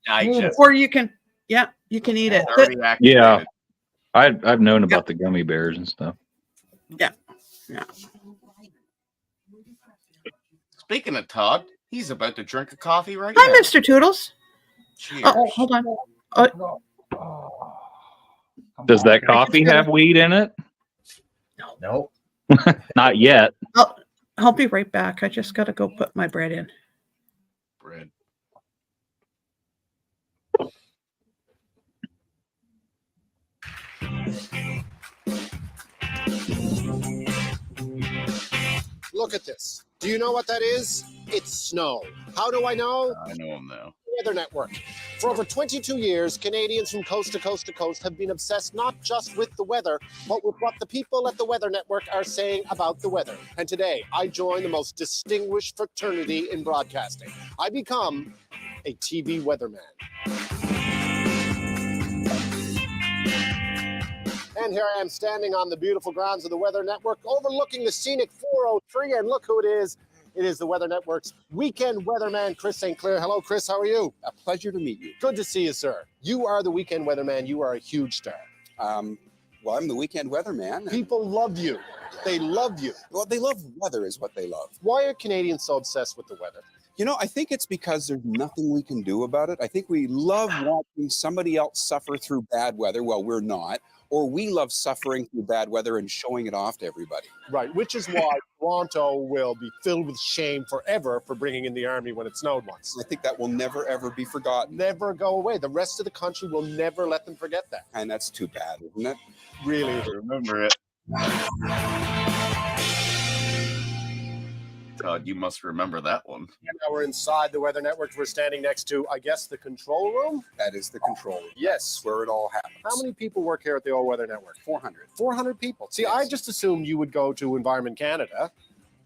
digest. Or you can you can eat it. Yeah. I've known about the gummy bears and stuff. Yeah. Speaking of Todd, he's about to drink a coffee right Hi, now. Mr. Toodles. Cheers. Oh, hold on. Does that coffee have weed in it? No. Not yet. I'll be right back. I just got to go put my bread in. Bread. Look at this. Do you know what that is? It's snow. How do I know? I know him now. Weather Network. For over 22 years, Canadians from coast to coast to coast have been obsessed not just with the weather, but with what the people at the Weather Network are saying about the weather. And today, I join the most distinguished fraternity in broadcasting. I become a TV weatherman. And here I am standing on the beautiful grounds of the Weather Network, overlooking the scenic 403, and look who it is. It is the Weather Network's weekend weatherman, Chris St. Clair. Hello, Chris. How are you? A pleasure to meet you. Good to see you, sir. You are the weekend weatherman. You are a huge star. Well, I'm the weekend weatherman. People love you. They love you. Well, they love weather is what they love. Why are Canadians so obsessed with the weather? You know, I think it's because there's nothing we can do about it. I think we love watching somebody else suffer through bad weather. Well, we're not. Or we love suffering through bad weather and showing it off to everybody. Right, which is why Toronto will be filled with shame forever for bringing in the army when it snowed once. I think that will never, ever be forgotten. Never go away. The rest of the country will never let them forget that. And that's too bad, isn't it? Really. Remember it. Todd, you must remember that one. And now we're inside the Weather Network. We're standing next to, I guess, the control room? That is the control room. Yes. That's where it all happens. How many people work here at the All Weather Network? 400. 400 people. See, Yes. I just assumed you would go to Environment Canada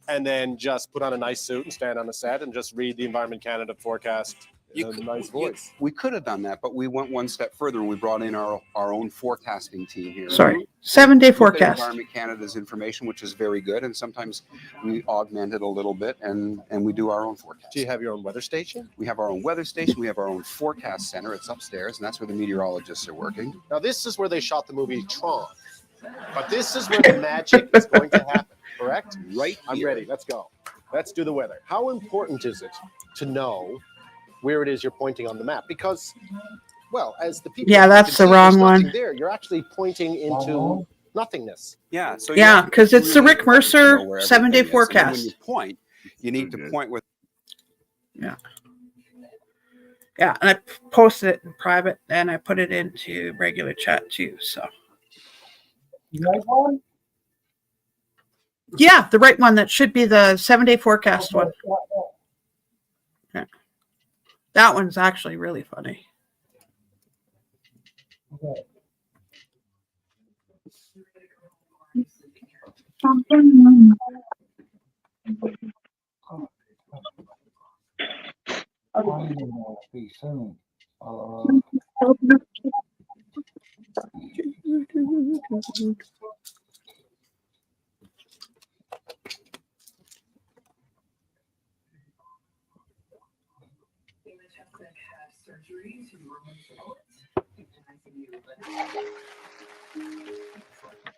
and then just put on a nice suit and stand on a set and just read the Environment Canada forecast in a nice voice. We could have done that, but we went one step further and we brought in our own forecasting team here. Sorry. 7-day Look at forecast. Environment Canada's information, which is very good, and sometimes we augment it a little bit and we do our own forecast. Do you have your own weather station? We have our own weather station. We have our own forecast center. It's upstairs, and that's where the meteorologists are working. Now, this is where they shot the movie Tron, but this is where the magic is going to happen, correct? Right I'm here. ready. Let's go. Let's do the weather. How important is it to know where it is you're pointing on the map? Because, well, as the people... Yeah, that's can the see, there's wrong nothing one. There, you're actually pointing into nothingness. Yeah. So Yeah, because it's the Rick Mercer where 7-day everything is. And then when forecast. you point, you need to point with. Yeah. Yeah, and I posted it in private and I put it into regular chat too. So You like one? yeah, the right one that should be the 7-day forecast one. Yeah. That one's actually really funny. Okay. Be soon.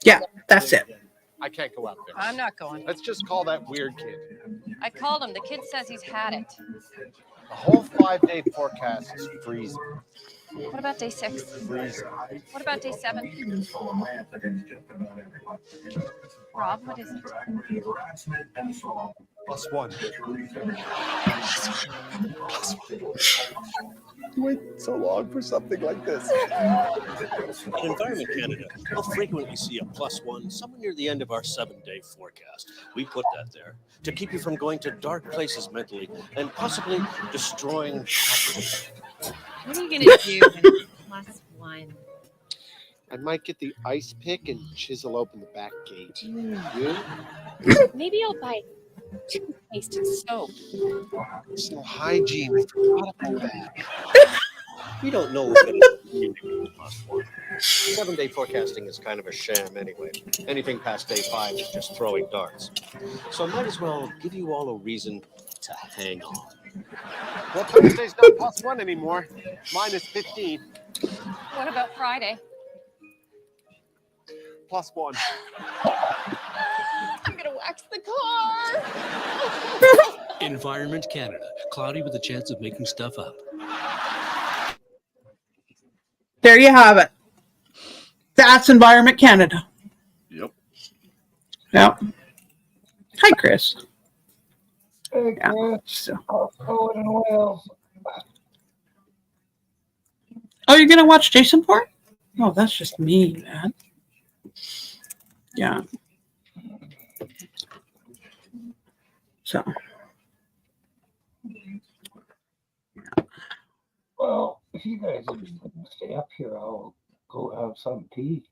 Yeah, that's it. I can't go out there. I'm not going. Let's just call that weird kid. I called him. The kid says he's had it. The whole 5-day forecast is freezing. What about day 6? Freezing. What about day 7? Rob, what is it? +1. Wait so long for something like this. At Environment Canada, we'll frequently see a +1 somewhere near the end of our 7-day forecast. We put that there to keep you from going to dark places mentally and possibly destroying happiness. What are you going to do when it's +1? I might get the ice pick and chisel open the back gate. You? Maybe I'll buy toothpaste and soap. Personal hygiene. I forgot about that. We don't know what's going to be +1. 7-day forecasting is kind of a sham anyway. Anything past day 5 is just throwing darts. So I might as well give you all a reason to hang on. Well, Thursday's not +1 anymore. -15. What about Friday? +1. I'm going to wax the car. Environment Canada. Cloudy with a chance of making stuff up. There you have it. That's Environment Canada. Yep. Yep. Hi, Chris. Hey, Yeah. Chris. So. Oh, in Wales. Oh, you're gonna watch Jason Port? Oh, that's just me, man. Yeah. So. Well, if you guys are just going to stay up here, I'll go have some tea.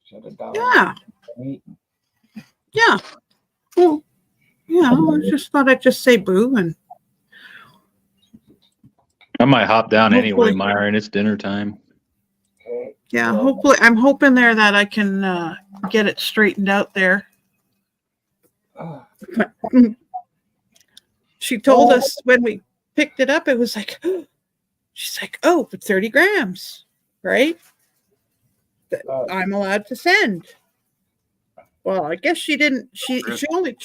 Shut it down. Yeah. Eat. Yeah. Well, yeah. I just thought I'd just say boo and. I might hop down anyway, Hopefully. Myron. It's dinner time. Okay. Yeah. Well, Hopefully, I'm hoping there that I can get it straightened out there. She told us when we picked it up, it was like, she's like, oh, but 30 grams, right? That I'm allowed to send. Well, I guess she didn't. She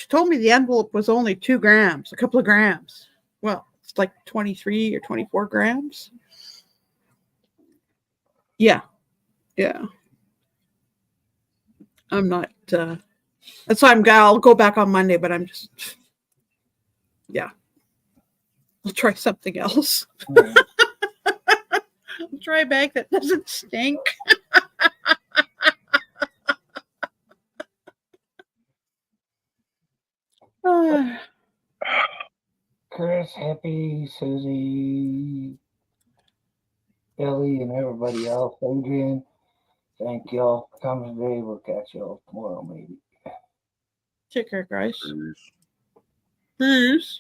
told me the envelope was only 2 grams, a couple of grams. Well, it's like 23 or 24 grams. Yeah. Yeah. I'm not, that's why I'll go back on Monday, but I'm just, yeah. I'll try something else. I'll try a bag that doesn't stink. Chris, Happy, Susie, Billy, and everybody else. Adrian, thank y'all for coming today. We'll catch y'all tomorrow, maybe. Take care, guys. Peace.